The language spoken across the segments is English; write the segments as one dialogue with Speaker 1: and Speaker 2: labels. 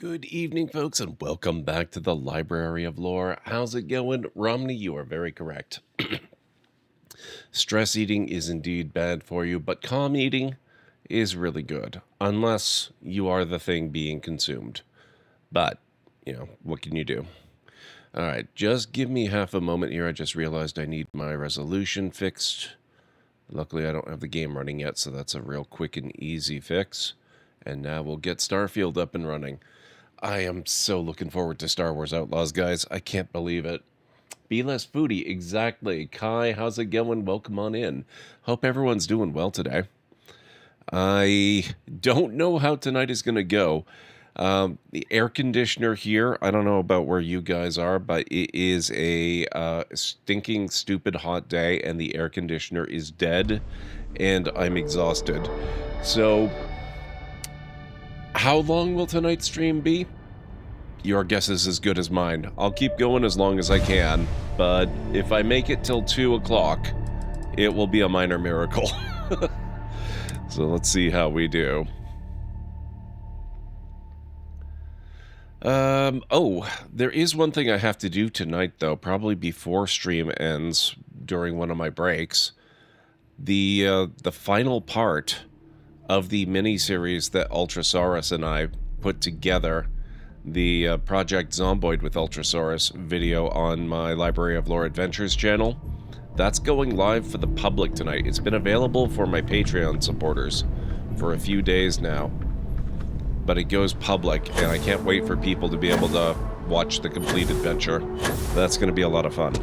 Speaker 1: Good evening, folks, and welcome back to the Library of Lore. How's it going? Romney, you are very correct. Stress eating is indeed bad for you, but calm eating is really good, unless you are the thing being consumed. But, what can you do? All right, just give me half a moment here. I just realized I need my resolution fixed. Luckily, I don't have the game running yet, so that's a real quick and easy fix. And now we'll get Starfield up and running. I am so looking forward to Star Wars Outlaws, guys. I can't believe it. Be less foodie, exactly. Kai, how's it going? Welcome on in. Hope everyone's doing well today. I don't know how tonight is going to go. The air conditioner here, I don't know about where you guys are, but it is a stinking, stupid hot day, and the air conditioner is dead, and I'm exhausted. So, how long will tonight's stream be? Your guess is as good as mine. I'll keep going as long as I can, but if I make it till 2 o'clock, it will be a minor miracle. So let's see how we do. There is one thing I have to do tonight, though, probably before stream ends during one of my breaks. The final part of the mini-series that Ultrasaurus and I put together, the Project Zomboid with Ultrasaurus video on my Library of Lore Adventures channel, that's going live for the public tonight. It's been available for my Patreon supporters for a few days now, but it goes public, and I can't wait for people to be able to watch the complete adventure. That's going to be a lot of fun.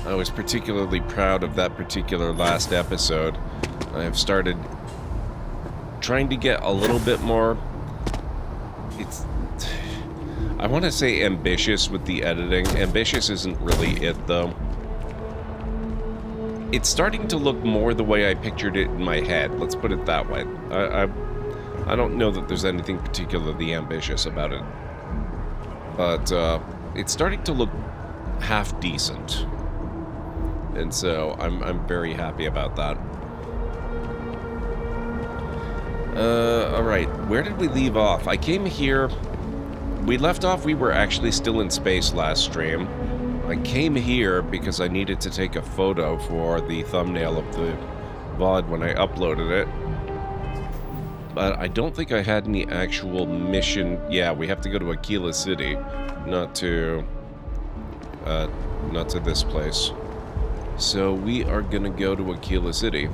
Speaker 1: I was particularly proud of that particular last episode. I have started trying to get a little bit more, I want to say ambitious with the editing. Ambitious isn't really it, though. It's starting to look more the way I pictured it in my head. Let's put it that way. I don't know that there's anything particularly ambitious about it. But it's starting to look half decent. And so I'm very happy about that. Alright, where did we leave off? I came here, we left off, we were actually still in space last stream. I came here because I needed to take a photo for the thumbnail of the VOD when I uploaded it. But I don't think I had any actual mission. Yeah, we have to go to Aquila City, not to this place. So we are gonna go to Aquila City.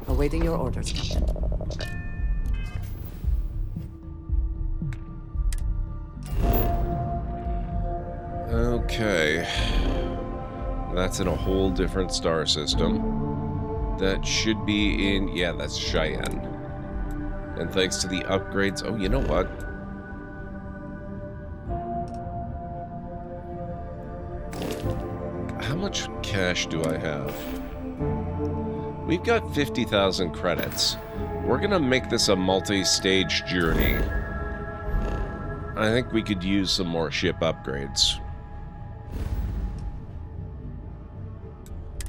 Speaker 2: Awaiting your orders.
Speaker 1: Okay. That's in a whole different star system. That should be in... yeah, that's Cheyenne. And thanks to the upgrades... oh, you know what? How much cash do I have? We've got 50,000 credits. We're gonna make this a multi-stage journey. I think we could use some more ship upgrades.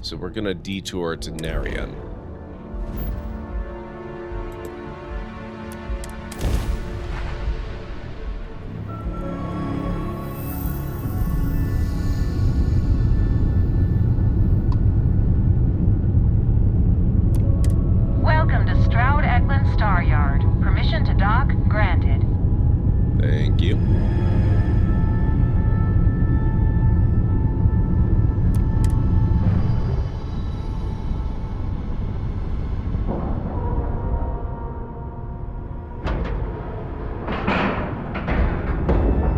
Speaker 1: So we're gonna detour to Narian. Thank you.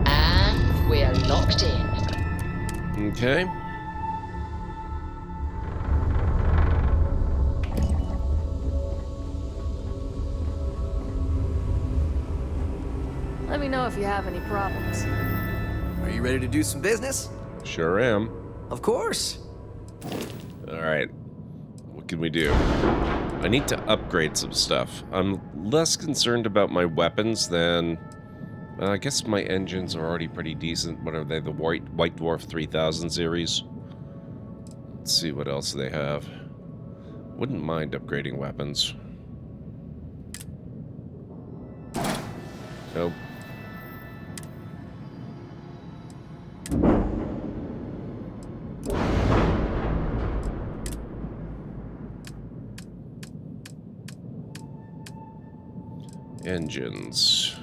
Speaker 3: And we're locked in.
Speaker 1: Okay.
Speaker 2: Let me know if you have any problems.
Speaker 4: Are you ready to do some business?
Speaker 1: Sure am.
Speaker 4: Of course.
Speaker 1: Alright. What can we do? I need to upgrade some stuff. I'm less concerned about my weapons than... I guess my engines are already pretty decent. What are they? The White Dwarf 3000 series? Let's see what else they have. Wouldn't mind upgrading weapons. Nope. Engines.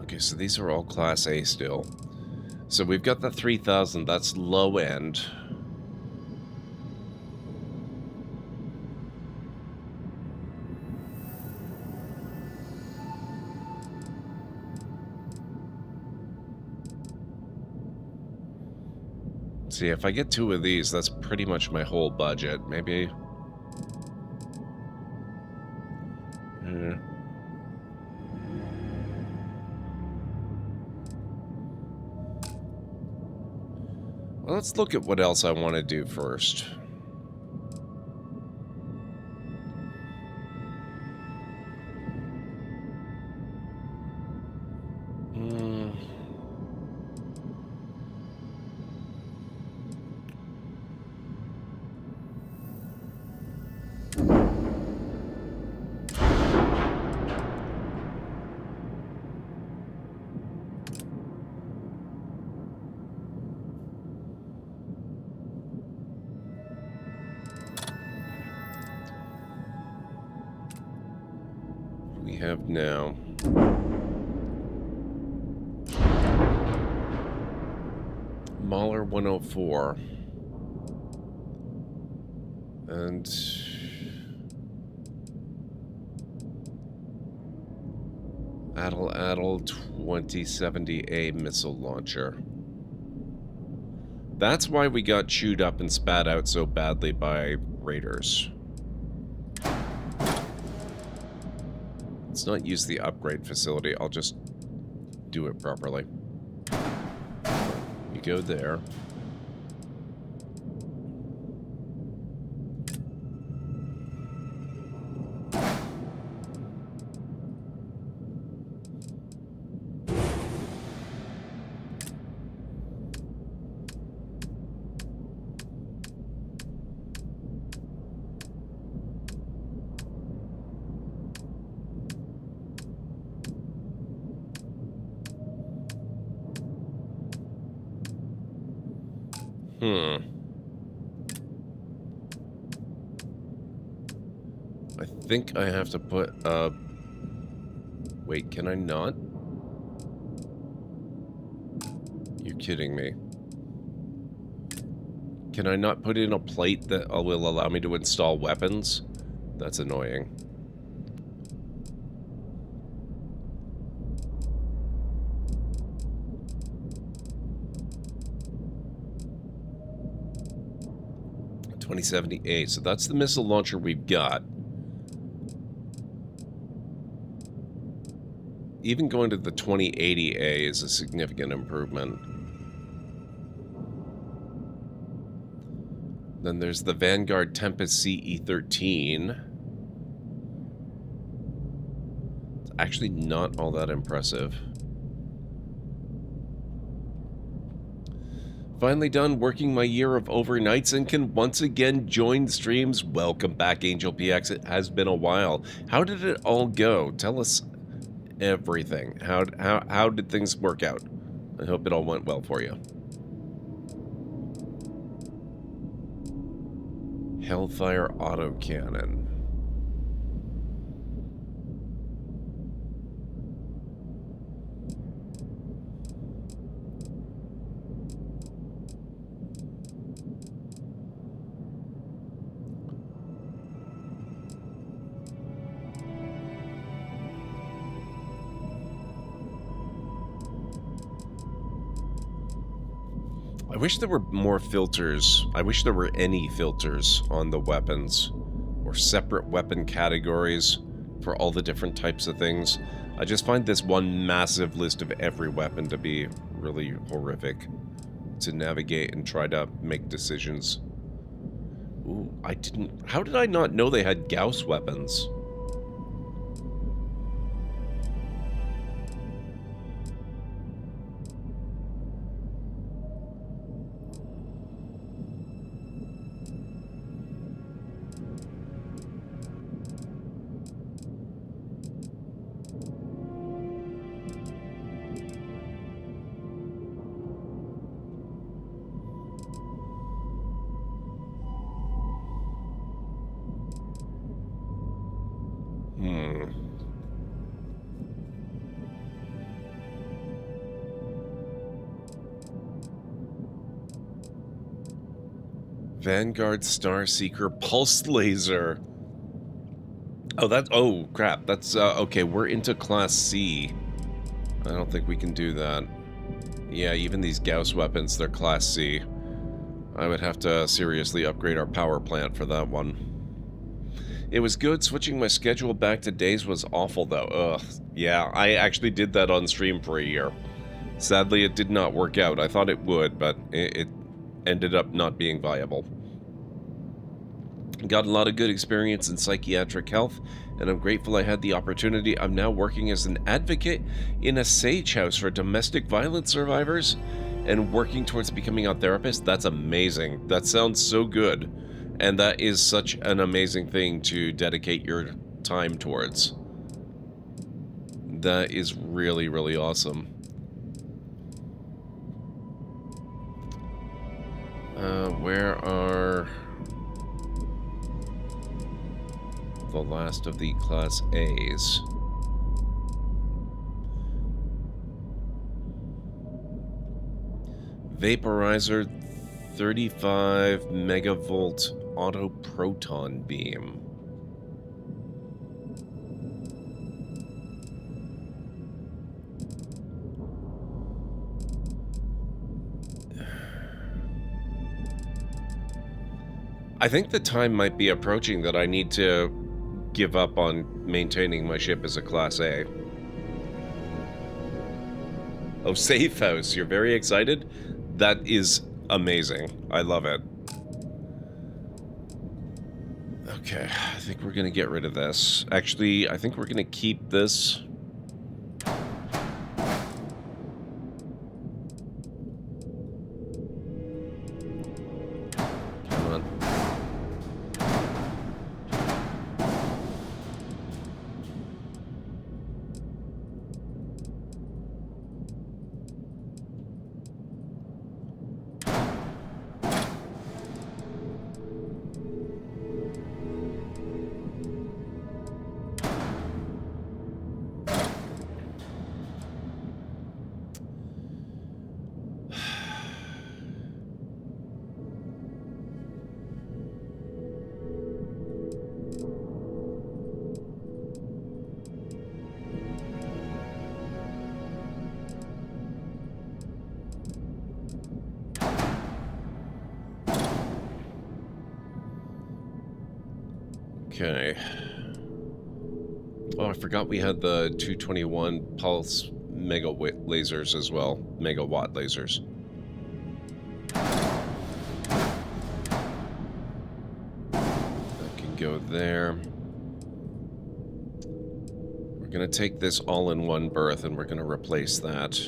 Speaker 1: Okay, so these are all Class A still. So we've got the 3000, that's low end. See, if I get 2 of these, that's pretty much my whole budget. Maybe... Well, let's look at what else I want to do first. We have now. Mahler 104. And Adel 2070A missile launcher. That's why we got chewed up and spat out so badly by raiders. Let's not use the upgrade facility. I'll just do it properly. You go there. I think I have to put, wait, can I not? You're kidding me. Can I not put in a plate that will allow me to install weapons? That's annoying. $2070A, so that's the missile launcher we've got. Even going to the 2080A is a significant improvement. Then there's the Vanguard Tempest CE-13. It's actually not all that impressive. Finally done working my year of overnights and can once again join streams. Welcome back, Angel PX. It has been a while. How did it all go? Tell us everything. How did things work out? I hope it all went well for you. Hellfire autocannon. I wish there were more filters. I wish there were any filters on the weapons or separate weapon categories for all the different types of things. I just find this one massive list of every weapon to be really horrific to navigate and try to make decisions. Ooh, how did I not know they had Gauss weapons? Vanguard Starseeker Pulse Laser. Oh, that's... Oh, crap. That's... okay, we're into Class C. I don't think we can do that. Yeah, even these Gauss weapons, they're Class C. I would have to seriously upgrade our power plant for that one. It was good. Switching my schedule back to days was awful, though. Ugh. Yeah, I actually did that on stream for a year. Sadly, it did not work out. I thought it would, but it ended up not being viable. Got a lot of good experience in psychiatric health, and I'm grateful I had the opportunity. I'm now working as an advocate in a sage house for domestic violence survivors and working towards becoming a therapist. That's amazing. That sounds so good. And that is such an amazing thing to dedicate your time towards. That is really, really awesome. Where are the last of the Class A's? Vaporizer, 35 megavolt auto proton beam. I think the time might be approaching that I need to give up on maintaining my ship as a Class A. Oh, safe house. You're very excited? That is amazing. I love it. Okay, I think we're gonna get rid of this. Actually, I think we're gonna keep this. Come on. Okay. Oh, I forgot we had the 221 pulse megawatt lasers as well. Megawatt lasers. That can go there. We're gonna take this all-in-one berth and we're gonna replace that.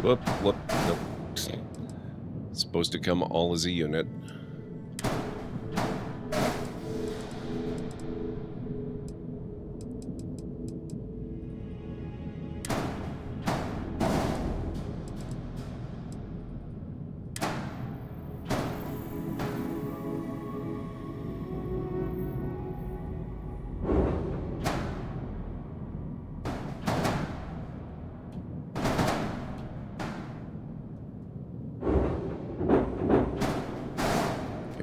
Speaker 1: Whoop, whoop, nope. It's supposed to come all as a unit.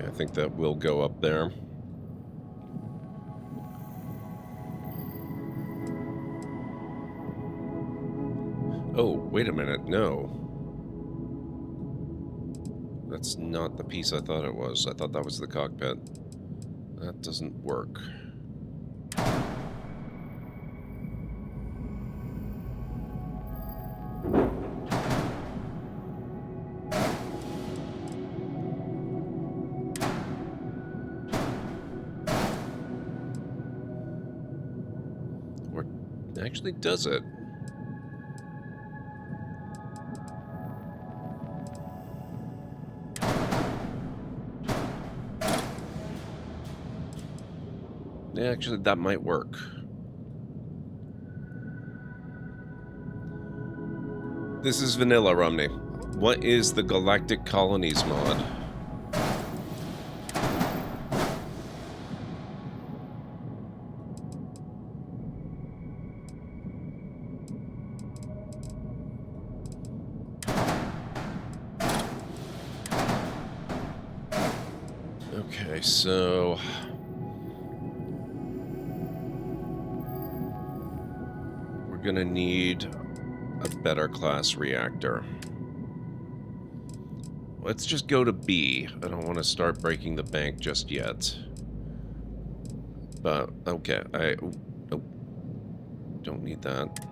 Speaker 1: I think that will go up there. Oh, wait a minute, no. That's not the piece I thought it was. I thought that was the cockpit. That doesn't work. Actually does it. Yeah, actually, that might work. This is Vanilla Romney. What is the Galactic Colonies mod? Okay, so we're gonna need a better class reactor. Let's just go to B. I don't want to start breaking the bank just yet. But, okay, oh, don't need that.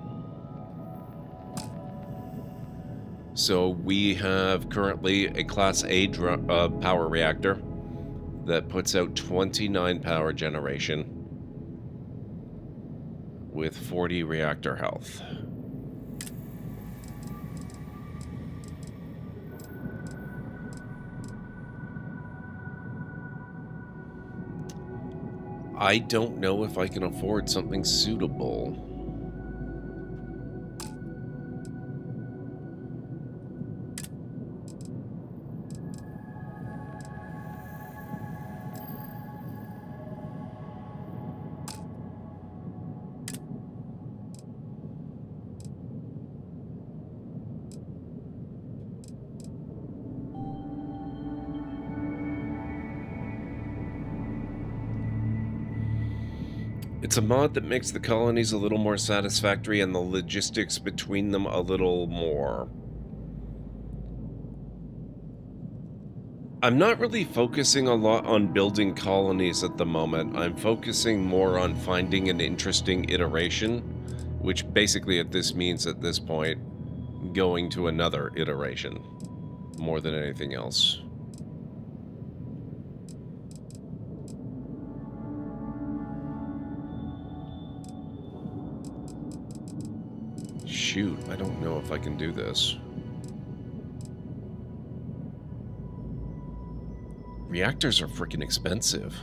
Speaker 1: So we have currently a Class A power reactor that puts out 29 power generation with 40 reactor health. I don't know if I can afford something suitable. It's a mod that makes the colonies a little more satisfactory and the logistics between them a little more. I'm not really focusing a lot on building colonies at the moment. I'm focusing more on finding an interesting iteration, which basically this means at this point going to another iteration more than anything else. Shoot, I don't know if I can do this. Reactors are freaking expensive.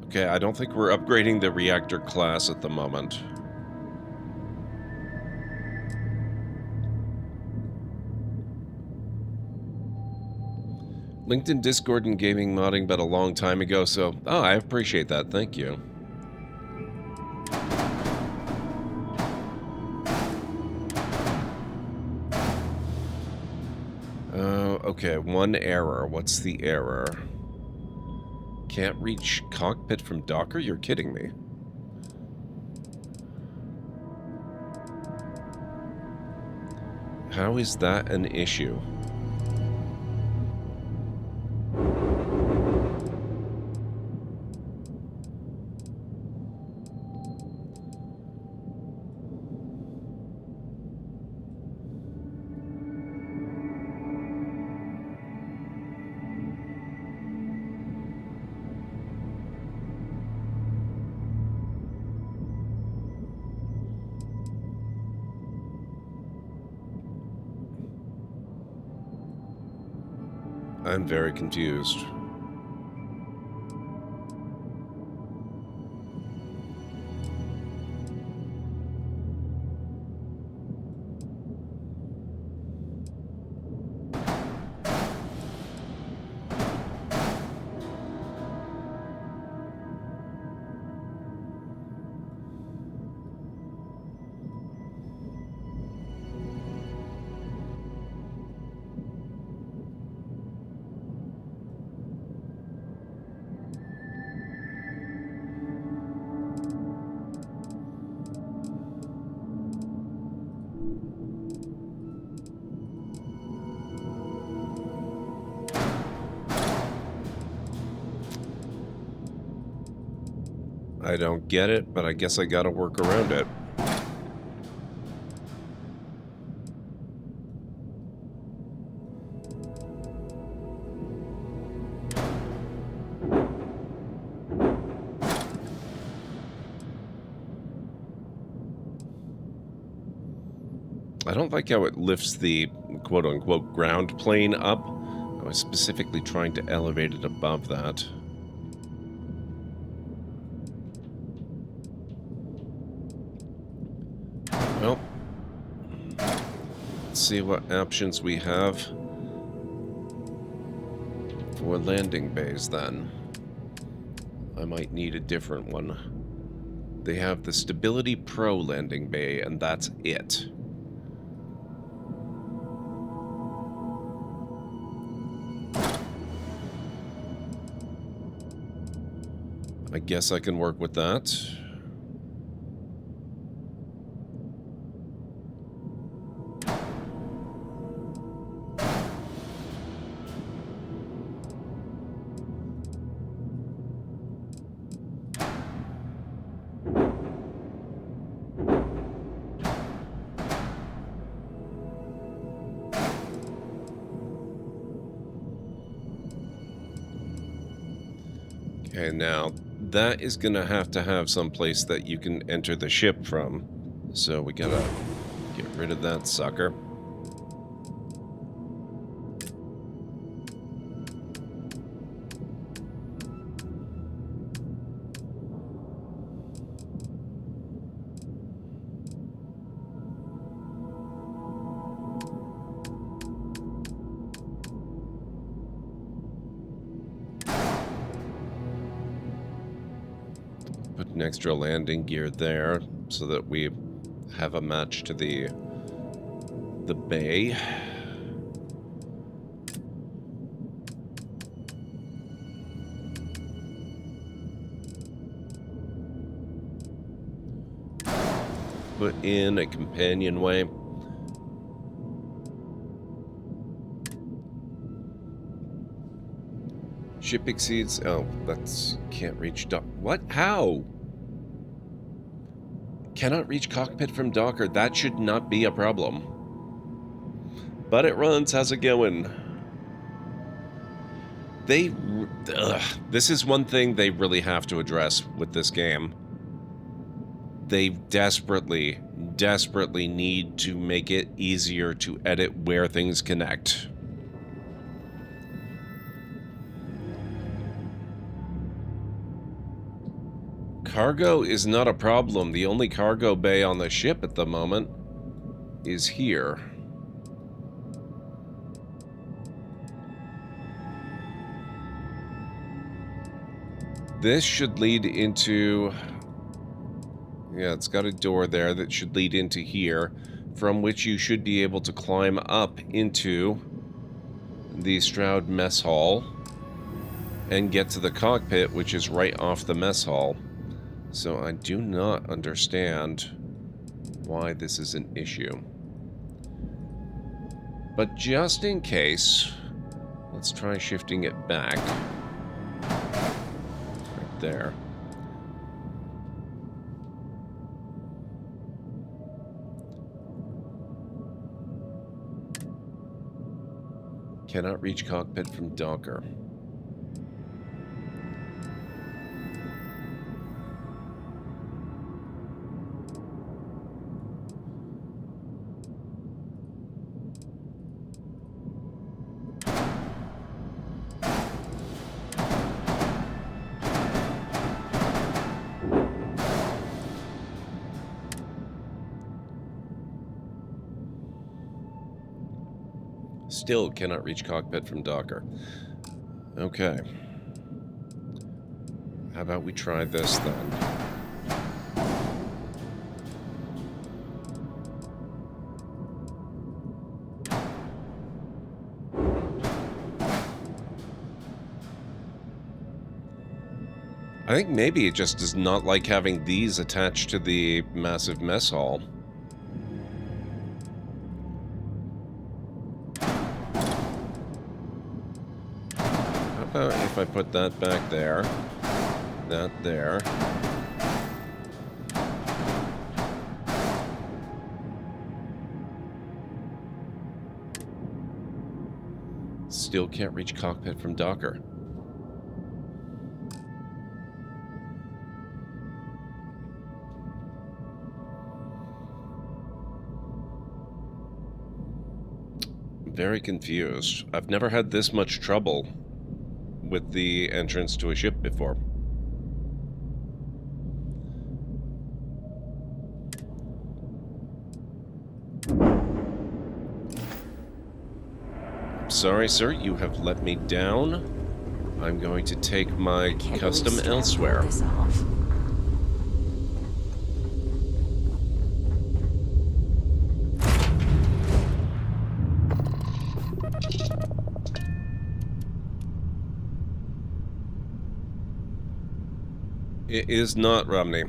Speaker 1: Okay, I don't think we're upgrading the reactor class at the moment. LinkedIn, Discord, and gaming modding but a long time ago, so... Oh, I appreciate that, thank you. Okay, one error. What's the error? Can't reach cockpit from Docker? You're kidding me. How is that an issue? I'm very confused. I don't get it, but I guess I gotta work around it. I don't like how it lifts the quote-unquote ground plane up. I was specifically trying to elevate it above that. Well, let's see what options we have for landing bays then. I might need a different one. They have the Stability Pro landing bay, and that's it. I guess I can work with that. Okay, now that is gonna have to have some place that you can enter the ship from. So we gotta get rid of that sucker. Put an extra landing gear there so that we have a match to the bay. Put in a companionway. Ship exceeds... Oh, that's... Can't reach dock... What? How? Cannot reach cockpit from Docker. That should not be a problem. But it runs. How's it going? They... This is one thing they really have to address with this game. They desperately, desperately need to make it easier to edit where things connect. Cargo is not a problem. The only cargo bay on the ship at the moment is here. This should lead into... Yeah, it's got a door there that should lead into here, from which you should be able to climb up into the Stroud mess hall and get to the cockpit, which is right off the mess hall. So I do not understand why this is an issue. But just in case, let's try shifting it back. Right there. Cannot reach cockpit from Docker. Still cannot reach cockpit from Docker. Okay. How about we try this then? I think maybe it just does not like having these attached to the massive mess hall. How about if I put that back there, that there. Still can't reach cockpit from Docker. very confused. I've never had this much trouble with the entrance to a ship before. Sorry, sir, you have let me down. I'm going to take my custom elsewhere. It is not Romney.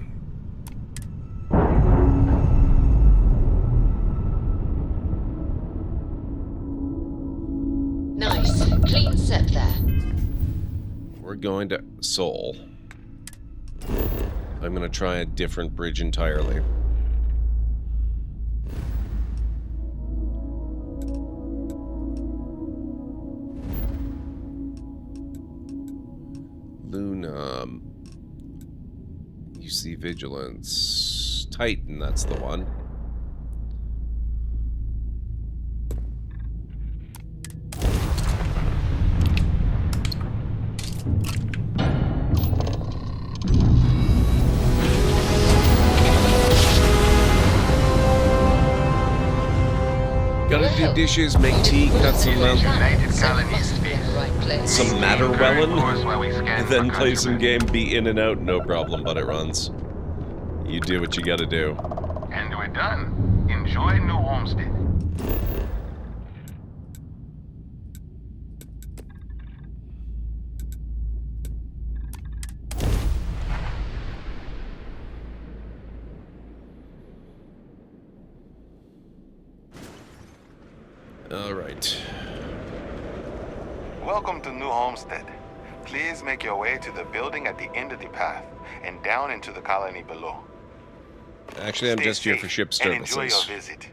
Speaker 3: Nice. Clean set there.
Speaker 1: We're going to Seoul. I'm going to try a different bridge entirely. Luna. UC Vigilance. Titan, that's the one. Gotta do dishes, make tea, cut some Matterwellen, and then play some game, be in and out, no problem, but it runs. You do what you gotta do.
Speaker 5: And we're done. Enjoy New Homestead.
Speaker 1: All right.
Speaker 5: Welcome to New Homestead. Please make your way to the building at the end of the path and down into the colony below.
Speaker 1: Actually, I'm
Speaker 5: Stay
Speaker 1: just here for
Speaker 5: safe
Speaker 1: ship
Speaker 5: and enjoy
Speaker 1: services.
Speaker 5: your visit.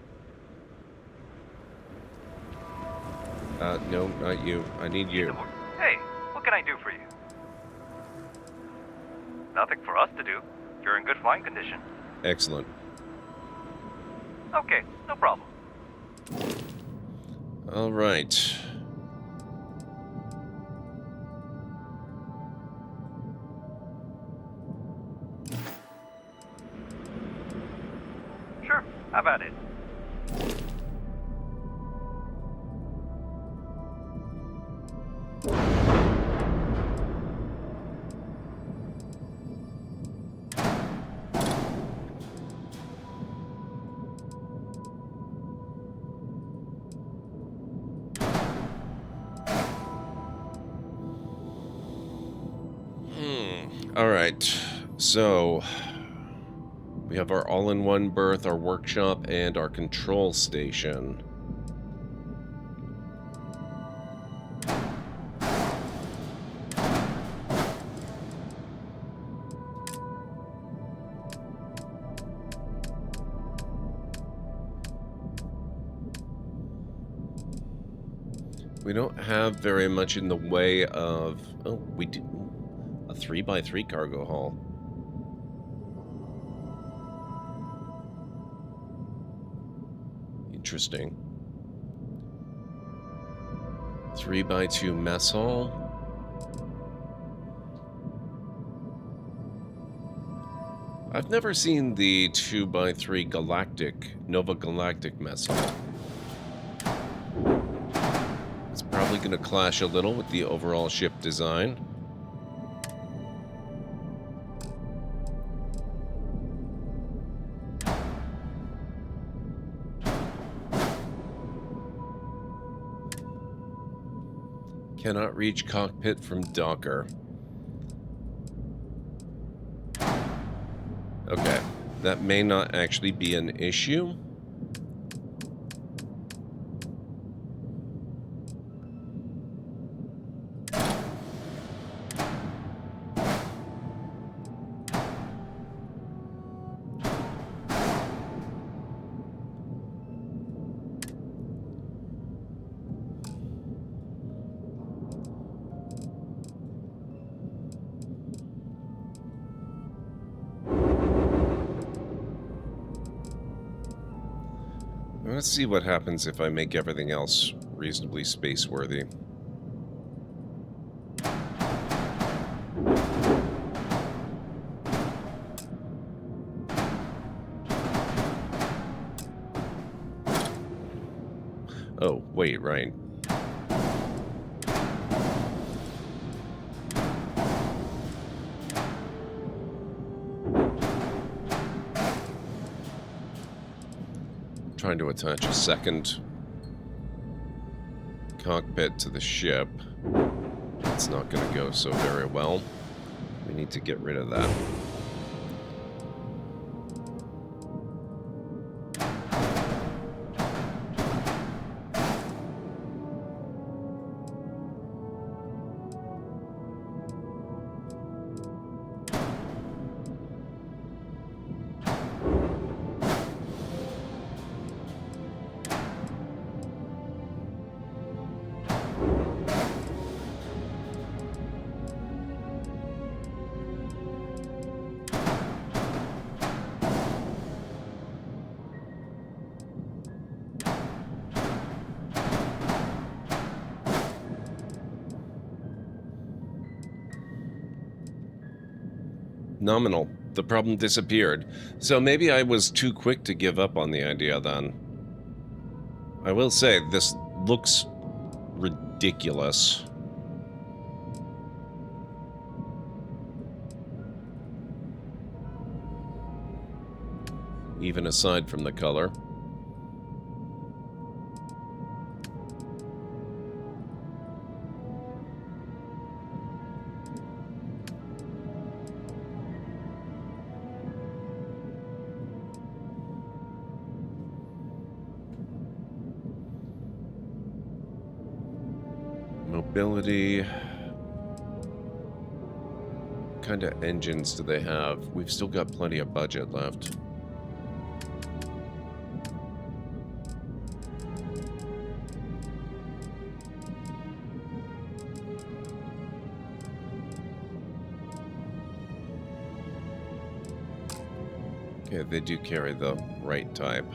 Speaker 1: No, not you. I need you.
Speaker 6: Hey, what can I do for you? Nothing for us to do. You're in good flying condition.
Speaker 1: Excellent.
Speaker 6: Okay, no problem.
Speaker 1: All right.
Speaker 6: Sure, how about it?
Speaker 1: All right. So we have our all-in-one berth, our workshop, and our control station. We don't have very much in the way of... Oh, we do. A 3x3 cargo hull. Interesting. 3x2 mess hall. I've never seen the 2x3 galactic, Nova Galactic mess hall. It's probably going to clash a little with the overall ship design. Cannot reach cockpit from Docker. Okay, that may not actually be an issue. Let's see what happens if I make everything else reasonably space-worthy. Oh, wait, right. Trying to attach a second cockpit to the ship. It's not going to go so very well. We need to get rid of that. Nominal. The problem disappeared. So maybe I was too quick to give up on the idea then. I will say, this looks ridiculous. Even aside from the color. Mobility. What kind of engines do they have? We've still got plenty of budget left. Okay, they do carry the right type.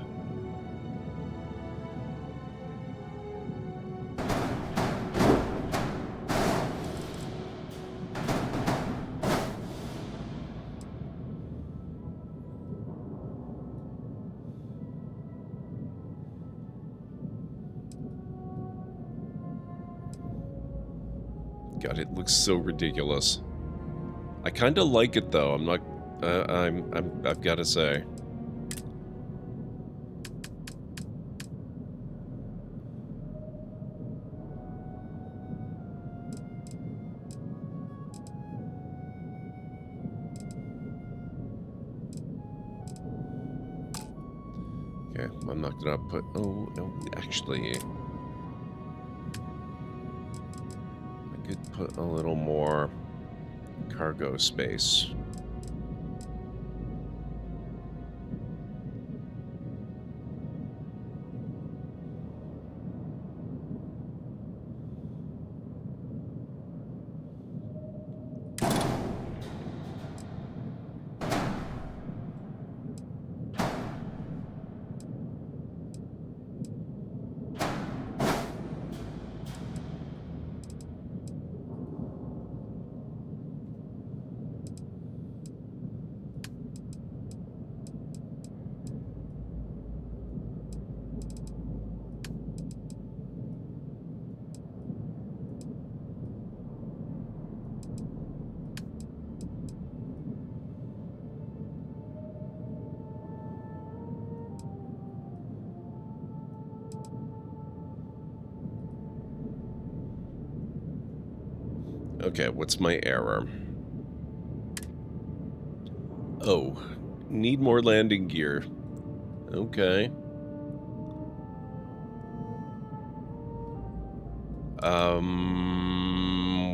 Speaker 1: God, it looks so ridiculous. I kind of like it though. I'm not. I've got to say. Okay, I'm not gonna put. Oh no, actually. Could put a little more cargo space. Okay, what's my error? Oh, need more landing gear. Okay.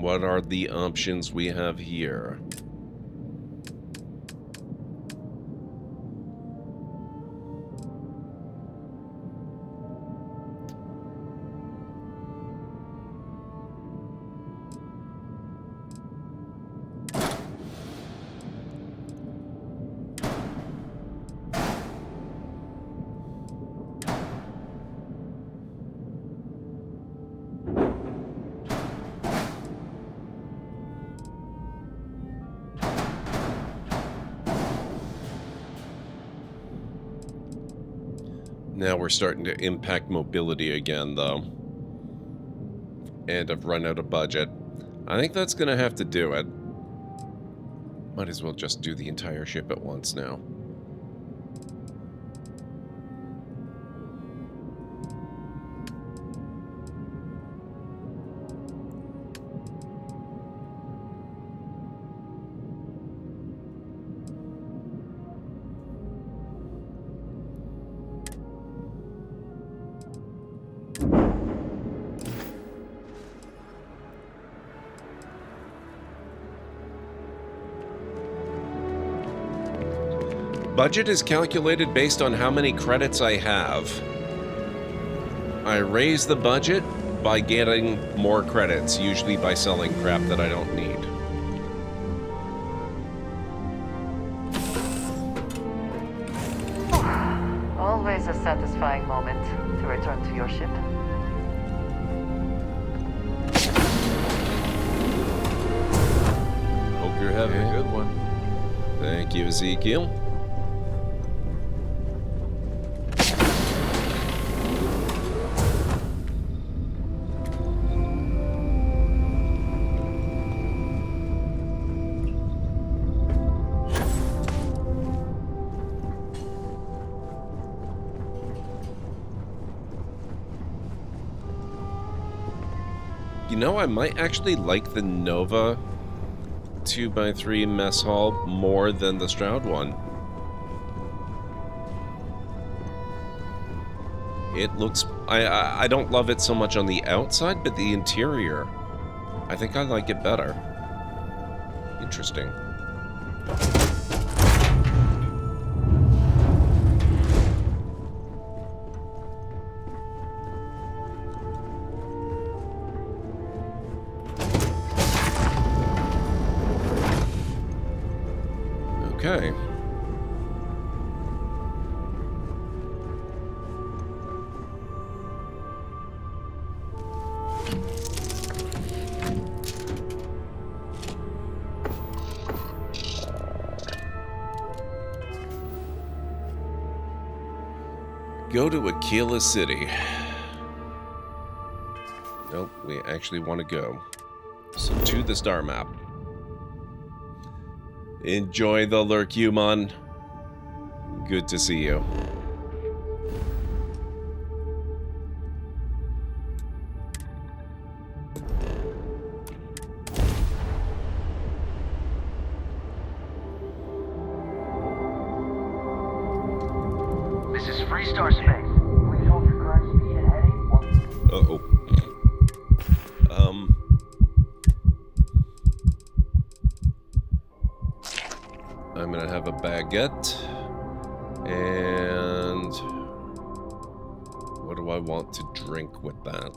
Speaker 1: What are the options we have here? Now we're starting to impact mobility again, though. And I've run out of budget. I think that's going to have to do it. Might as well just do the entire ship at once now. Budget is calculated based on how many credits I have. I raise the budget by getting more credits, usually by selling crap that I don't need.
Speaker 2: Always a satisfying moment to return to your ship.
Speaker 1: Hope you're having
Speaker 7: a good one.
Speaker 1: Thank you, Ezekiel. You know, I might actually like the Nova 2x3 mess hall more than the Stroud one. It looks... I don't love it so much on the outside, but the interior, I think I like it better. Interesting. Okay. Go to Aquila City. Nope, we actually want to go. So to the star map. Enjoy the lurk, human. Good to see you.
Speaker 8: This is Freestar Space. Please hold your current speed and heading.
Speaker 1: Uh-oh. I'm gonna have a baguette. And what do I want to drink with that?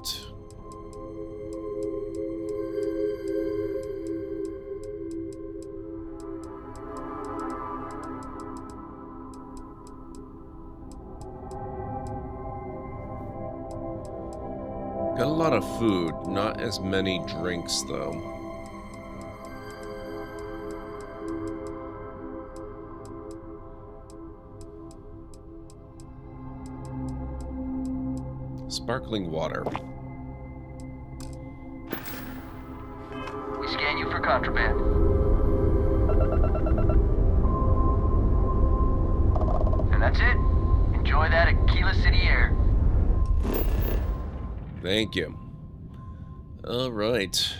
Speaker 1: Got a lot of food, not as many drinks though. Sparkling water.
Speaker 8: We scan you for contraband. And that's it. Enjoy that Aquila City air.
Speaker 1: Thank you. All right.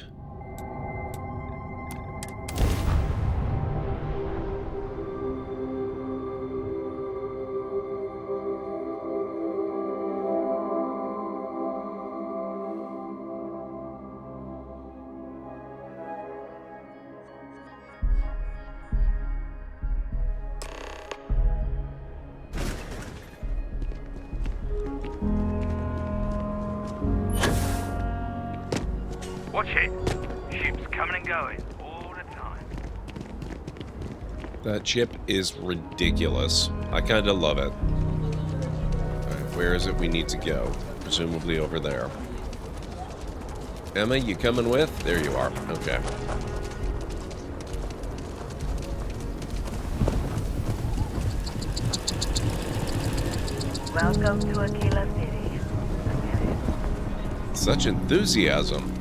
Speaker 6: Watch it. Ships coming and going all the time.
Speaker 1: That ship is ridiculous. I kind of love it. Alright, where is it we need to go? Presumably over there. Emma, you coming with? There you are. Okay.
Speaker 2: Well Welcome to Aquila City.
Speaker 1: Such enthusiasm.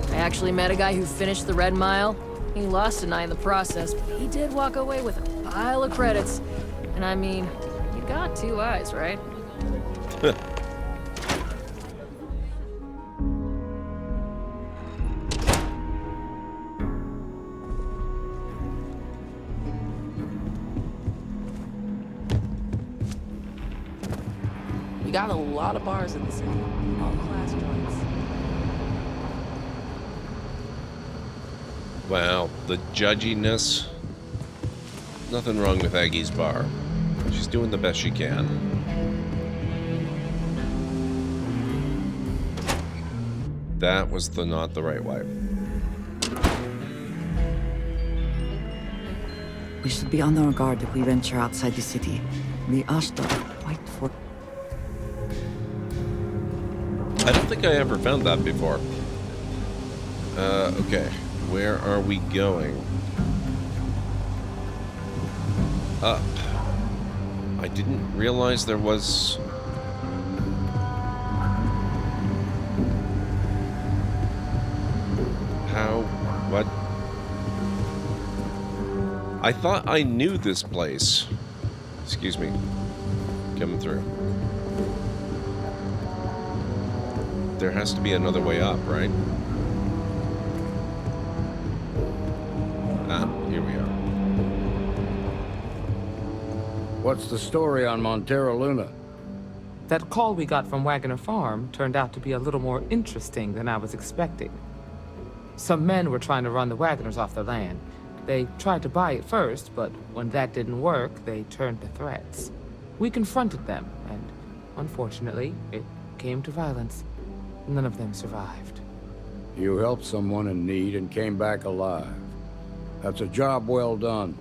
Speaker 7: I actually met a guy who finished the Red Mile. He lost an eye in the process, but he did walk away with a pile of credits. And I mean, you got 2 eyes, right?
Speaker 9: We got a lot of bars in the city, all class joints.
Speaker 1: Well, the judginess. Nothing wrong with Aggie's bar. She's doing the best she can. That was not the right way.
Speaker 10: We should be on our guard if we venture outside the city. The Ashtar quite for.
Speaker 1: I don't think I ever found that before. Okay. Where are we going? Up. I didn't realize there was... How? What? I thought I knew this place. Excuse me. Coming through. There has to be another way up, right? Ah, here we are.
Speaker 11: What's the story on Montero Luna?
Speaker 9: That call we got from Wagner Farm turned out to be a little more interesting than I was expecting. Some men were trying to run the Wagners off their land. They tried to buy it first, but when that didn't work, they turned to threats. We confronted them, and unfortunately, it came to violence. None of them survived.
Speaker 11: You helped someone in need and came back alive. That's a job well done.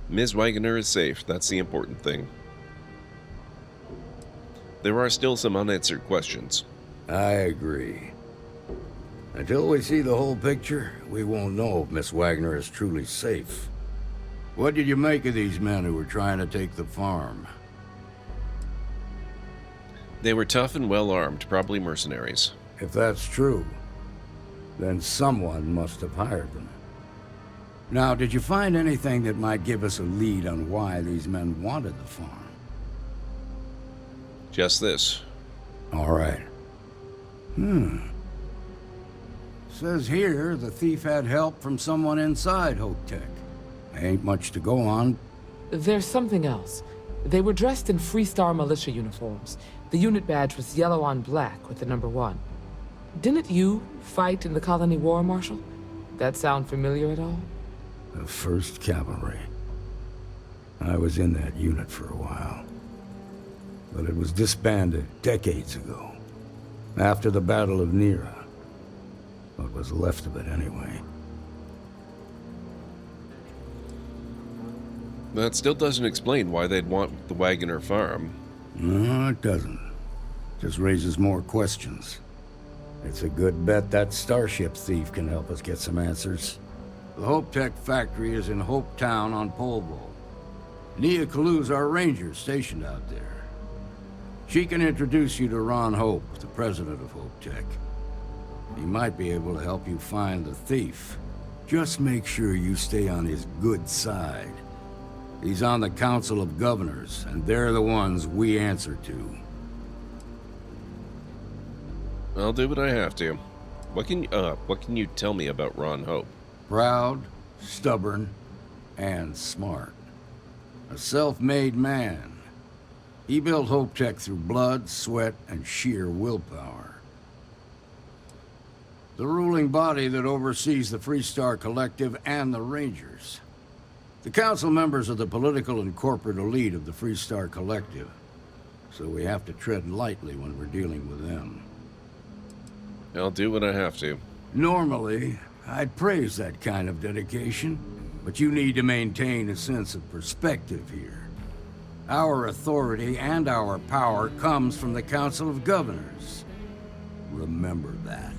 Speaker 1: Ms. Wagner is safe. That's the important thing. There are still some unanswered questions.
Speaker 11: I agree. Until we see the whole picture, we won't know if Miss Wagner is truly safe. What did you make of these men who were trying to take the farm?
Speaker 1: They were tough and well-armed, probably mercenaries.
Speaker 11: If that's true, then someone must have hired them. Now, did you find anything that might give us a lead on why these men wanted the farm?
Speaker 1: Just this.
Speaker 11: All right. Says here the thief had help from someone inside Hope-Tech. Ain't much to go on.
Speaker 9: There's something else. They were dressed in Freestar militia uniforms. The unit badge was yellow on black with the number 1. Didn't you fight in the Colony War, Marshal? That sound familiar at all?
Speaker 11: The 1st Cavalry. I was in that unit for a while. But it was disbanded decades ago. After the Battle of Nira. What was left of it, anyway.
Speaker 1: That still doesn't explain why they'd want the Wagner farm.
Speaker 11: No, it doesn't. Just raises more questions. It's a good bet that starship thief can help us get some answers. The Hope-Tech factory is in Hope Town on Polvo. Nia Kalu's our ranger stationed out there. She can introduce you to Ron Hope, the president of Hope-Tech. He might be able to help you find the thief. Just make sure you stay on his good side. He's on the Council of Governors, and they're the ones we answer to.
Speaker 1: I'll do what I have to. What can you tell me about Ron Hope?
Speaker 11: Proud, stubborn, and smart. A self-made man. He built Hope-Tech through blood, sweat, and sheer willpower. The ruling body that oversees the Freestar Collective and the Rangers. The council members are the political and corporate elite of the Freestar Collective, so we have to tread lightly when we're dealing with them.
Speaker 1: I'll do what I have to.
Speaker 11: Normally, I'd praise that kind of dedication, but you need to maintain a sense of perspective here. Our authority and our power comes from the Council of Governors. Remember that.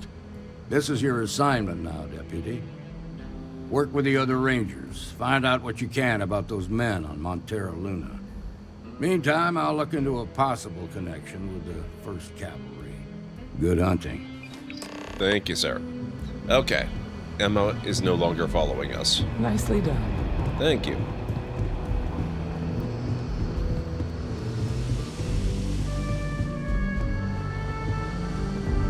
Speaker 11: This is your assignment now, Deputy. Work with the other Rangers. Find out what you can about those men on Montero Luna. Meantime, I'll look into a possible connection with the 1st Cavalry. Good hunting.
Speaker 1: Thank you, sir. Okay. Emma is no longer following us.
Speaker 9: Nicely done.
Speaker 1: Thank you.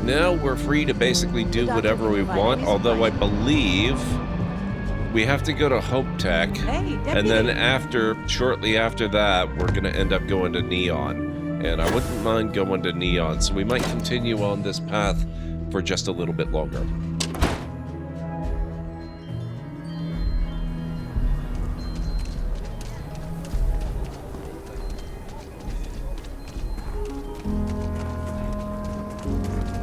Speaker 1: Now we're free to basically do whatever we want, although I believe we have to go to Hope Tech, and then shortly after that, we're going to end up going to Neon. And I wouldn't mind going to Neon, so we might continue on this path for just a little bit longer.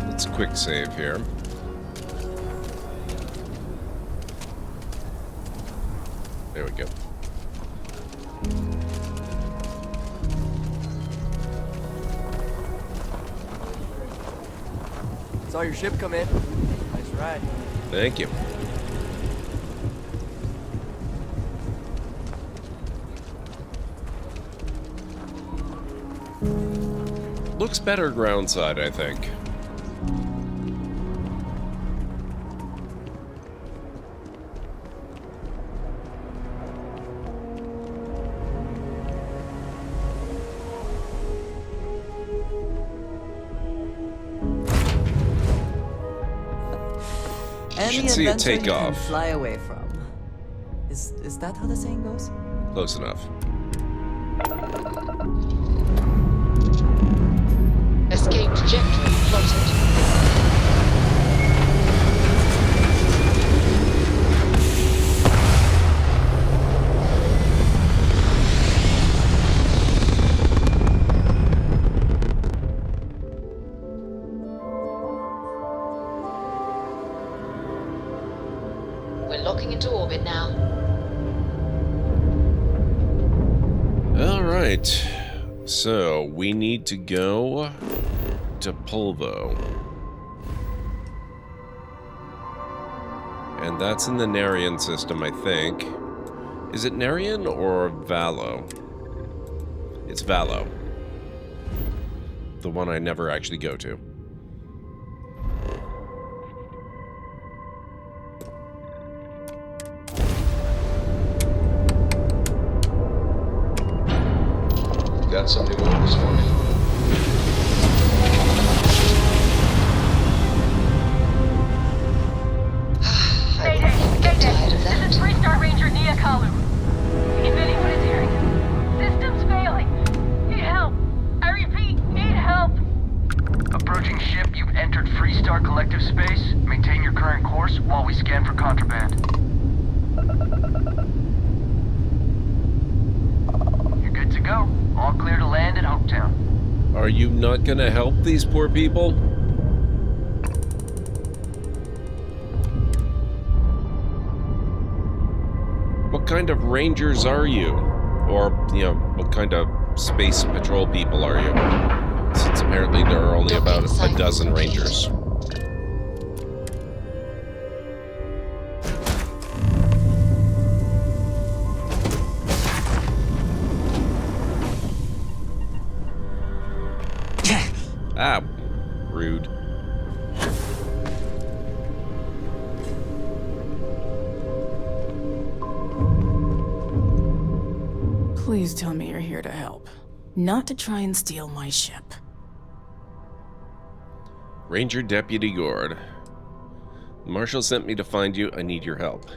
Speaker 1: Let's quick save here. There we go.
Speaker 4: Saw your ship come in. Nice ride.
Speaker 1: Thank you. Looks better groundside, I think.
Speaker 10: Any
Speaker 1: should see it
Speaker 10: adventure
Speaker 1: take
Speaker 10: you
Speaker 1: off.
Speaker 10: can fly away from. Is that how the saying goes?
Speaker 1: Close enough.
Speaker 3: Escape trajectory plotted. We're locking into orbit now.
Speaker 1: All right. So we need to go to Polvo. And that's in the Narian system, I think. Is it Narian or Valo? It's Valo. The one I never actually go to.
Speaker 12: Got some new orders for me.
Speaker 3: Tired of that?
Speaker 13: This is Freestar Ranger Nia Kalu. If anyone is hearing this, system's failing. Need help. I repeat, need help.
Speaker 8: Approaching ship, you've entered Freestar collective space. Maintain your current course while we scan for contraband. You're good to go. All clear to land at Hopetown.
Speaker 1: Are you not gonna help these poor people? What kind of rangers are you? Or, you know, what kind of space patrol people are you? Since apparently there are only about a dozen rangers. Ah, rude.
Speaker 14: Please tell me you're here to help, not to try and steal my ship.
Speaker 1: Ranger Deputy Gord. Marshal sent me to find you. I need your help.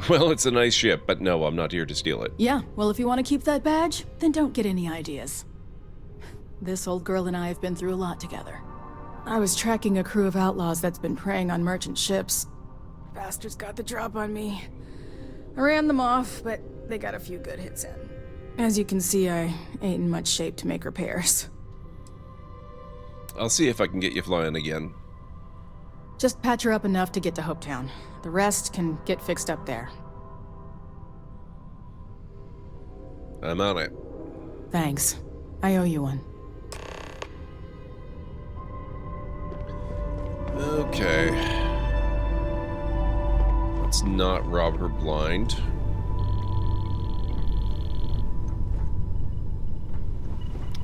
Speaker 1: Well, it's a nice ship, but no, I'm not here to steal it.
Speaker 14: Yeah, well, if you want to keep that badge, then don't get any ideas. This old girl and I have been through a lot together. I was tracking a crew of outlaws that's been preying on merchant ships. Bastards got the drop on me. I ran them off, but they got a few good hits in. As you can see, I ain't in much shape to make repairs.
Speaker 1: I'll see if I can get you flying again.
Speaker 14: Just patch her up enough to get to Hopetown. The rest can get fixed up there.
Speaker 1: I'm on it.
Speaker 14: Thanks. I owe you one.
Speaker 1: Okay. Let's not rob her blind.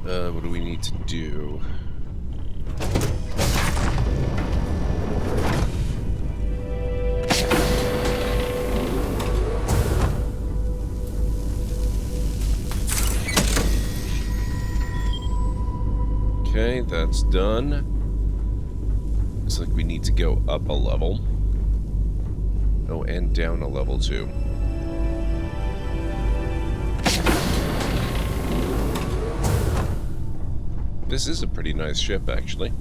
Speaker 1: What do we need to do? Okay, that's done. Looks like we need to go up a level. Oh, and down a level too. This is a pretty nice ship, actually.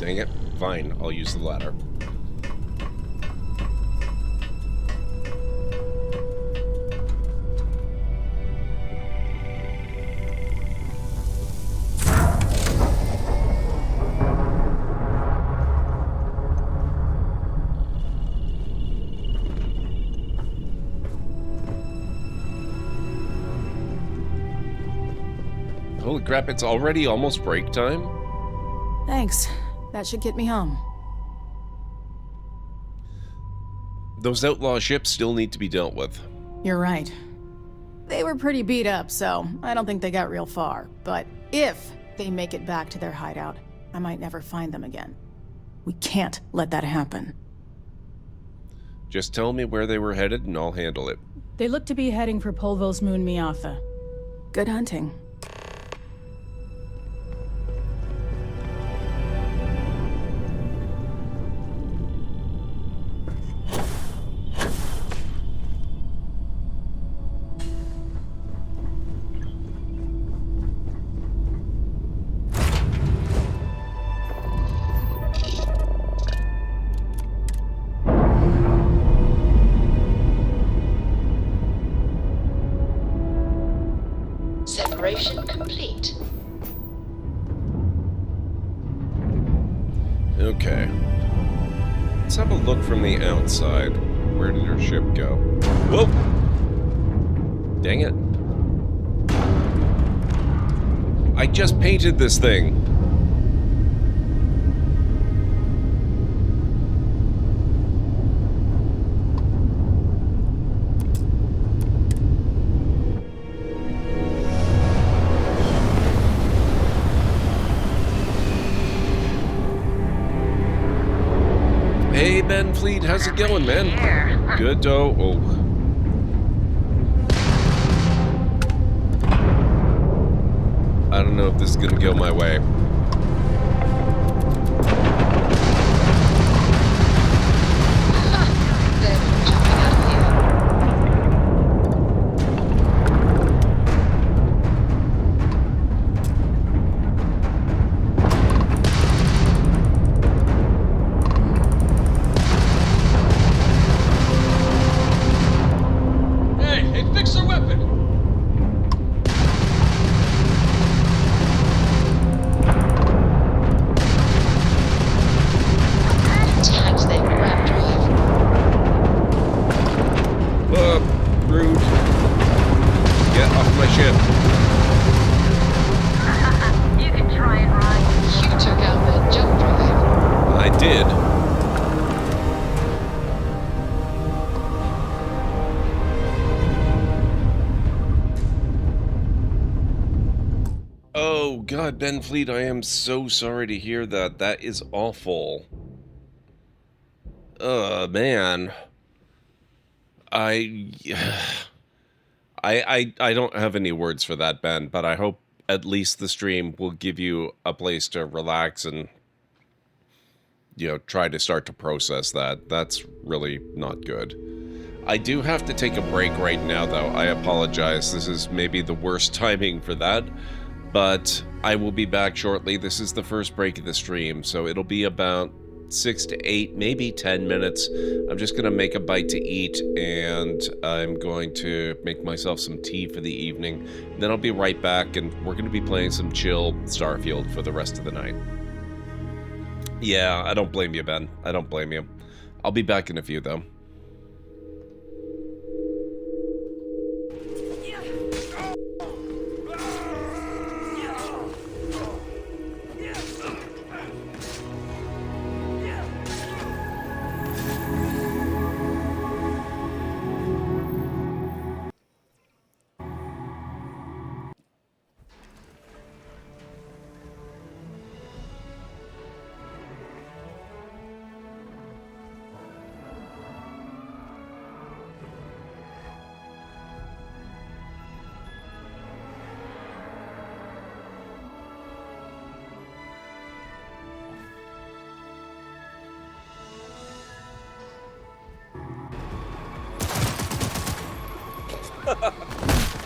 Speaker 1: Dang it. Fine, I'll use the ladder. Holy crap, it's already almost break time?
Speaker 14: Thanks. That should get me home.
Speaker 1: Those outlaw ships still need to be dealt with.
Speaker 14: You're right. They were pretty beat up, so I don't think they got real far. But if they make it back to their hideout, I might never find them again. We can't let that happen.
Speaker 1: Just tell me where they were headed and I'll handle it.
Speaker 14: They look to be heading for Polvo's moon Miatha. Good hunting.
Speaker 3: Separation complete.
Speaker 1: Okay. Let's have a look from the outside. Where did her ship go? Whoa! Dang it. I just painted this thing. Hey, VanVleet, how's it going, man? Good, oh. I don't know if this is gonna go my way. God, VanVleet, I am so sorry to hear that. That is awful. Man. I don't have any words for that, Ben, but I hope at least the stream will give you a place to relax and, you know, try to start to process that. That's really not good. I do have to take a break right now, though. I apologize. This is maybe the worst timing for that. But I will be back shortly. This is the first break of the stream, so it'll be about 6 to 8, maybe 10 minutes. I'm just going to make a bite to eat, and I'm going to make myself some tea for the evening. Then I'll be right back, and we're going to be playing some chill Starfield for the rest of the night. Yeah, I don't blame you, Ben. I don't blame you. I'll be back in a few, though.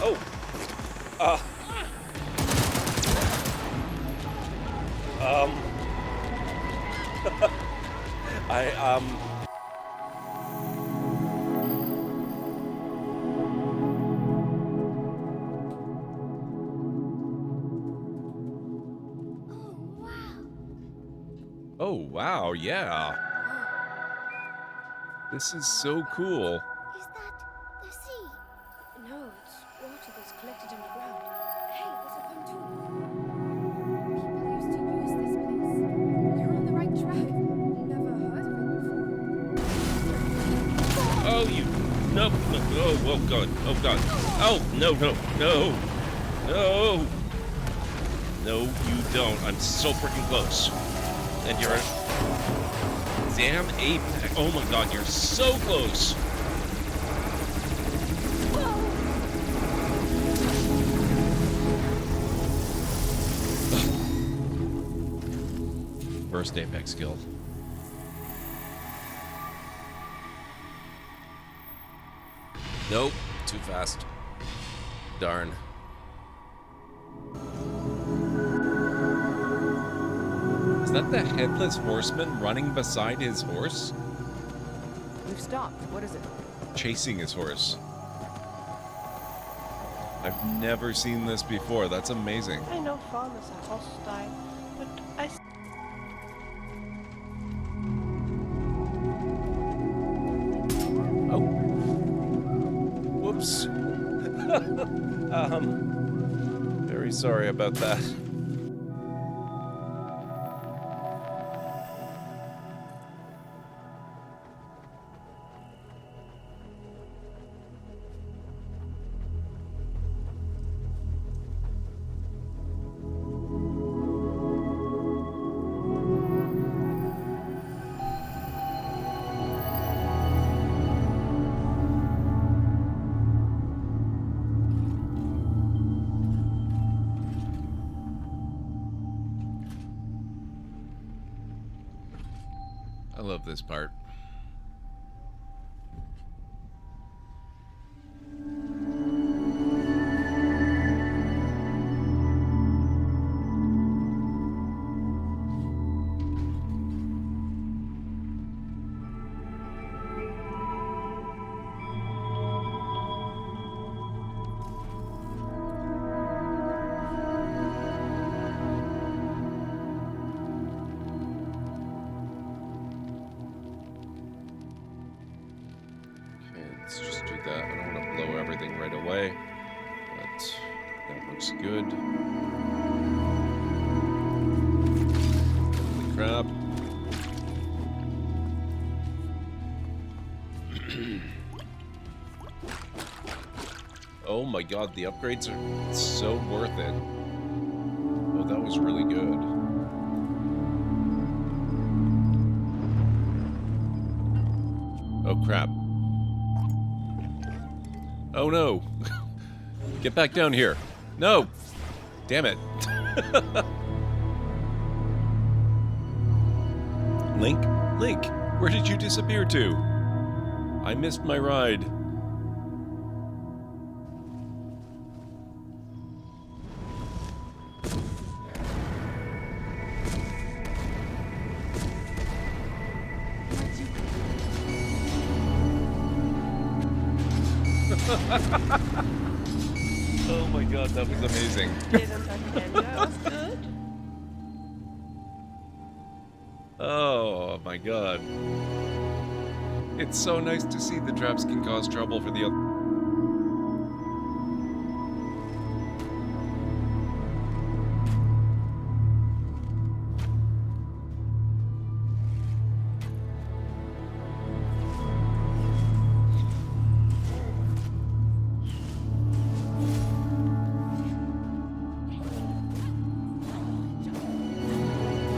Speaker 1: Oh. Oh, wow, yeah. This is so cool.
Speaker 15: Is that the sea? No, it's water that's collected underground. Hey, there's a pontoon. People used to use this place. You're on the right track. Never heard of it before.
Speaker 1: Oh, you... No. Oh, God. Oh, God. Oh, no. No. No, you don't. I'm so freaking close. And you're a damn apex. Oh my god, you're so close. First apex kill. Nope, too fast. Darn. Is that the headless horseman running beside his horse?
Speaker 9: We've stopped. What is it?
Speaker 1: Chasing his horse. I've never seen this before. That's amazing.
Speaker 16: I know farmers are hostile, but I...
Speaker 1: Oh. Whoops. Very sorry about that. I love this part. Let's just do that. I don't want to blow everything right away, but that looks good. Holy crap. Oh my god, the upgrades are so worth it. Oh, that was really good. Oh crap. Oh no! Get back down here! No! Damn it! Link? Link! Where did you disappear to? I missed my ride. Oh my god, that was amazing.
Speaker 16: Didn't that was good?
Speaker 1: Oh my god. It's so nice to see the traps can cause trouble for the other.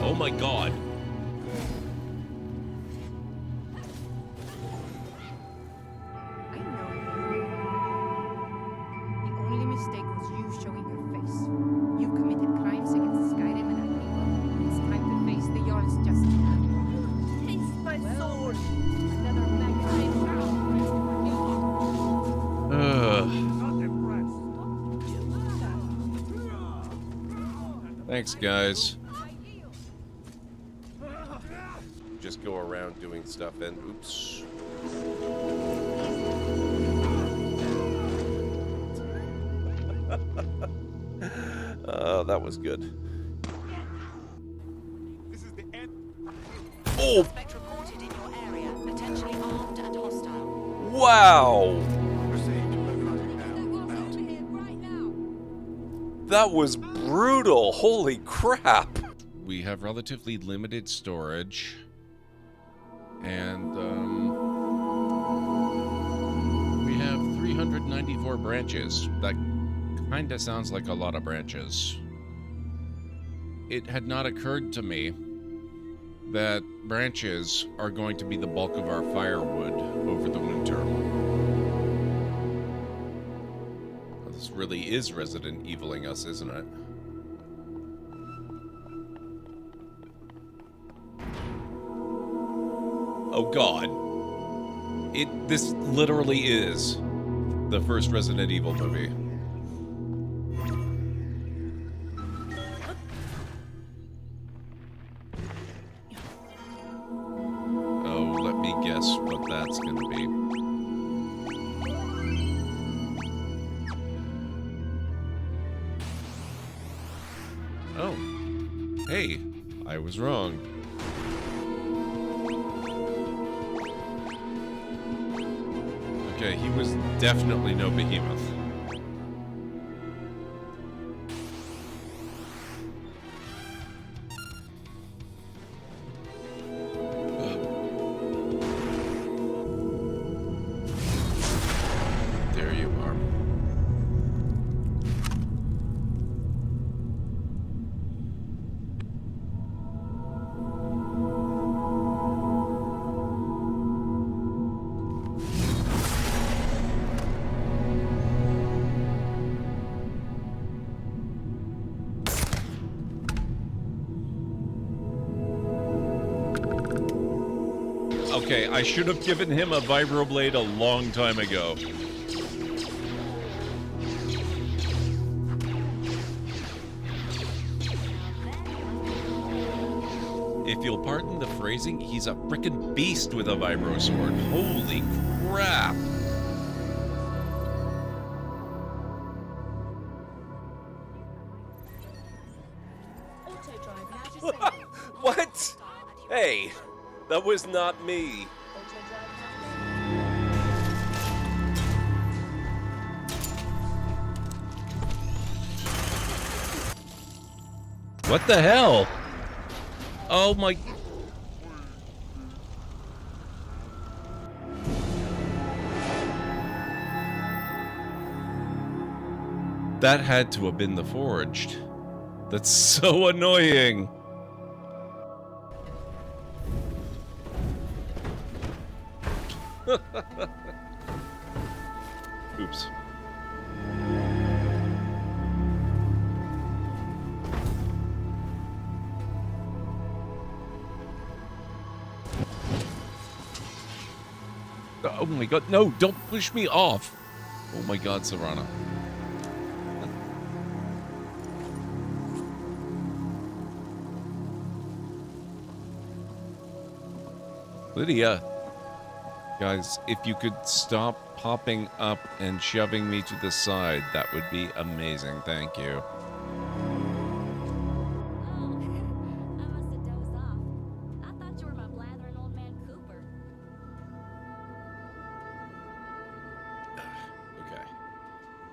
Speaker 1: Oh my god.
Speaker 17: I know you. The only mistake was you showing your face. You've committed crimes against Skyrim and our people. It's time to face the Jarl's justice now. Taste my sword! Another magazine
Speaker 1: Thanks, guys. Just go around doing stuff and oops. That was good. Oh!
Speaker 18: Suspect reported in your area, potentially armed and hostile.
Speaker 1: Wow! That was brutal! Holy crap! We have relatively limited storage. And, we have 394 branches. That kinda sounds like a lot of branches. It had not occurred to me that branches are going to be the bulk of our firewood over the winter. This really is Resident Eviling us, isn't it? Oh god. This literally is the first Resident Evil movie. Oh, let me guess what that's gonna be. Oh. Hey, I was wrong. Okay, he was definitely no behemoth. There you are. Okay, I should have given him a vibroblade a long time ago. If you'll pardon the phrasing, he's a frickin' beast with a vibro sword. Holy crap! What? Hey, that was not me. What the hell? Oh my... That had to have been the Forged. That's so annoying. Oops. Oh my god, no, don't push me off. Oh my god, Serana. Lydia. Guys, if you could stop popping up and shoving me to the side, that would be amazing. Thank you. Okay.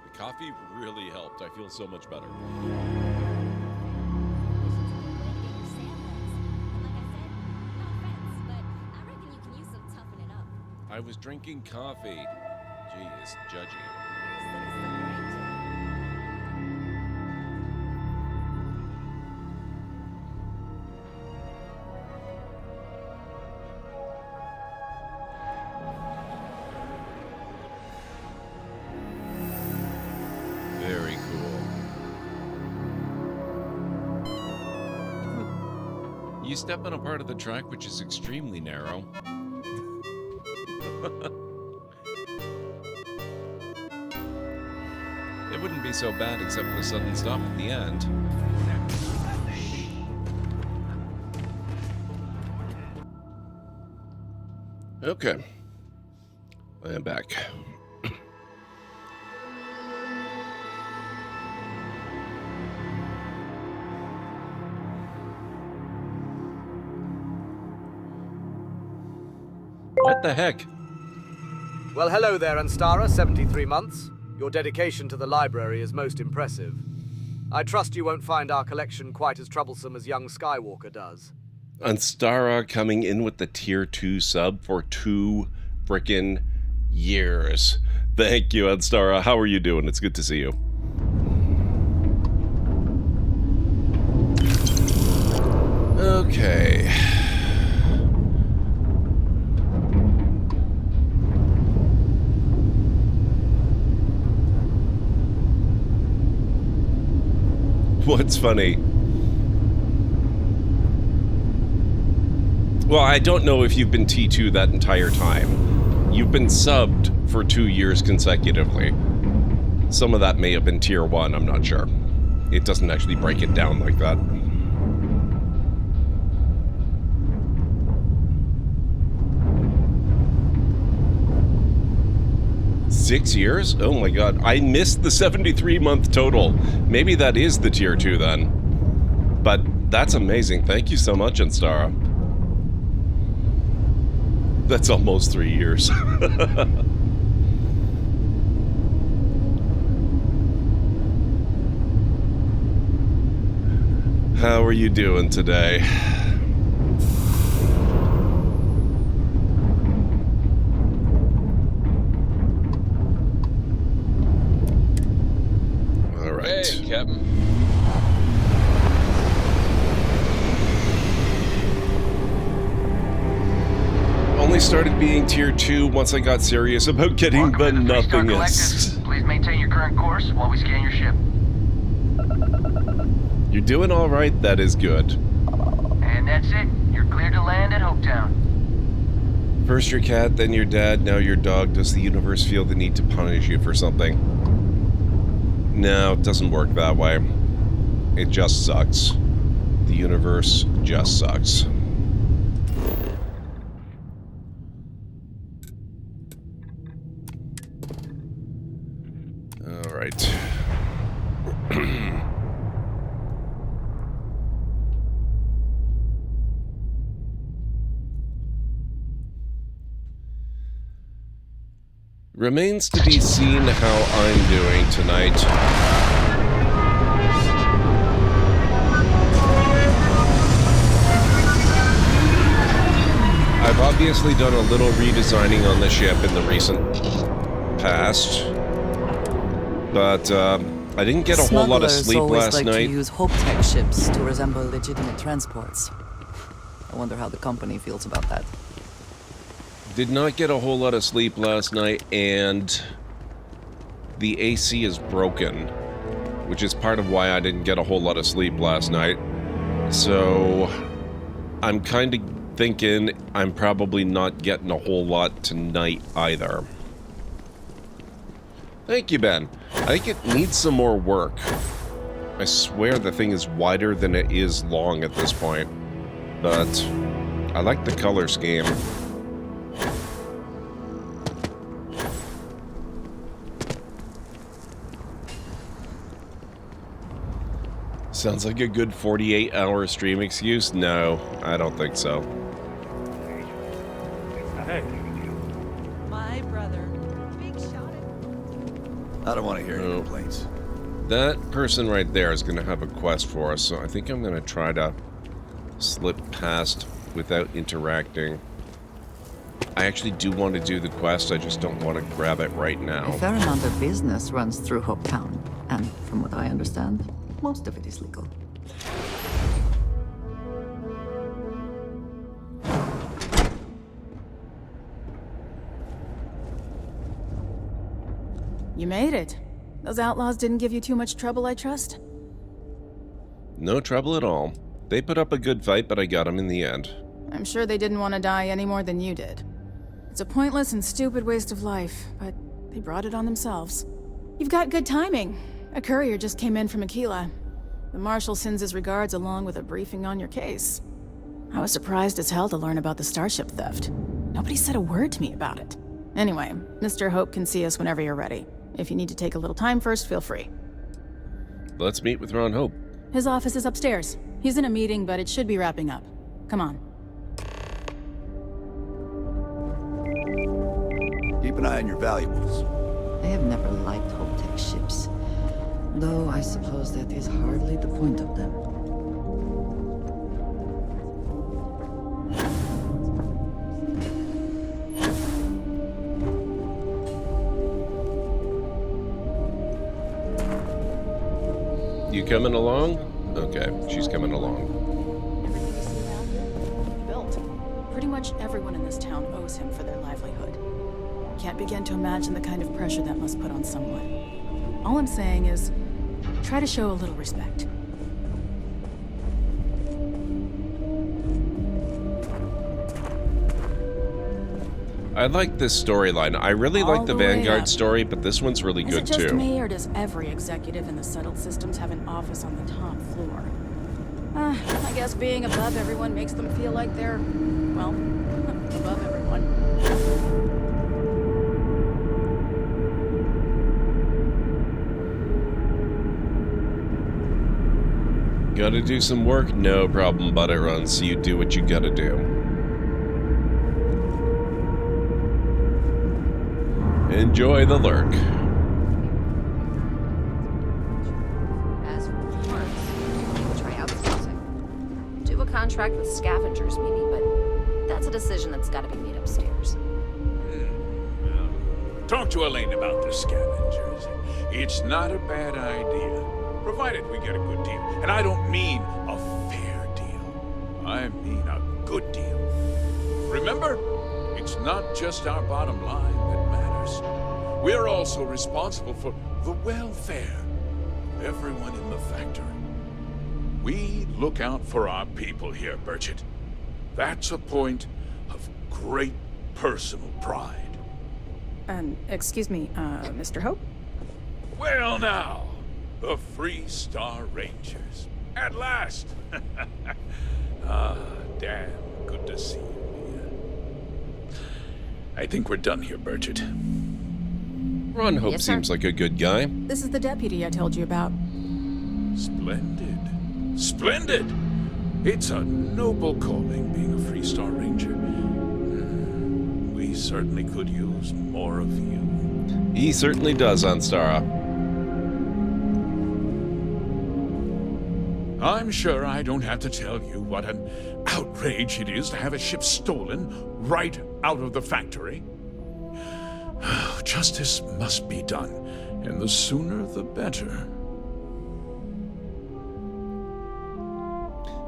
Speaker 1: The coffee really helped. I feel so much better. I was drinking coffee. Jeez, judgy. Very cool. You step on a part of the track which is extremely narrow. It wouldn't be so bad except for the sudden stop at the end. Okay. I am back. What the heck?
Speaker 19: Well, hello there, Anstara, 73 months. Your dedication to the library is most impressive. I trust you won't find our collection quite as troublesome as young Skywalker does.
Speaker 1: Anstara coming in with the tier 2 sub for 2 frickin' years. Thank you, Anstara. How are you doing? It's good to see you. Okay. What's funny? Well, I don't know if you've been T2 that entire time. You've been subbed for 2 years consecutively. Some of that may have been tier 1, I'm not sure. It doesn't actually break it down like that. Six years? Oh my god. I missed the 73-month total. Maybe that is the tier 2 then. But that's amazing. Thank you so much, Anstara. That's almost 3 years. How are you doing today?
Speaker 12: Hey, Captain.
Speaker 1: Only started being tier 2 once I got serious about getting the nothingest.
Speaker 8: Please maintain your current course while we scan your ship.
Speaker 1: You're doing alright, that is good.
Speaker 8: And that's it. You're cleared to land at Hopetown.
Speaker 1: First your cat, then your dad, now your dog. Does the universe feel the need to punish you for something? No, it doesn't work that way. It just sucks. The universe just sucks. All right. Remains to be seen how I'm doing tonight. I've obviously done a little redesigning on the ship in the recent past, but I didn't get a whole lot of sleep last
Speaker 10: always like
Speaker 1: night.
Speaker 10: to use Hope Tech ships to resemble legitimate transports. I wonder how the company feels about that.
Speaker 1: Did not get a whole lot of sleep last night, and the AC is broken, which is part of why I didn't get a whole lot of sleep last night. So I'm kind of thinking I'm probably not getting a whole lot tonight either. Thank you, Ben. I think it needs some more work. I swear the thing is wider than it is long at this point, but I like the color scheme. Sounds like a good 48-hour stream excuse. No, I don't think so.
Speaker 6: Hey.
Speaker 18: My brother. Big shot.
Speaker 20: I don't want to hear any complaints.
Speaker 1: That person right there is going to have a quest for us, so I think I'm going to try to slip past without interacting. I actually do want to do the quest, I just don't want to grab it right now.
Speaker 10: A fair amount of business runs through Hope Town, and from what I understand, most of it is legal.
Speaker 14: You made it. Those outlaws didn't give you too much trouble, I trust?
Speaker 1: No trouble at all. They put up a good fight, but I got them in the end.
Speaker 14: I'm sure they didn't want to die any more than you did. It's a pointless and stupid waste of life, but they brought it on themselves. You've got good timing. A courier just came in from Aquila. The Marshal sends his regards along with a briefing on your case. I was surprised as hell to learn about the starship theft. Nobody said a word to me about it. Anyway, Mr. Hope can see us whenever you're ready. If you need to take a little time first, feel free.
Speaker 1: Let's meet with Ron Hope.
Speaker 14: His office is upstairs. He's in a meeting, but it should be wrapping up. Come on.
Speaker 20: Keep an eye on your valuables.
Speaker 10: I have never liked Hope Tech ships, though I suppose that is hardly the point of them.
Speaker 1: You coming along? Okay, she's coming along.
Speaker 14: Everything you see around here, built. Pretty much everyone in this town owes him for their livelihood. Can't begin to imagine the kind of pressure that must put on someone. All I'm saying is, try to show a little respect.
Speaker 1: I like this storyline. I really like the Vanguard story, but this one's really good too.
Speaker 14: Is it just me, or does every executive in the settled systems have an office on the top floor? I guess being above everyone makes them feel like they're, well, above everyone.
Speaker 1: Gotta do some work? No problem, but it runs, so you do what you gotta do. Enjoy the lurk.
Speaker 21: As for rewards, try outsourcing. Do a contract with scavengers, maybe, but that's a decision that's got to be made upstairs.
Speaker 22: Talk to Elaine about the scavengers. It's not a bad idea, provided we get a good deal. And I don't mean a fair deal. I mean a good deal. Remember, it's not just our bottom line that matters. We're also responsible for the welfare of everyone in the factory. We look out for our people here, Burchett. That's a point of great personal pride.
Speaker 14: Excuse me, Mr. Hope?
Speaker 22: Well now, the Freestar Rangers. At last! Ah, damn good to see you here. I think we're done here, Burchett.
Speaker 1: Ron Hope
Speaker 14: Yes, sir.
Speaker 1: seems like a good guy.
Speaker 14: This is the deputy I told you about.
Speaker 22: Splendid. Splendid! It's a noble calling being a Freestar Ranger. We certainly could use more of you.
Speaker 1: He certainly does, Anstara.
Speaker 22: I'm sure I don't have to tell you what an outrage it is to have a ship stolen right out of the factory. Justice must be done, and the sooner the better.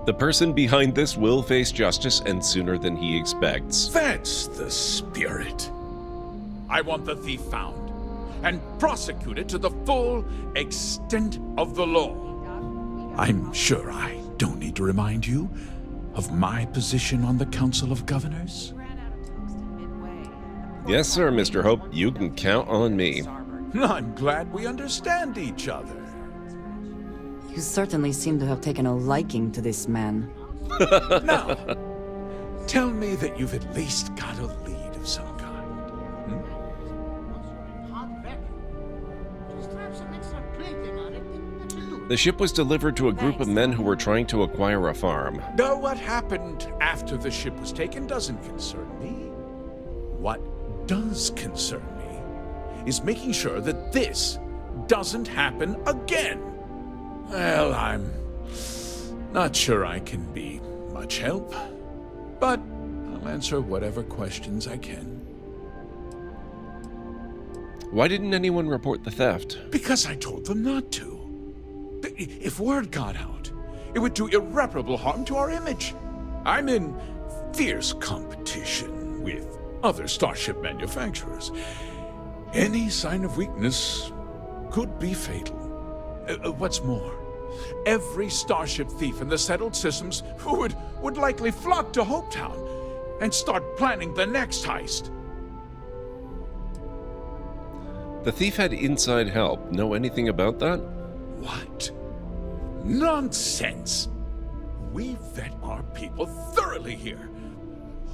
Speaker 1: The person behind this will face justice, and sooner than he expects.
Speaker 22: That's the spirit. I want the thief found and prosecuted to the full extent of the law. I'm sure I don't need to remind you of my position on the Council of Governors.
Speaker 1: Yes, sir, Mr. Hope. You can count on me.
Speaker 22: I'm glad we understand each other.
Speaker 10: You certainly seem to have taken a liking to this man.
Speaker 22: Now, tell me that you've at least got a lead of some kind.
Speaker 1: The ship was delivered to a group of men who were trying to acquire a farm.
Speaker 22: No, what happened after the ship was taken doesn't concern me. What does concern me is making sure that this doesn't happen again. Well, I'm not sure I can be much help, but I'll answer whatever questions I can.
Speaker 1: Why didn't anyone report the theft?
Speaker 22: Because I told them not to. If word got out, it would do irreparable harm to our image. I'm in fierce competition with other starship manufacturers. Any sign of weakness could be fatal. What's more, every starship thief in the settled systems would likely flock to Hopetown and start planning the next heist.
Speaker 1: The thief had inside help. Know anything about that?
Speaker 22: What? Nonsense! We vet our people thoroughly here.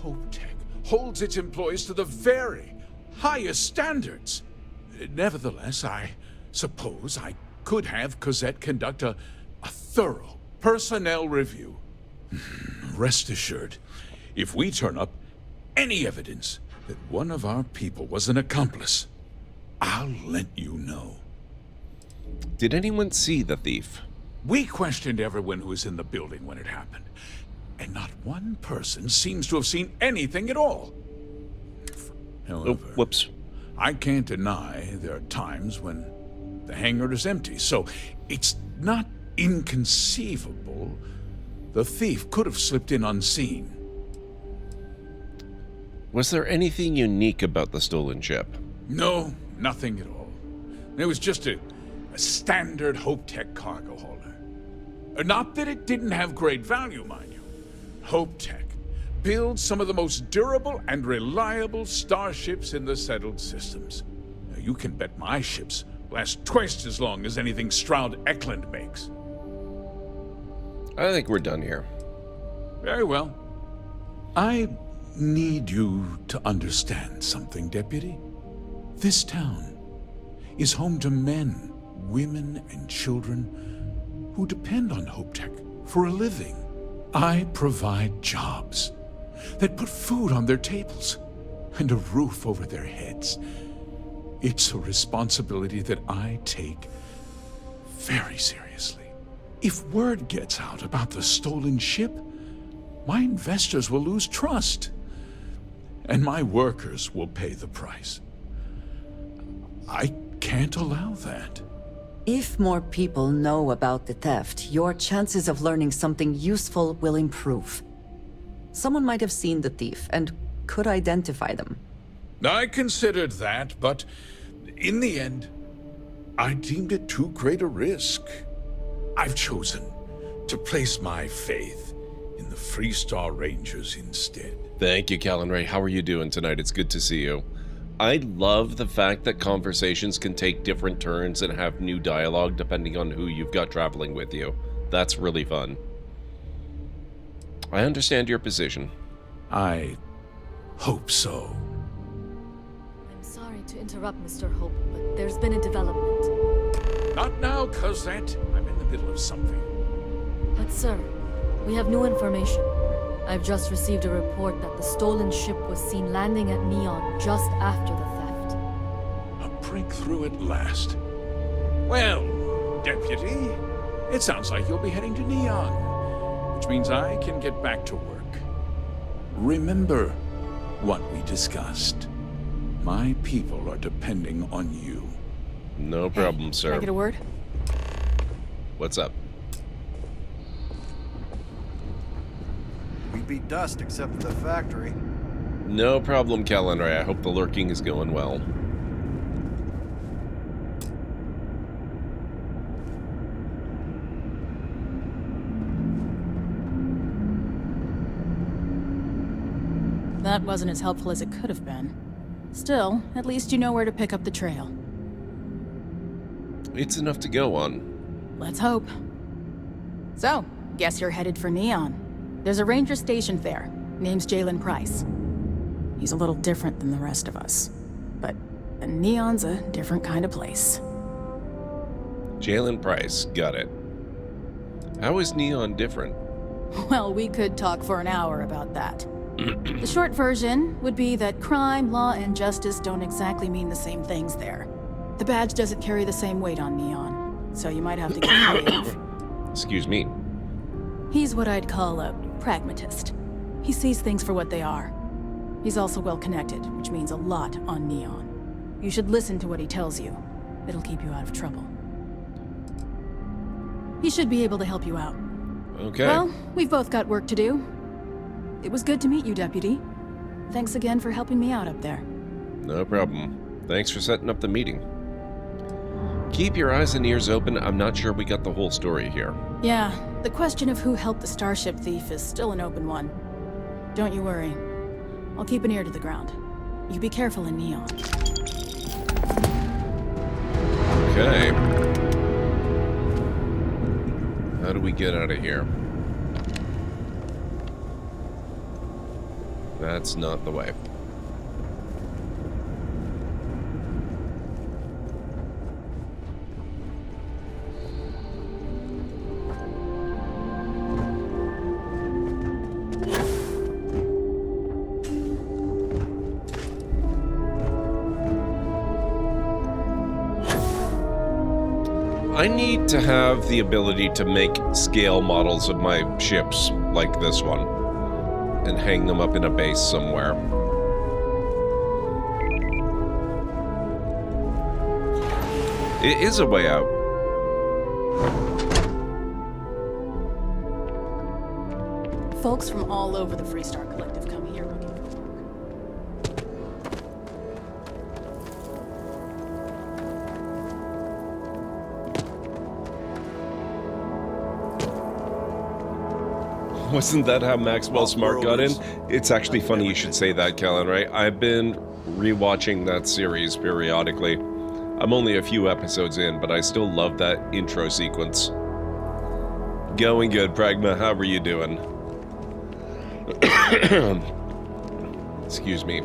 Speaker 22: HopeTech holds its employees to the very highest standards. Nevertheless, I suppose I could have Cosette conduct a thorough personnel review. Rest assured, if we turn up any evidence that one of our people was an accomplice, I'll let you know.
Speaker 1: Did anyone see the thief?
Speaker 22: We questioned everyone who was in the building when it happened, and not one person seems to have seen anything at all. However,
Speaker 1: whoops.
Speaker 22: I can't deny there are times when the hangar is empty, so it's not inconceivable the thief could have slipped in unseen.
Speaker 1: Was there anything unique about the stolen ship?
Speaker 22: No, nothing at all. It was just a standard HopeTech cargo hauler. Not that it didn't have great value, mind you. HopeTech builds some of the most durable and reliable starships in the settled systems. Now, you can bet my ships last twice as long as anything Stroud Eklund makes.
Speaker 1: I think we're done here.
Speaker 22: Very well. I need you to understand something, Deputy. This town is home to men, women, and children who depend on HopeTech for a living. I provide jobs that put food on their tables and a roof over their heads. It's a responsibility that I take very seriously. If word gets out about the stolen ship, my investors will lose trust, and my workers will pay the price. I can't allow that.
Speaker 10: If more people know about the theft, your chances of learning something useful will improve. Someone might have seen the thief and could identify them.
Speaker 22: I considered that, but in the end, I deemed it too great a risk. I've chosen to place my faith in the Freestar Rangers instead.
Speaker 1: Thank you, Callan Ray. How are you doing tonight? It's good to see you. I love the fact that conversations can take different turns and have new dialogue depending on who you've got traveling with you. That's really fun. I understand your position.
Speaker 22: I hope so.
Speaker 2: I'm sorry to interrupt, Mr. Hope, but there's been a development.
Speaker 22: Not now, Cosette. I'm in the middle of something.
Speaker 2: But sir, we have new information. I've just received a report that the stolen ship was seen landing at Neon just after the theft.
Speaker 22: A breakthrough at last. Well, Deputy, it sounds like you'll be heading to Neon, which means I can get back to work. Remember what we discussed. My people are depending on you.
Speaker 1: No problem, sir.
Speaker 14: Can I get a word?
Speaker 1: What's up?
Speaker 5: We'd be dust except for the factory.
Speaker 1: No problem, Callan Ray. I hope the lurking is going well.
Speaker 14: That wasn't as helpful as it could have been. Still, at least you know where to pick up the trail.
Speaker 1: It's enough to go on.
Speaker 14: Let's hope. So, guess you're headed for Neon. There's a ranger stationed there. Name's Jalen Price. He's a little different than the rest of us. But Neon's a different kind of place.
Speaker 1: Jalen Price, got it. How is Neon different?
Speaker 14: Well, we could talk for an hour about that. The short version would be that crime, law, and justice don't exactly mean the same things there. The badge doesn't carry the same weight on Neon, so you might have to get creative.
Speaker 1: Excuse me.
Speaker 14: He's what I'd call a pragmatist. He sees things for what they are. He's also well-connected, which means a lot on Neon. You should listen to what he tells you. It'll keep you out of trouble. He should be able to help you out.
Speaker 1: Okay.
Speaker 14: Well, we've both got work to do. It was good to meet you, Deputy. Thanks again for helping me out up there.
Speaker 1: No problem. Thanks for setting up the meeting. Keep your eyes and ears open. I'm not sure we got the whole story here.
Speaker 14: Yeah, the question of who helped the Starship thief is still an open one. Don't you worry. I'll keep an ear to the ground. You be careful in Neon.
Speaker 1: Okay. How do we get out of here? That's not the way. I need to have the ability to make scale models of my ships like this one and hang them up in a base somewhere. It is a way out.
Speaker 14: Folks from all over the Freestar Collective come here looking for work.
Speaker 1: Wasn't that how Maxwell Smart got in? It's actually funny you should say that, Kellen, right? I've been rewatching that series periodically. I'm only a few episodes in, but I still love that intro sequence. Going good, Pragma. How are you doing? Excuse me.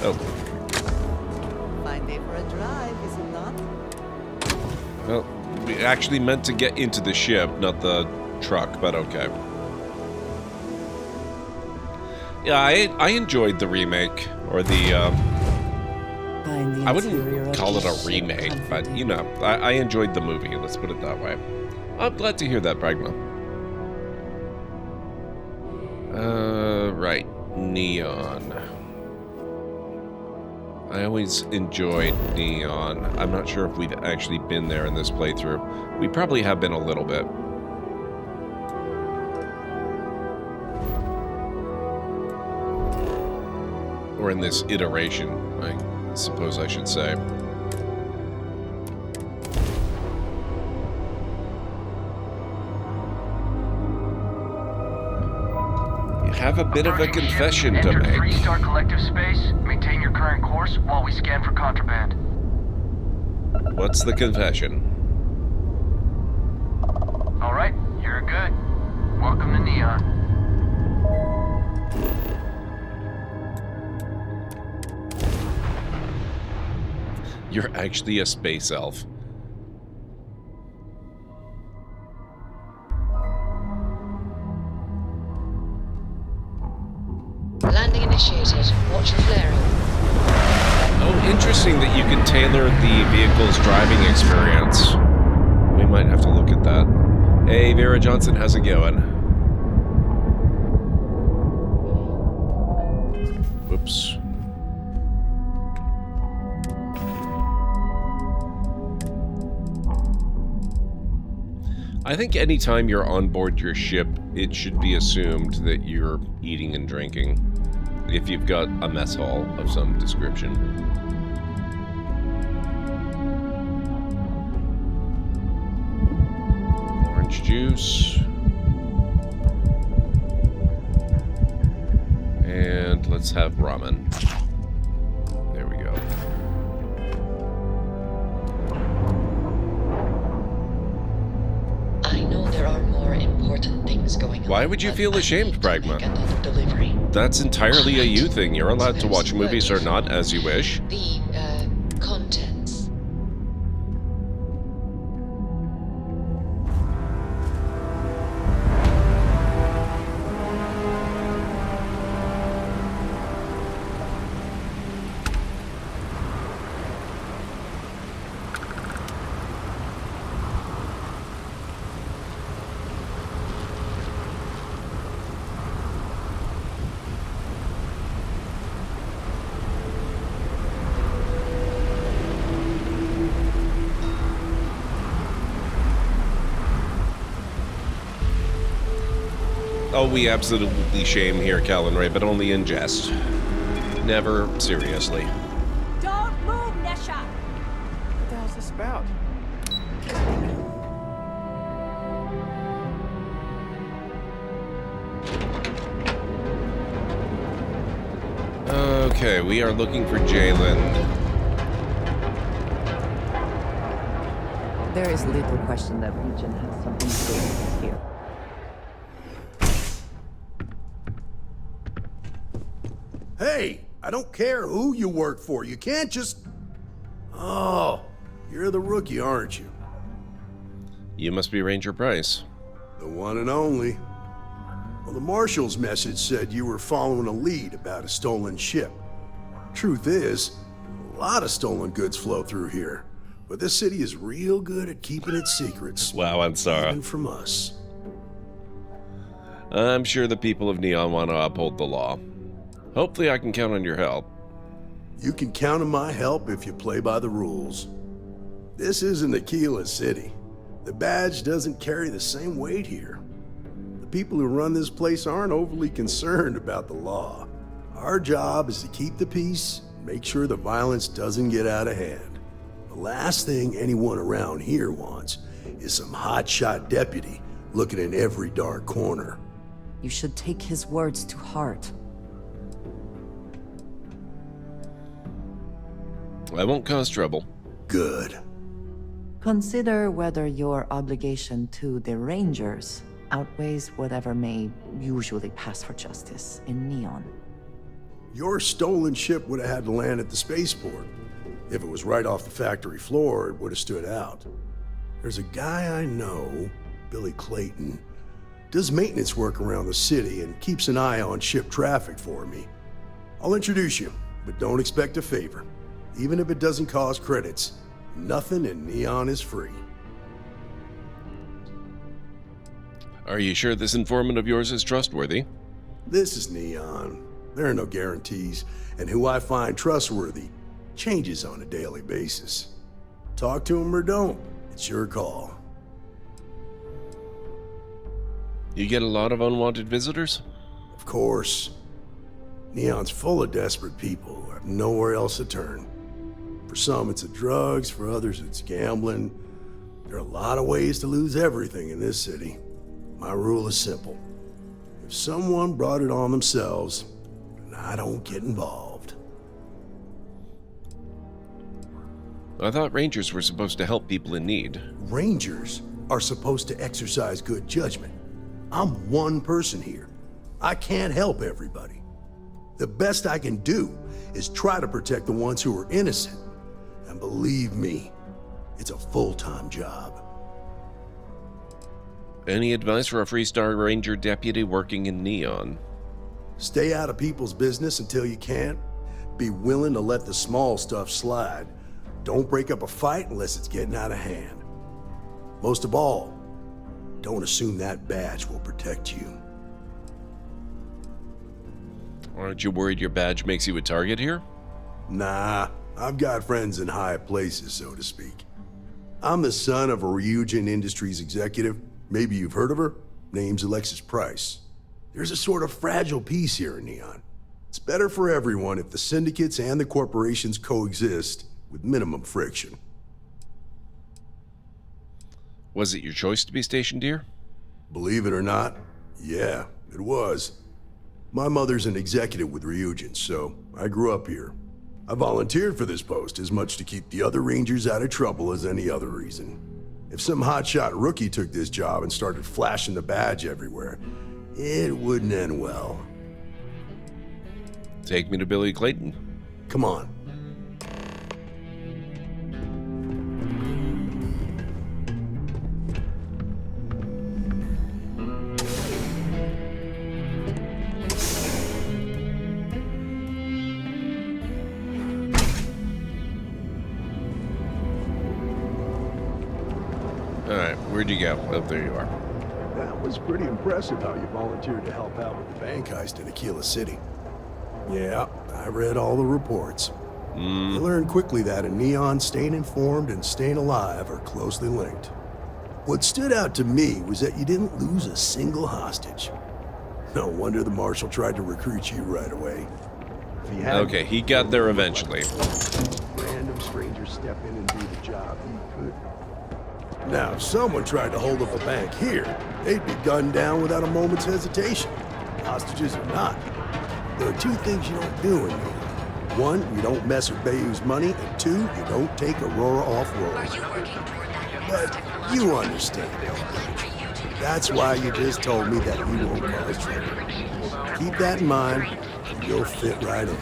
Speaker 1: Oh.
Speaker 7: Fine day for a drive, is it not?
Speaker 1: Well, we actually meant to get into the ship, not the truck, but okay. Yeah, I enjoyed the remake, or the, I wouldn't call it a remake, but, you know, I enjoyed the movie, let's put it that way. I'm glad to hear that, Pragma. Right, Neon. I always enjoyed Neon. I'm not sure if we've actually been there in this playthrough. We probably have been a little bit. Or in this iteration, I suppose I should say. You have a bit of a confession to make.
Speaker 8: Freestar Collective space. Maintain your current course while we scan for contraband.
Speaker 1: What's the confession?
Speaker 8: All right, you're good. Welcome to Neon.
Speaker 1: You're actually a space elf.
Speaker 3: Landing initiated. Watch for flaring.
Speaker 1: Oh, interesting that you can tailor the vehicle's driving experience. We might have to look at that. Hey, Vera Johnson, how's it going? Whoops. I think anytime you're on board your ship, it should be assumed that you're eating and drinking, if you've got a mess hall of some description. Orange juice. And let's have ramen. There we go.
Speaker 3: I know there are more important things going on.
Speaker 1: Why would you feel ashamed, Pragma?
Speaker 3: Another delivery.
Speaker 1: That's entirely a you thing. You're allowed to watch movies or not, as you wish.
Speaker 3: The contents.
Speaker 1: Oh, we absolutely shame here, Callan Ray, but only in jest. Never seriously.
Speaker 13: Don't move, Nesha!
Speaker 16: What the hell's this about?
Speaker 1: Okay, we are looking for Jalen.
Speaker 10: There is little question that Legion has some influence here.
Speaker 4: Hey, I don't care who you work for. You can't just... Oh, you're the rookie, aren't you?
Speaker 1: You must be Ranger Price.
Speaker 4: The one and only. Well, the Marshal's message said you were following a lead about a stolen ship. Truth is, a lot of stolen goods flow through here. But this city is real good at keeping its secrets.
Speaker 1: Wow, Ansara.
Speaker 4: Even from us.
Speaker 1: I'm sure the people of Neon want to uphold the law. Hopefully I can count on your help.
Speaker 4: You can count on my help if you play by the rules. This isn't Aquila City. The badge doesn't carry the same weight here. The people who run this place aren't overly concerned about the law. Our job is to keep the peace, make sure the violence doesn't get out of hand. The last thing anyone around here wants is some hotshot deputy looking in every dark corner.
Speaker 10: You should take his words to heart.
Speaker 1: I won't cause trouble.
Speaker 4: Good.
Speaker 10: Consider whether your obligation to the Rangers outweighs whatever may usually pass for justice in Neon.
Speaker 4: Your stolen ship would have had to land at the spaceport. If it was right off the factory floor, it would have stood out. There's a guy I know, Billy Clayton, does maintenance work around the city and keeps an eye on ship traffic for me. I'll introduce you, but don't expect a favor. Even if it doesn't cost credits, nothing in Neon is free.
Speaker 1: Are you sure this informant of yours is trustworthy?
Speaker 4: This is Neon. There are no guarantees, and who I find trustworthy changes on a daily basis. Talk to him or don't. It's your call.
Speaker 1: You get a lot of unwanted visitors?
Speaker 4: Of course. Neon's full of desperate people who have nowhere else to turn. For some, it's the drugs. For others, it's gambling. There are a lot of ways to lose everything in this city. My rule is simple. If someone brought it on themselves, I don't get involved.
Speaker 1: I thought Rangers were supposed to help people in need.
Speaker 4: Rangers are supposed to exercise good judgment. I'm one person here. I can't help everybody. The best I can do is try to protect the ones who are innocent. And believe me, it's a full-time job.
Speaker 1: Any advice for a Freestar Ranger deputy working in Neon?
Speaker 4: Stay out of people's business until you can. Be willing to let the small stuff slide. Don't break up a fight unless it's getting out of hand. Most of all, don't assume that badge will protect you.
Speaker 1: Aren't you worried your badge makes you a target here?
Speaker 4: Nah, I've got friends in high places, so to speak. I'm the son of a Ryujin Industries executive. Maybe you've heard of her. Name's Alexis Price. There's a sort of fragile peace here in Neon. It's better for everyone if the syndicates and the corporations coexist with minimum friction.
Speaker 1: Was it your choice to be stationed here?
Speaker 4: Believe it or not, yeah, it was. My mother's an executive with Ryujin, so I grew up here. I volunteered for this post as much to keep the other Rangers out of trouble as any other reason. If some hotshot rookie took this job and started flashing the badge everywhere, it wouldn't end well.
Speaker 1: Take me to Billy Clayton.
Speaker 4: Come on.
Speaker 1: Alright, where'd you go? Oh, there you are.
Speaker 4: That was pretty impressive how you volunteered to help out with the bank heist in Aquila City. Yeah, I read all the reports. You learn quickly that in Neon, staying informed and staying alive are closely linked. What stood out to me was that you didn't lose a single hostage. No wonder the Marshal tried to recruit you right away.
Speaker 1: Okay, he got there eventually.
Speaker 4: Random strangers step in and do the job, he could. Now, if someone tried to hold up a bank here, they'd be gunned down without a moment's hesitation. Hostages or not. There are two things you don't do in here. One, you don't mess with Bayou's money, and two, you don't take Aurora off-road. But you understand. That's why you just told me that you won't cause trouble. Keep that in mind, and you'll fit right in.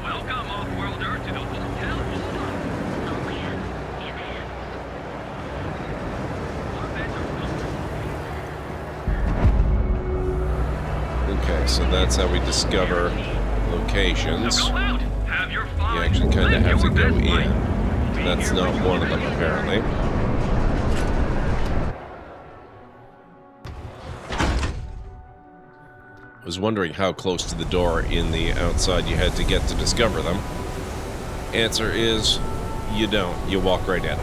Speaker 6: Welcome, off-worlder, to the hotel.
Speaker 1: Okay, so that's how we discover locations. You actually kind of have to go in. That's not one of them, apparently. I was wondering how close to the door in the outside you had to get to discover them. Answer is, you don't. You walk right in.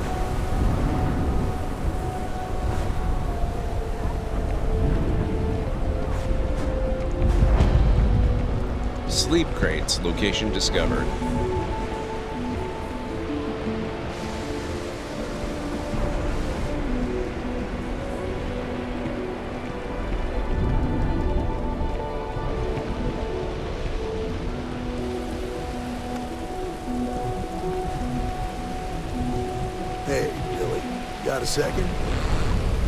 Speaker 1: Sleep crates, location discovered.
Speaker 4: Hey, Billy, got a second?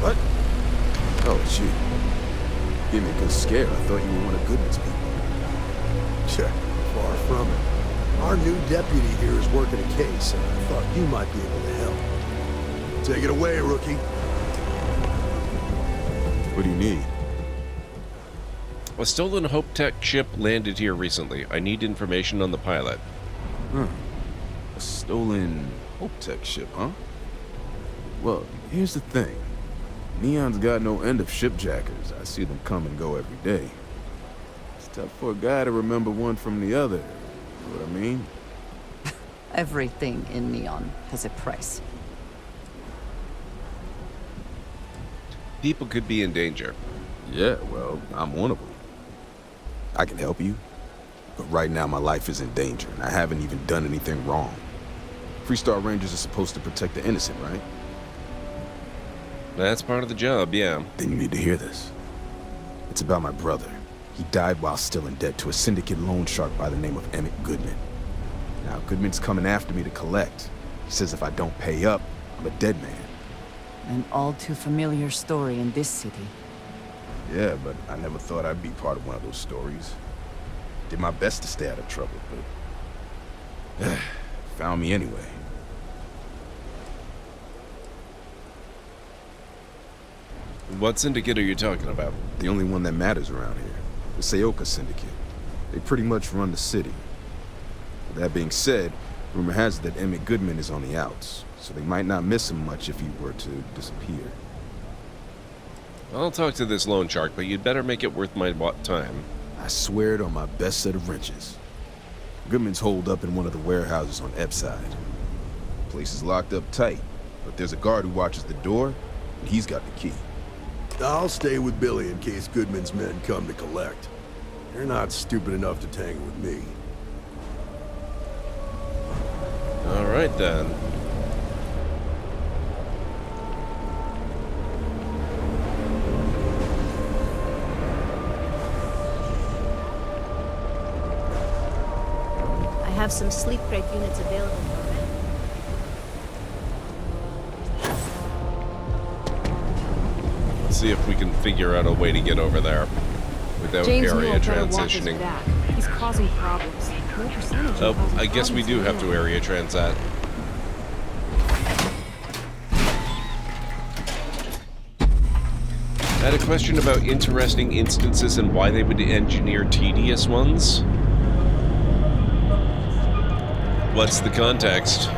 Speaker 4: What? Oh, shoot. Give me a good scare. I thought you were one of Goodman's people. Check. Far from it. Our new deputy here is working a case, and I thought you might be able to help. Take it away, rookie.
Speaker 11: What do you need?
Speaker 1: A stolen Hope Tech ship landed here recently. I need information on the pilot.
Speaker 11: Huh. A stolen Hope Tech ship, huh? Well, here's the thing. Neon's got no end of shipjackers. I see them come and go every day. It's tough for a guy to remember one from the other. You know what I mean?
Speaker 10: Everything in Neon has a price.
Speaker 1: People could be in danger.
Speaker 11: Yeah, well, I'm one of them. I can help you, but right now my life is in danger, and I haven't even done anything wrong. Freestar Rangers are supposed to protect the innocent, right?
Speaker 1: That's part of the job, yeah.
Speaker 11: Then you need to hear this. It's about my brother. He died while still in debt to a syndicate loan shark by the name of Emmett Goodman. Now, Goodman's coming after me to collect. He says if I don't pay up, I'm a dead man.
Speaker 10: An all too familiar story in this city.
Speaker 11: Yeah, but I never thought I'd be part of one of those stories. Did my best to stay out of trouble, but found me anyway.
Speaker 1: What syndicate are you talking about?
Speaker 11: The only one that matters around here. The Seoka Syndicate. They pretty much run the city. With that being said, rumor has it that Emmett Goodman is on the outs, so they might not miss him much if he were to disappear.
Speaker 1: I'll talk to this loan shark, but you'd better make it worth my time.
Speaker 11: I swear it on my best set of wrenches. Goodman's holed up in one of the warehouses on Epside. The place is locked up tight, but there's a guard who watches the door, and he's got the key.
Speaker 4: I'll stay with Billy in case Goodman's men come to collect. They're not stupid enough to tangle with me.
Speaker 1: All right, then.
Speaker 15: I have some sleep crate units available.
Speaker 1: See if we can figure out a way to get over there without
Speaker 13: James
Speaker 1: area transitioning.
Speaker 13: He's causing problems. No percentage
Speaker 1: Oh, I guess we do have to area transit. I had a question about interesting instances and why they would engineer tedious ones. What's the context?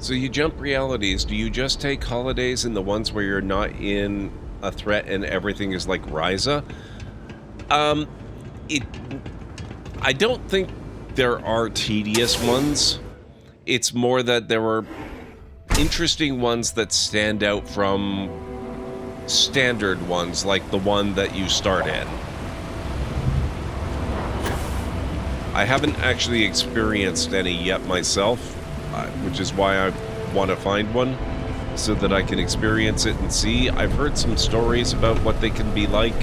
Speaker 1: So you jump realities. Do you just take holidays in the ones where you're not in a threat and everything is like Ryza? I don't think there are tedious ones. It's more that there were interesting ones that stand out from standard ones, like the one that you start in. I haven't actually experienced any yet myself, which is why I want to find one, so that I can experience it and see. I've heard some stories about what they can be like,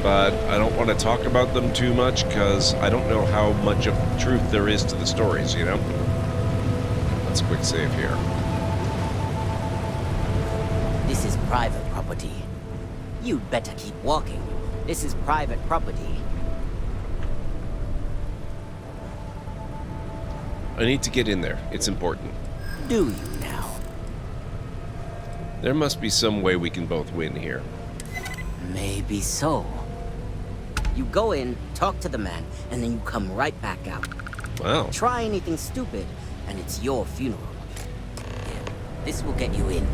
Speaker 1: but I don't want to talk about them too much, because I don't know how much of truth there is to the stories, you know? Let's quick save here.
Speaker 9: This is private property. You'd better keep walking. This is private property.
Speaker 1: I need to get in there. It's important.
Speaker 9: Do you now?
Speaker 1: There must be some way we can both win here.
Speaker 9: Maybe so. You go in, talk to the man, and then you come right back out.
Speaker 1: Wow.
Speaker 9: Try anything stupid, and it's your funeral. Here, this will get you in.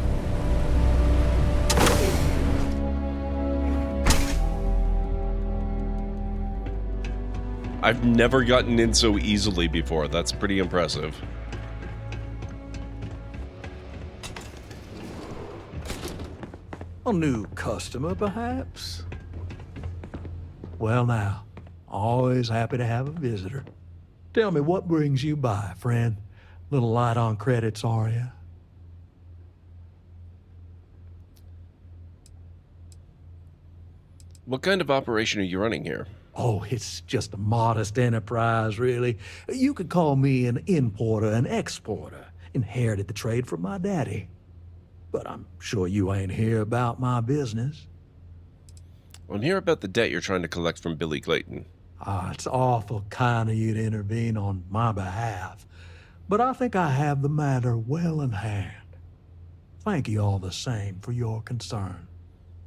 Speaker 1: I've never gotten in so easily before. That's pretty impressive.
Speaker 17: A new customer, perhaps? Well now, always happy to have a visitor. Tell me, what brings you by, friend? Little light on credits, are you?
Speaker 1: What kind of operation are you running here?
Speaker 17: Oh, it's just a modest enterprise, really. You could call me an importer and exporter. Inherited the trade from my daddy. But I'm sure you ain't here about my business.
Speaker 1: I'm here about the debt you're trying to collect from Billy Clayton.
Speaker 17: It's awful kind of you to intervene on my behalf. But I think I have the matter well in hand. Thank you all the same for your concern.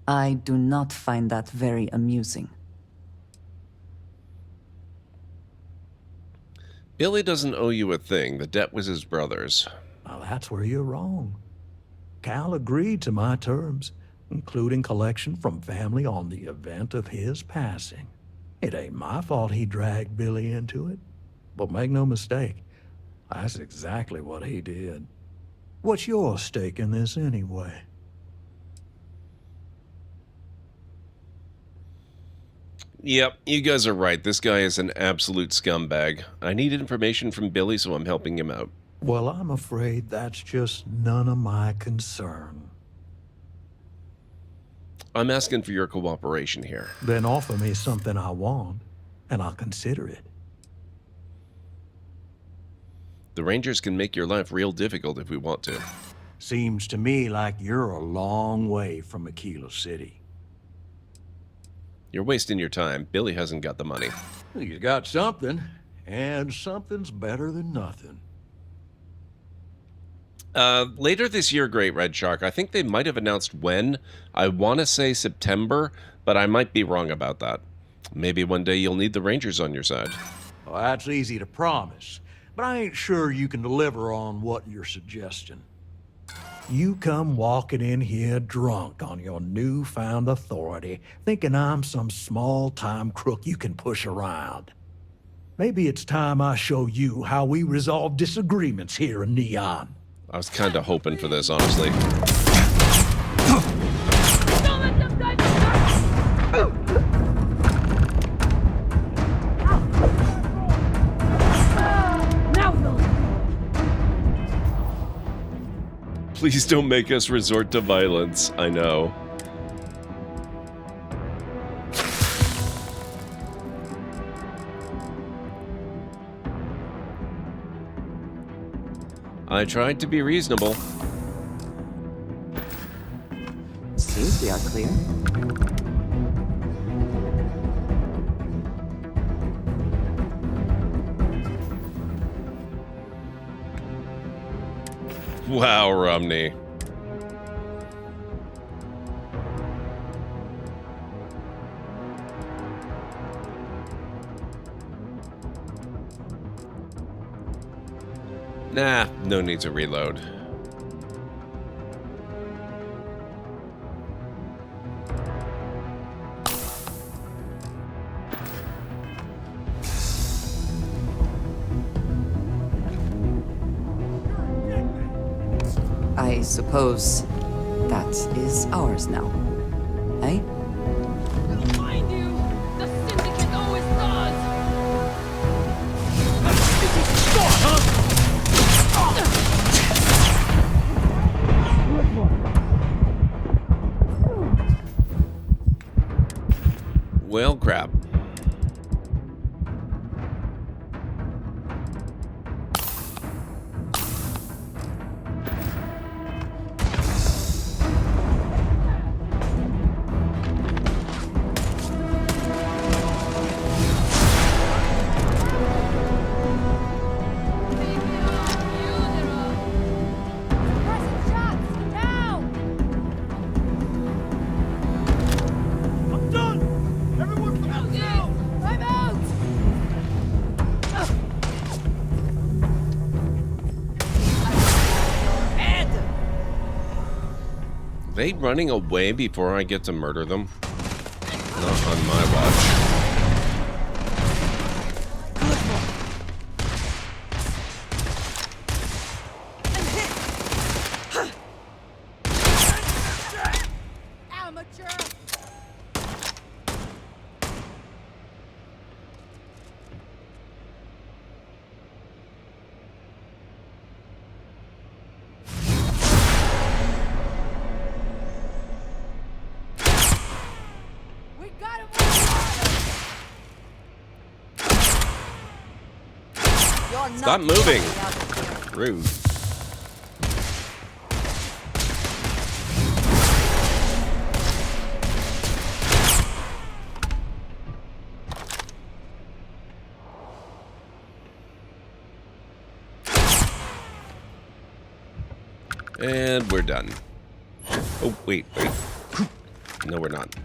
Speaker 10: I do not find that very amusing.
Speaker 1: Billy doesn't owe you a thing. The debt was his brother's.
Speaker 17: Well, that's where you're wrong. Cal agreed to my terms, including collection from family on the event of his passing. It ain't my fault he dragged Billy into it. But make no mistake, that's exactly what he did. What's your stake in this anyway?
Speaker 1: Yep, you guys are right. This guy is an absolute scumbag. I need information from Billy, so I'm helping him out.
Speaker 17: Well, I'm afraid that's just none of my concern.
Speaker 1: I'm asking for your cooperation here.
Speaker 17: Then offer me something I want, and I'll consider it.
Speaker 1: The Rangers can make your life real difficult if we want to.
Speaker 17: Seems to me like you're a long way from Aquila City.
Speaker 1: You're wasting your time. Billy hasn't got the money.
Speaker 17: He's got something, and something's better than nothing.
Speaker 1: Later this year, Great Red Shark. I think they might have announced when. I want to say September, but I might be wrong about that. Maybe one day you'll need the Rangers on your side.
Speaker 17: Well, that's easy to promise, but I ain't sure you can deliver on what you're suggesting. You come walking in here drunk on your newfound authority, thinking I'm some small-time crook you can push around. Maybe it's time I show you how we resolve disagreements here in Neon.
Speaker 1: I was kind of hoping for this, honestly. Please don't make us resort to violence. I know. I tried to be reasonable.
Speaker 9: Seems we are clear.
Speaker 1: Wow, Romney. Nah, no need to reload.
Speaker 10: I suppose that is ours now. Eh?
Speaker 13: Mind you, the Syndicate always does!
Speaker 1: Well, crap. They running away before I get to murder them? Not on my watch. Stop moving! Rude. And we're done. Oh, wait. No, we're not.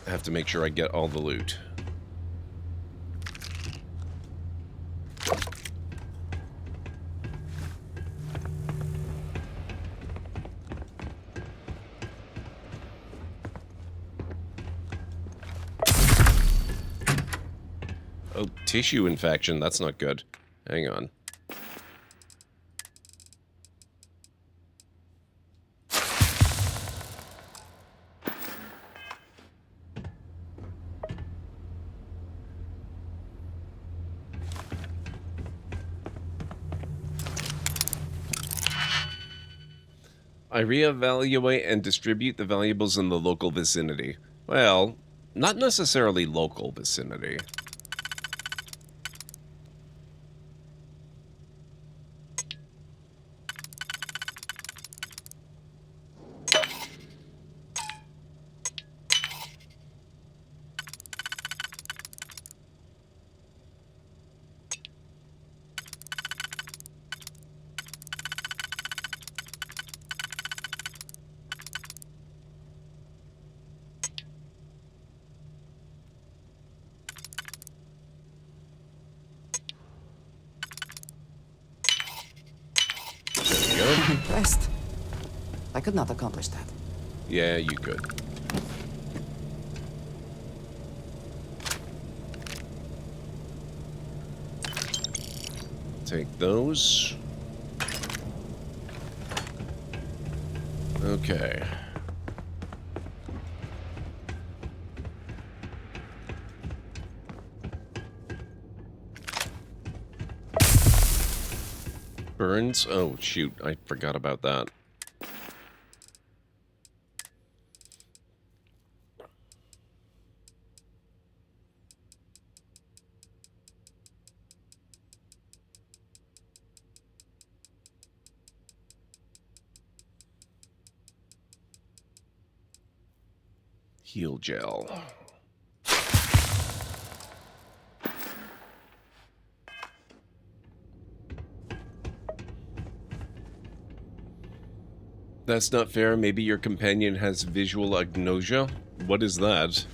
Speaker 1: I have to make sure I get all the loot. Oh, tissue infection. That's not good. Hang on. I reevaluate and distribute the valuables in the local vicinity. Well, not necessarily local vicinity.
Speaker 10: I'm impressed. I could not accomplish that.
Speaker 1: Yeah, you could. Take those. Okay. Burns? Oh, shoot. I forgot about that. Heal gel. That's not fair. Maybe your companion has visual agnosia? What is that?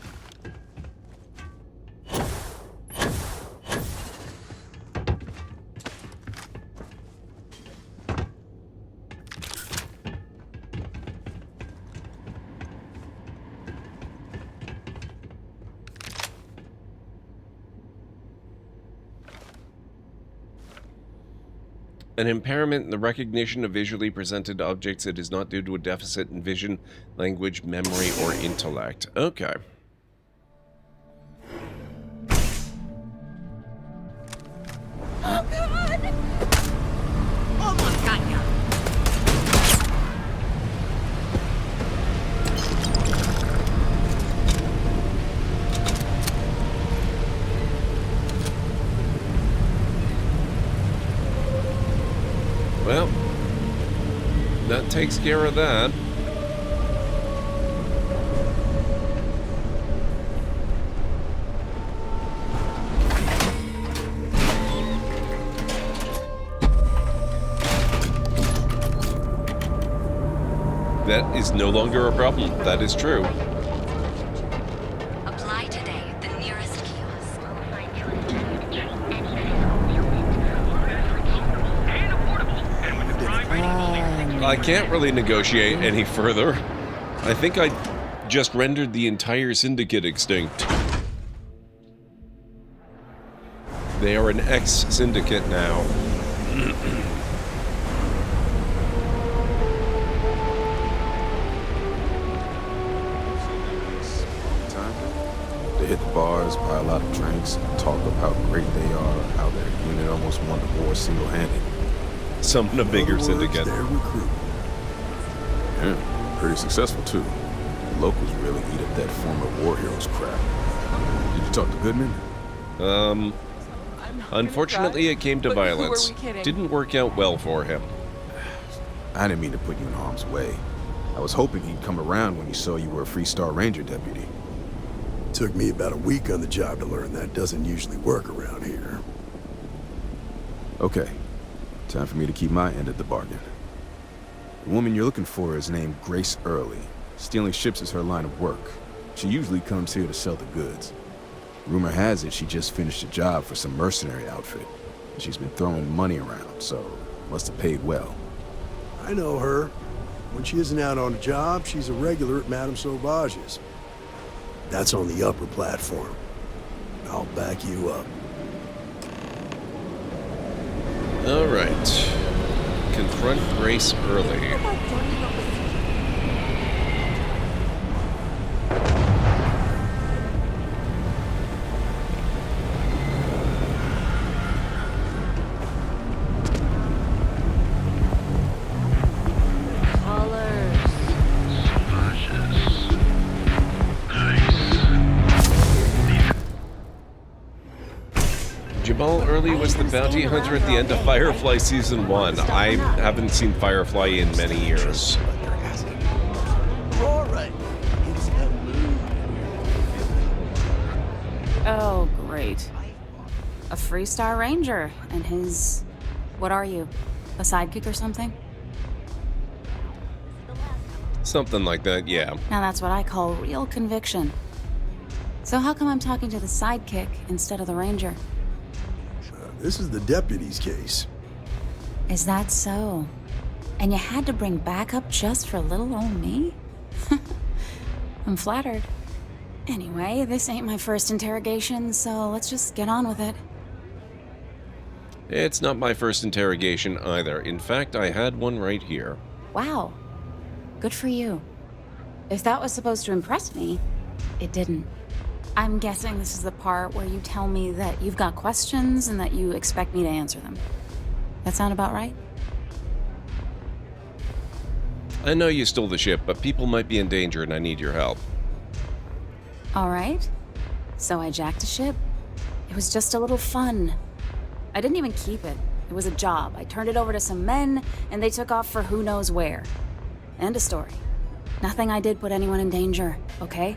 Speaker 1: An impairment in the recognition of visually presented objects that is not due to a deficit in vision, language, memory, or intellect. Okay.
Speaker 9: Oh, God! Almost got ya.
Speaker 1: Well, that takes care of that. That is no longer a problem. That is true.
Speaker 18: Apply today at the nearest kiosk.
Speaker 1: I can't really negotiate any further. I think I just rendered the entire syndicate extinct. They are an ex-syndicate now.
Speaker 11: They hit the bars, buy a lot of drinks, talk about how great they are, how their unit almost won the war single-handed.
Speaker 1: Summon a bigger syndicate.
Speaker 4: They're recruiting.
Speaker 11: Yeah, pretty successful too. The locals really eat up that former war heroes crap. Did you talk to Goodman?
Speaker 1: Unfortunately it came to
Speaker 16: But who are
Speaker 1: violence.
Speaker 16: we kidding?
Speaker 1: Didn't work out well for him.
Speaker 11: I didn't mean to put you in harm's way. I was hoping he'd come around when he saw you were a Freestar Ranger deputy.
Speaker 4: Took me about a week on the job to learn that doesn't usually work around here.
Speaker 11: Okay, time for me to keep my end of the bargain. The woman you're looking for is named Grace Early. Stealing ships is her line of work. She usually comes here to sell the goods. Rumor has it she just finished a job for some mercenary outfit. She's been throwing money around, so must have paid well.
Speaker 4: I know her. When she isn't out on a job, she's a regular at Madame Sauvage's. That's on the upper platform. I'll back you up.
Speaker 1: All right. Confront Grace Early. Jamal Early was the bounty hunter at the end of Firefly Season 1. I haven't seen Firefly in many years.
Speaker 12: Oh, great. A Freestar Ranger and his... What are you? A sidekick or something?
Speaker 1: Something like that, yeah.
Speaker 12: Now that's what I call real conviction. So how come I'm talking to the sidekick instead of the Ranger?
Speaker 4: This is the deputy's case.
Speaker 12: Is that so? And you had to bring backup just for little old me? I'm flattered. Anyway, this ain't my first interrogation, so let's just get on with it.
Speaker 1: It's not my first interrogation either. In fact, I had one right here.
Speaker 12: Wow. Good for you. If that was supposed to impress me, it didn't. I'm guessing this is the part where you tell me that you've got questions and that you expect me to answer them. That sound about right?
Speaker 1: I know you stole the ship, but people might be in danger and I need your help.
Speaker 12: All right. So I jacked a ship. It was just a little fun. I didn't even keep it. It was a job. I turned it over to some men, and they took off for who knows where. End of story. Nothing I did put anyone in danger, okay?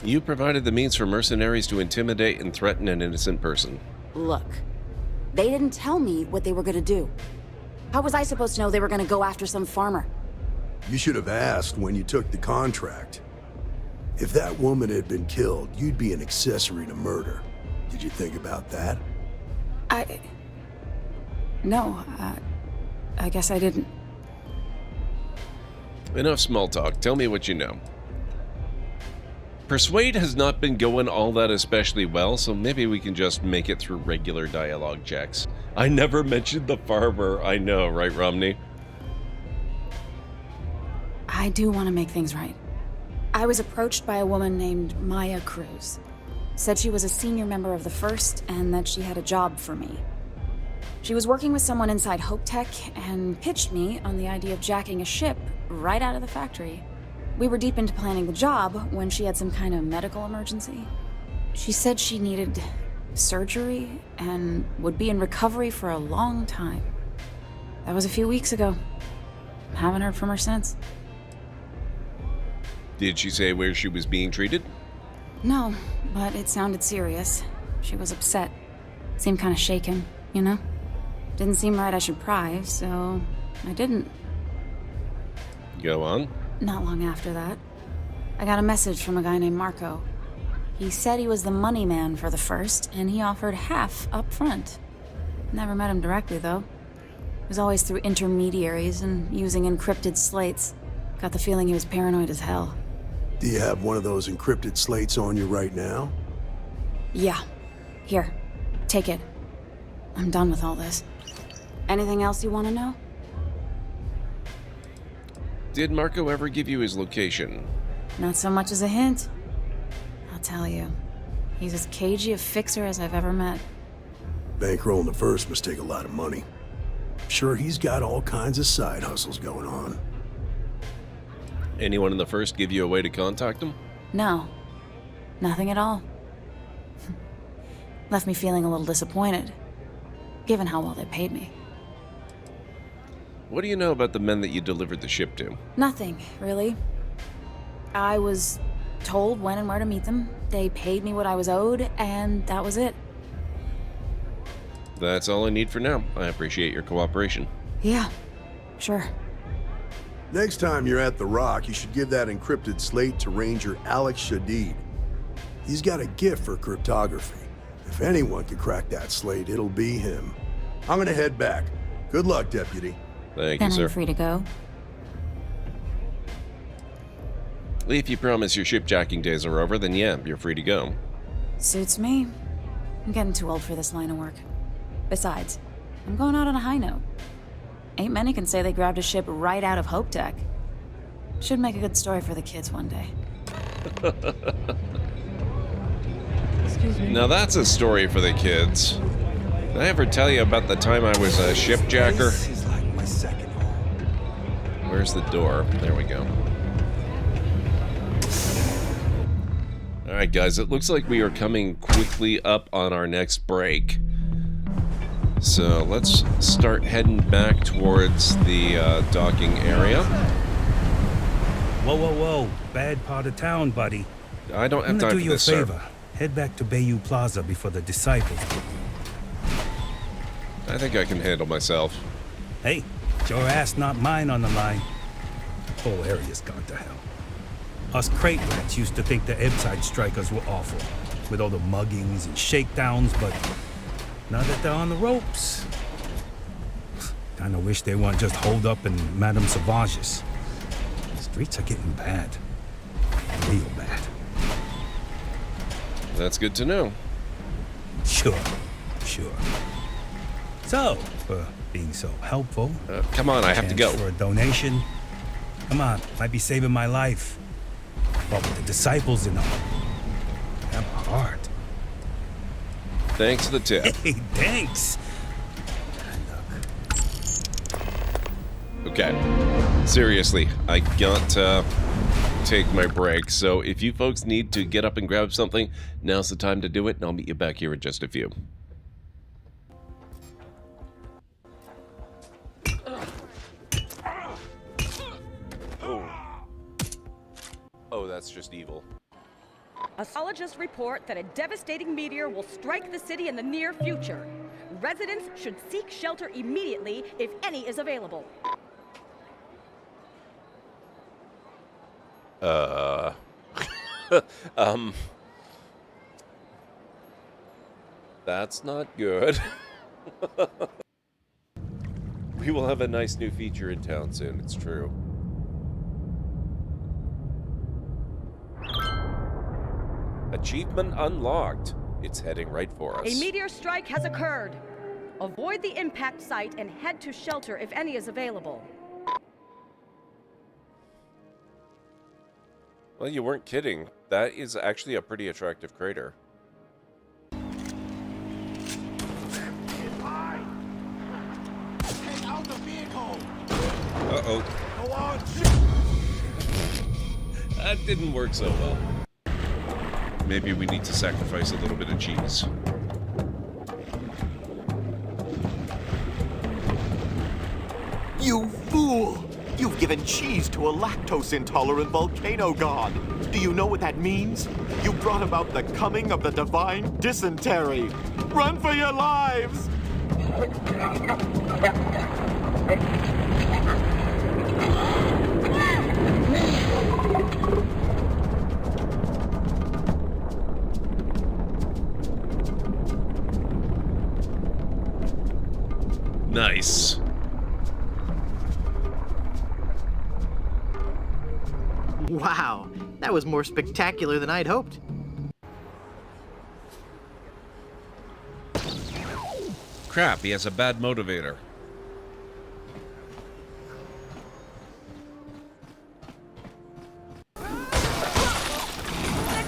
Speaker 1: You provided the means for mercenaries to intimidate and threaten an innocent person.
Speaker 12: Look, they didn't tell me what they were gonna do. How was I supposed to know they were gonna go after some farmer?
Speaker 4: You should have asked when you took the contract. If that woman had been killed, you'd be an accessory to murder. Did you think about that?
Speaker 12: No, I guess I didn't.
Speaker 1: Enough small talk. Tell me what you know. Persuade has not been going all that especially well, so maybe we can just make it through regular dialogue checks. I never mentioned the farmer. I know, right, Romney?
Speaker 12: I do want to make things right. I was approached by a woman named Maya Cruz. Said she was a senior member of the First and that she had a job for me. She was working with someone inside Hope Tech and pitched me on the idea of jacking a ship right out of the factory. We were deep into planning the job when she had some kind of medical emergency. She said she needed surgery and would be in recovery for a long time. That was a few weeks ago. Haven't heard from her since.
Speaker 1: Did she say where she was being treated?
Speaker 12: No, but it sounded serious. She was upset. Seemed kind of shaken, you know? Didn't seem right I should pry, so I didn't.
Speaker 1: Go on.
Speaker 12: Not long after that, I got a message from a guy named Marco. He said he was the money man for the First, and he offered half up front. Never met him directly, though. It was always through intermediaries and using encrypted slates. Got the feeling he was paranoid as hell.
Speaker 4: Do you have one of those encrypted slates on you right now?
Speaker 12: Yeah. Here. Take it. I'm done with all this. Anything else you want to know?
Speaker 1: Did Marco ever give you his location?
Speaker 12: Not so much as a hint. I'll tell you. He's as cagey a fixer as I've ever met.
Speaker 4: Bankrolling the First must take a lot of money. Sure, he's got all kinds of side hustles going on.
Speaker 1: Anyone in the First give you a way to contact him?
Speaker 12: No. Nothing at all. Left me feeling a little disappointed, given how well they paid me.
Speaker 1: What do you know about the men that you delivered the ship to?
Speaker 12: Nothing, really. I was told when and where to meet them. They paid me what I was owed, and that was it.
Speaker 1: That's all I need for now. I appreciate your cooperation.
Speaker 12: Yeah, sure.
Speaker 4: Next time you're at the Rock, you should give that encrypted slate to Ranger Alex Shadid. He's got a gift for cryptography. If anyone can crack that slate, it'll be him. I'm gonna head back. Good luck, Deputy.
Speaker 1: Thank you, sir.
Speaker 12: Then I'm free to go.
Speaker 1: If you promise your shipjacking days are over, then yeah, you're free to go.
Speaker 12: Suits me. I'm getting too old for this line of work. Besides, I'm going out on a high note. Ain't many can say they grabbed a ship right out of Hope Tech. Should make a good story for the kids one day.
Speaker 14: Excuse me.
Speaker 1: Now that's a story for the kids. Did I ever tell you about the time I was a shipjacker? Where's the door? There we go. Alright guys, it looks like we are coming quickly up on our next break. So let's start heading back towards the docking area.
Speaker 19: Whoa, whoa, whoa. Bad part of town, buddy.
Speaker 1: I don't have
Speaker 19: I'm
Speaker 1: time
Speaker 19: gonna
Speaker 1: for
Speaker 19: do you a
Speaker 1: this, sir.
Speaker 19: favor. Head back to Bayou Plaza before the Disciples.
Speaker 1: I think I can handle myself.
Speaker 19: Hey, it's your ass, not mine on the line. Whole area's gone to hell. Us crate rats used to think the Ebbside strikers were awful, with all the muggings and shakedowns, but now that they're on the ropes, kinda wish they weren't just holed up in Madame Sauvage's. Streets are getting bad. Real bad.
Speaker 1: That's good to know.
Speaker 19: Sure, sure. So, for being so helpful...
Speaker 1: come on, I have to go.
Speaker 19: For a donation. Come on, might be saving my life. But with the Disciples and all, have a heart.
Speaker 1: Thanks for the tip.
Speaker 19: Hey, thanks.
Speaker 1: Okay. Seriously, I got to take my break, so if you folks need to get up and grab something, now's the time to do it, and I'll meet you back here in just a few. Oh, that's just evil.
Speaker 20: Astrologists report that a devastating meteor will strike the city in the near future. Residents should seek shelter immediately if any is available.
Speaker 1: That's not good. We will have a nice new feature in town soon, it's true. Achievement unlocked. It's heading right for us.
Speaker 20: A meteor strike has occurred. Avoid the impact site and head to shelter if any is available.
Speaker 1: Well, you weren't kidding. That is actually a pretty attractive crater. Uh-oh.
Speaker 22: Go on,
Speaker 1: That didn't work so well. Maybe we need to sacrifice a little bit of cheese.
Speaker 2: You fool! You've given cheese to a lactose-intolerant volcano god. Do you know what that means? You brought about the coming of the divine dysentery. Run for your lives!
Speaker 1: Nice.
Speaker 21: Wow, that was more spectacular than I'd hoped.
Speaker 1: Crap, he has a bad motivator.
Speaker 13: They're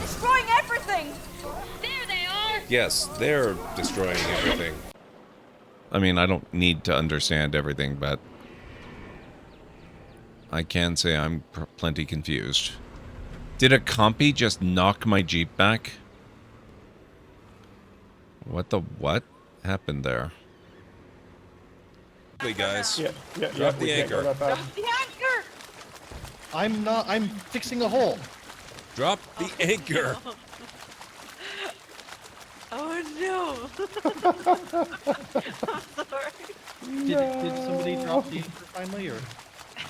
Speaker 13: destroying everything! There they are!
Speaker 1: Yes, they're destroying everything. I mean, I don't need to understand everything, but I can say I'm plenty confused. Did a compy just knock my Jeep back? What the what happened there? Hey guys, drop the anchor.
Speaker 13: Drop the anchor!
Speaker 23: I'm fixing a hole.
Speaker 1: Drop the anchor.
Speaker 13: Oh no! I'm sorry.
Speaker 23: Did somebody drop the anchor finally, or?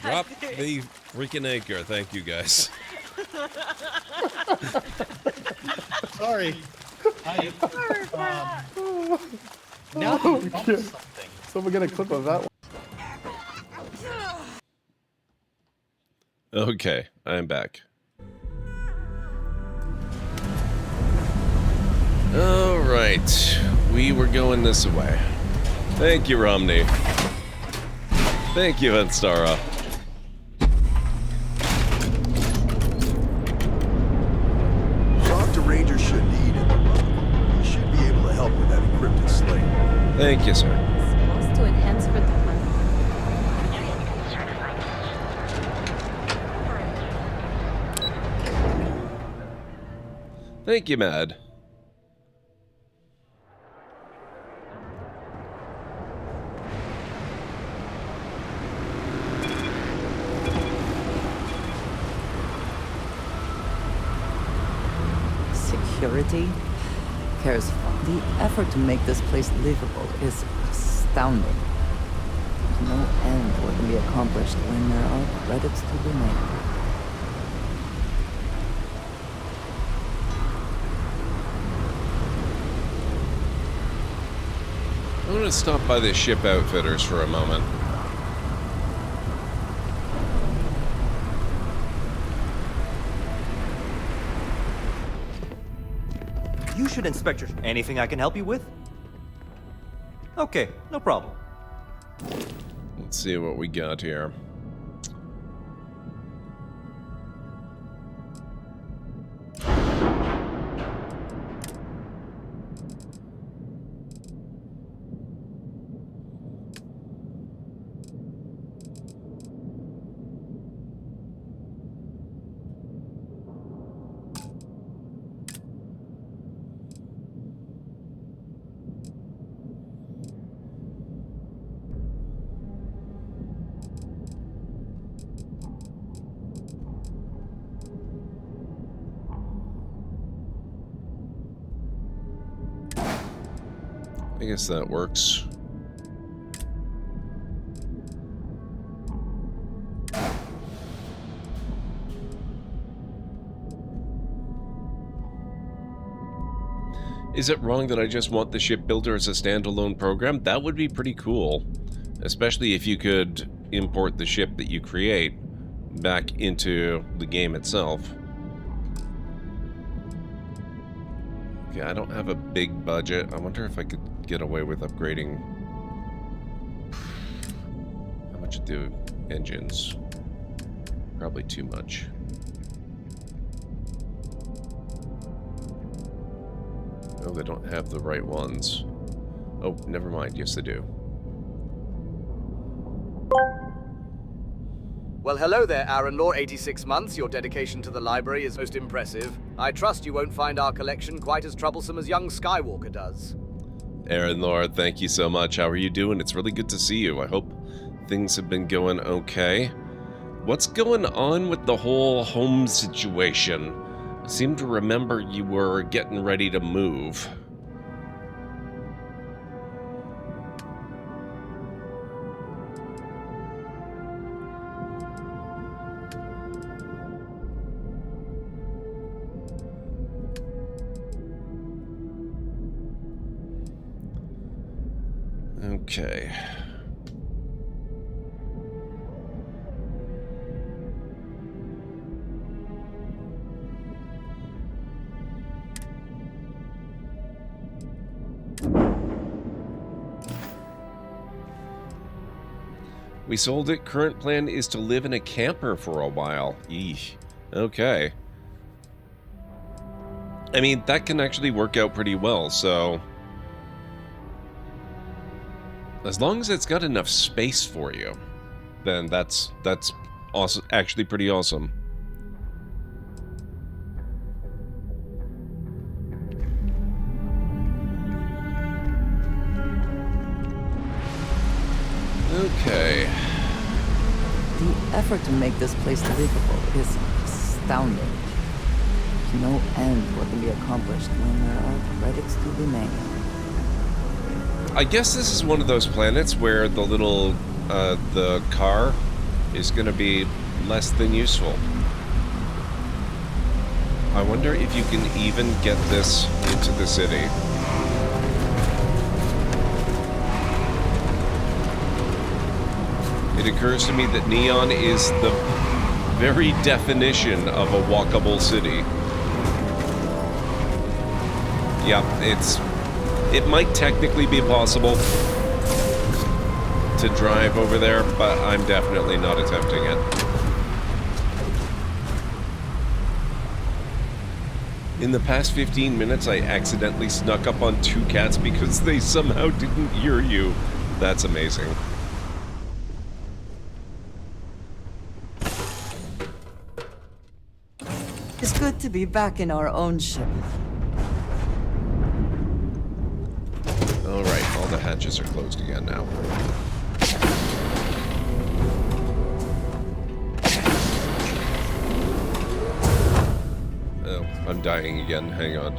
Speaker 1: Drop the freaking anchor. Thank you, guys.
Speaker 23: Sorry. Now
Speaker 16: Oh,
Speaker 23: you dropped
Speaker 16: shit.
Speaker 23: something.
Speaker 16: Someone get a clip of that one.
Speaker 1: Okay, I'm back. Alright, we were going this way. Thank you, Romney. Thank you, Anstara.
Speaker 4: Talk to Rangers should need it. You should be able to help with that encrypted slate.
Speaker 1: Thank you, sir.
Speaker 12: Supposed to enhance for the
Speaker 1: Thank you, Mad.
Speaker 10: Security? Cares. The effort to make this place livable is astounding. There's no end to what can be accomplished when there are credits to be made.
Speaker 1: I'm gonna stop by the ship outfitters for a moment.
Speaker 24: You should inspect your... Anything I can help you with? Okay, no problem.
Speaker 1: Let's see what we got here. I guess that works. Is it wrong that I just want the shipbuilder as a standalone program? That would be pretty cool. Especially if you could import the ship that you create back into the game itself. Okay, I don't have a big budget. I wonder if I could get away with upgrading. How much do engines? Probably too much. Oh, they don't have the right ones. Oh, never mind. Yes, they do.
Speaker 3: Well, hello there, Aaron Law, 86 months. Your dedication to the library is most impressive. I trust you won't find our collection quite as troublesome as young Skywalker does.
Speaker 1: Aaron Lord, thank you so much. How are you doing? It's really good to see you. I hope things have been going okay. What's going on with the whole home situation? I seem to remember you were getting ready to move. Okay. We sold it. Current plan is to live in a camper for a while. Eesh. Okay. I mean, that can actually work out pretty well, so... as long as it's got enough space for you, then that's awesome, actually pretty awesome. Okay.
Speaker 10: The effort to make this place livable is astounding. There's no end what can be accomplished when there are credits to be made.
Speaker 1: I guess this is one of those planets where the little, the car is going to be less than useful. I wonder if you can even get this into the city. It occurs to me that Neon is the very definition of a walkable city. Yeah, it might technically be possible to drive over there, but I'm definitely not attempting it. In the past 15 minutes, I accidentally snuck up on 2 cats because they somehow didn't hear you. That's amazing.
Speaker 10: It's good to be back in our own ship.
Speaker 1: Alright, all the hatches are closed again now. Oh, I'm dying again. Hang on.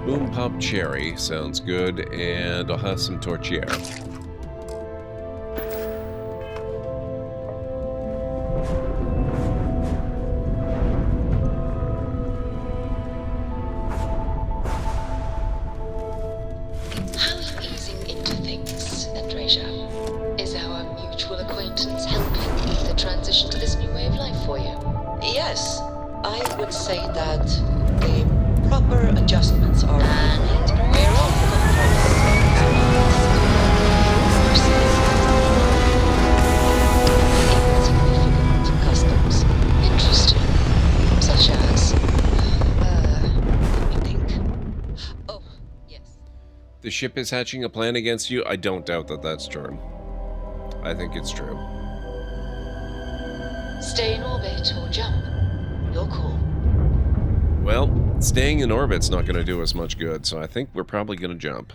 Speaker 1: Boom Pop Cherry sounds good, and I'll have some tortilla. The ship is hatching a plan against you. I don't doubt that that's true. I think it's true.
Speaker 18: Stay in orbit or jump. Your call.
Speaker 1: Well, staying in orbit's not going to do us much good, so I think we're probably going to jump.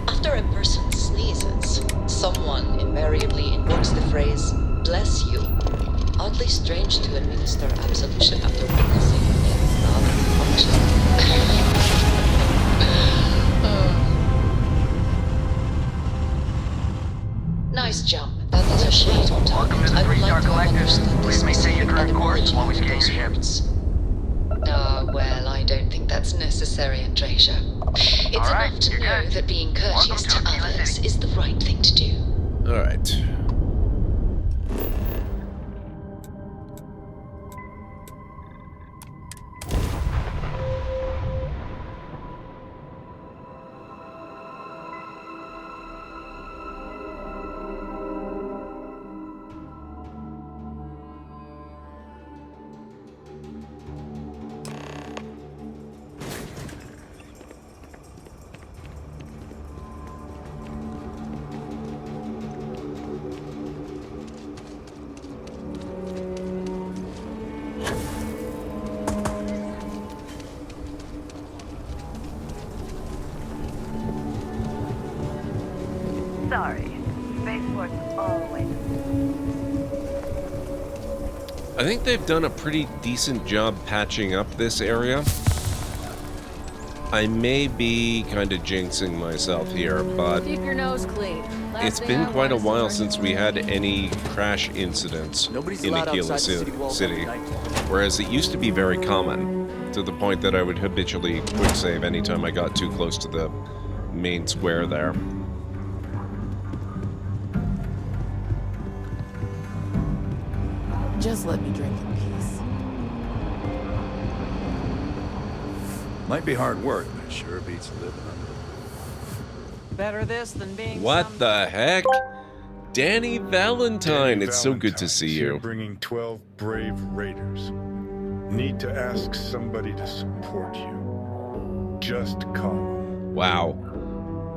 Speaker 18: After a person sneezes, someone invariably invokes the phrase, "bless you." Oddly strange to administer absolution after witnessing its non-function. Nice jump. That is a shade on target. I would like to have understood this specific etymology of those words. Well, I don't think that's necessary, Andrasia. It's enough to know that being courteous to others is the right thing to do.
Speaker 1: All right.
Speaker 13: Sorry. Spaceport's always...
Speaker 1: I think they've done a pretty decent job patching up this area. I may be kind of jinxing myself here, but
Speaker 5: Keep your nose clean.
Speaker 1: it's been quite a while since we had any crash incidents in Aquila City, whereas it used to be very common, to the point that I would habitually quick save anytime I got too close to the main square there.
Speaker 10: Just let me drink in peace.
Speaker 6: Might be hard work, but it sure beats living under.
Speaker 16: Better this than being
Speaker 1: What the heck? DaniValentyne, it's so good to see you.
Speaker 7: Bringing 12 brave raiders. Need to ask somebody to support you. Just call them.
Speaker 1: Wow.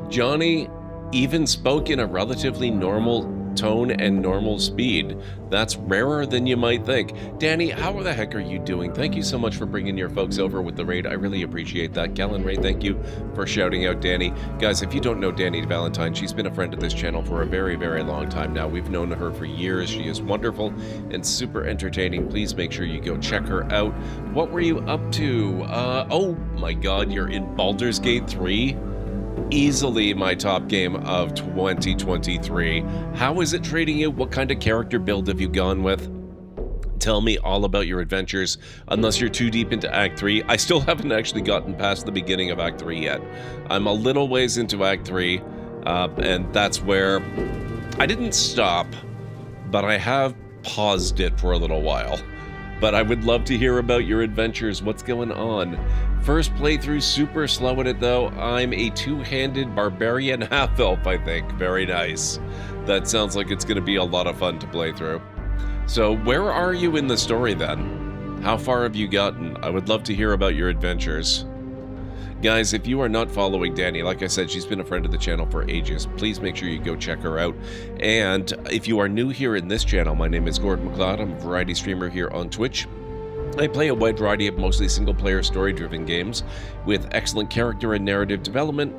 Speaker 1: Johnny even spoke in a relatively normal tone and normal speed. That's rarer than you might think. Danny, how the heck are you doing? Thank you so much for bringing your folks over with the raid. I really appreciate that. Galen Ray, thank you for shouting out Danny. Guys, if you don't know DaniValentyne, she's been a friend of this channel for a very, very long time now. We've known her for years. She is wonderful and super entertaining. Please make sure you go check her out. What were you up to? Oh my god, you're in Baldur's Gate 3? Easily my top game of 2023. How is it treating you? What kind of character build have you gone with? Tell me all about your adventures, unless you're too deep into Act 3. I still haven't actually gotten past the beginning of Act 3 yet. I'm a little ways into Act 3, and that's where I didn't stop, but I have paused it for a little while. But I would love to hear about your adventures. What's going on? First playthrough, super slow at it though. I'm a two-handed barbarian half-elf, I think. Very nice. That sounds like it's going to be a lot of fun to play through. So where are you in the story then? How far have you gotten? I would love to hear about your adventures. Guys, if you are not following Danny, like I said, she's been a friend of the channel for ages. Please make sure you go check her out. And if you are new here in this channel, my name is GordMcLeod. I'm a variety streamer here on Twitch. I play a wide variety of mostly single-player story-driven games with excellent character and narrative development,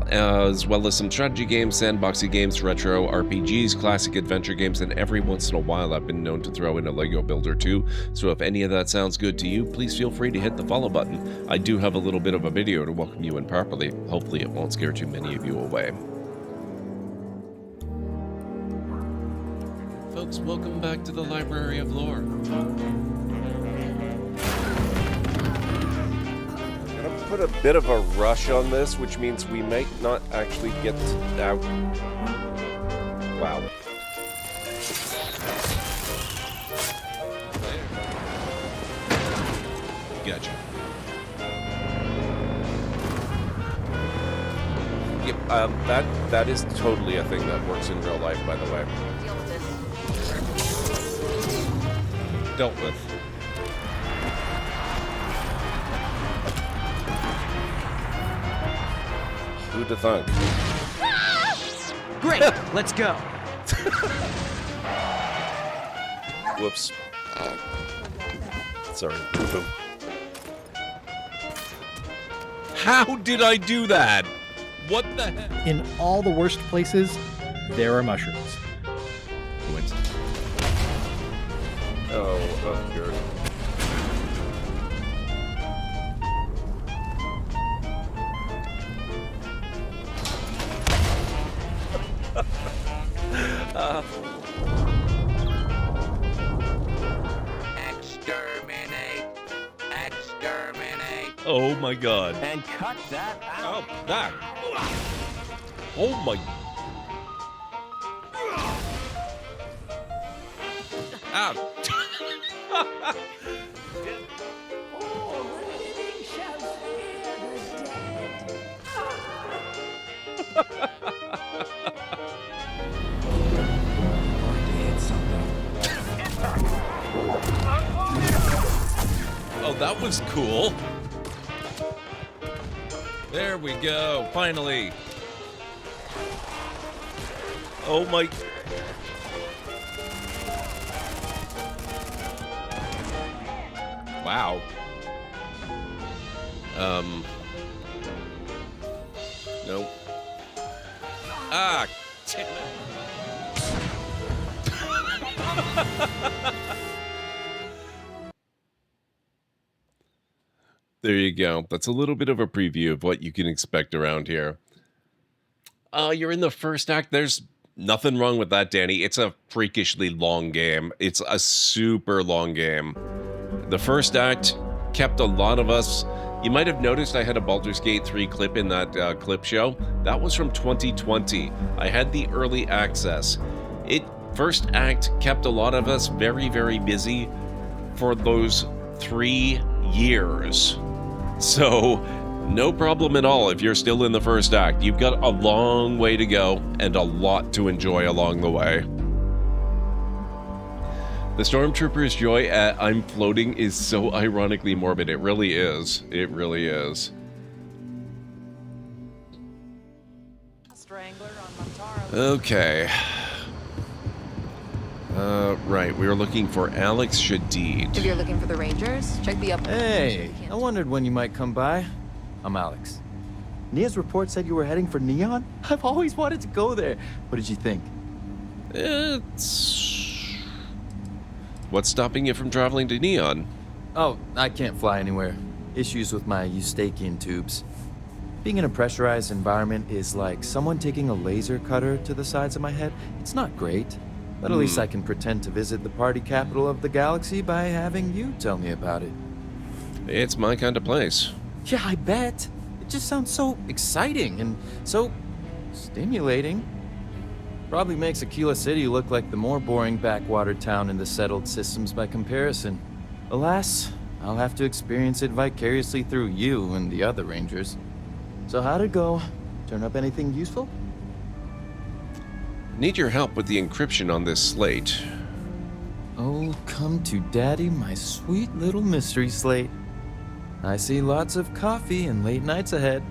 Speaker 1: as well as some strategy games, sandboxy games, retro RPGs, classic adventure games, and every once in a while I've been known to throw in a Lego builder too. So if any of that sounds good to you, please feel free to hit the follow button. I do have a little bit of a video to welcome you in properly. Hopefully it won't scare too many of you away. Folks, welcome back to the Library of Lore. Put a bit of a rush on this, which means we might not actually get out. Wow. Gotcha. Yep, that is totally a thing that works in real life, by the way. Dealt with. Who'd have thunk?
Speaker 16: Great, let's go.
Speaker 1: Whoops. Sorry. Boom. How did I do that? What the heck?
Speaker 23: In all the worst places, there are mushrooms.
Speaker 1: Coincidence. Oh, good.
Speaker 5: Exterminate! Exterminate!
Speaker 1: Oh my god.
Speaker 5: And cut that out!
Speaker 1: Oh, that. Oh my. Ow. Oh, that was cool. There we go, finally. Oh my. Wow. Nope. Ah, damn it. There you go. That's a little bit of a preview of what you can expect around here. You're in the first act. There's nothing wrong with that, Danny. It's a freakishly long game. It's a super long game. The first act kept a lot of us. You might have noticed I had a Baldur's Gate 3 clip in that clip show. That was from 2020. I had the early access. First act kept a lot of us very, very busy for those 3 years. So, no problem at all if you're still in the first act. You've got a long way to go and a lot to enjoy along the way. The Stormtrooper's joy at I'm floating is so ironically morbid. It really is. It really is. Okay. Right. We were looking for Alex Shadid.
Speaker 8: If you're looking for the Rangers, check the upper.
Speaker 16: Hey, I wondered when you might come by. I'm Alex. Nia's report said you were heading for Neon? I've always wanted to go there. What did you think?
Speaker 1: What's stopping you from traveling to Neon?
Speaker 16: Oh, I can't fly anywhere. Issues with my Eustachian tubes. Being in a pressurized environment is like someone taking a laser cutter to the sides of my head. It's not great, but at least I can pretend to visit the party capital of the galaxy by having you tell me about it.
Speaker 1: It's my kind of place.
Speaker 16: Yeah, I bet. It just sounds so exciting and so stimulating. Probably makes Aquila City look like the more boring backwater town in the settled systems by comparison. Alas, I'll have to experience it vicariously through you and the other Rangers. So how'd it go? Turn up anything useful?
Speaker 1: Need your help with the encryption on this slate.
Speaker 16: Oh, come to Daddy, my sweet little mystery slate. I see lots of coffee and late nights ahead.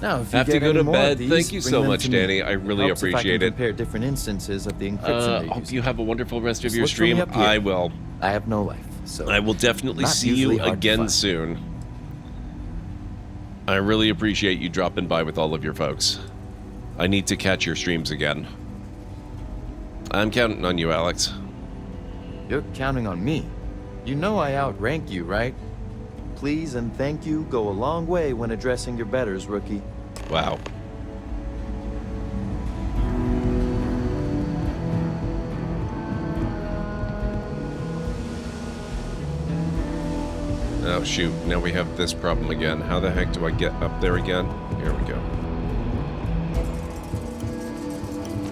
Speaker 16: Now, if you
Speaker 1: have to
Speaker 16: get
Speaker 1: go
Speaker 16: any
Speaker 1: to
Speaker 16: more of
Speaker 1: bed.
Speaker 16: these,
Speaker 1: Thank you
Speaker 16: bring
Speaker 1: so
Speaker 16: them
Speaker 1: much,
Speaker 16: to me.
Speaker 1: Danny. I really
Speaker 16: Helps if
Speaker 1: appreciate
Speaker 16: I
Speaker 1: it.
Speaker 16: can compare different instances of the encryption.
Speaker 1: Hope you have a wonderful rest of
Speaker 16: Just
Speaker 1: your
Speaker 16: look for me
Speaker 1: stream.
Speaker 16: up here.
Speaker 1: I will.
Speaker 16: I have no life, so
Speaker 1: I will definitely
Speaker 16: not
Speaker 1: see
Speaker 16: usually
Speaker 1: you
Speaker 16: hard to
Speaker 1: again
Speaker 16: find.
Speaker 1: soon. I really appreciate you dropping by with all of your folks. I need to catch your streams again. I'm counting on you, Alex.
Speaker 16: You're counting on me. You know I outrank you, right? Please and thank you go a long way when addressing your betters, rookie.
Speaker 1: Wow. Oh shoot, now we have this problem again. How the heck do I get up there again? Here we go.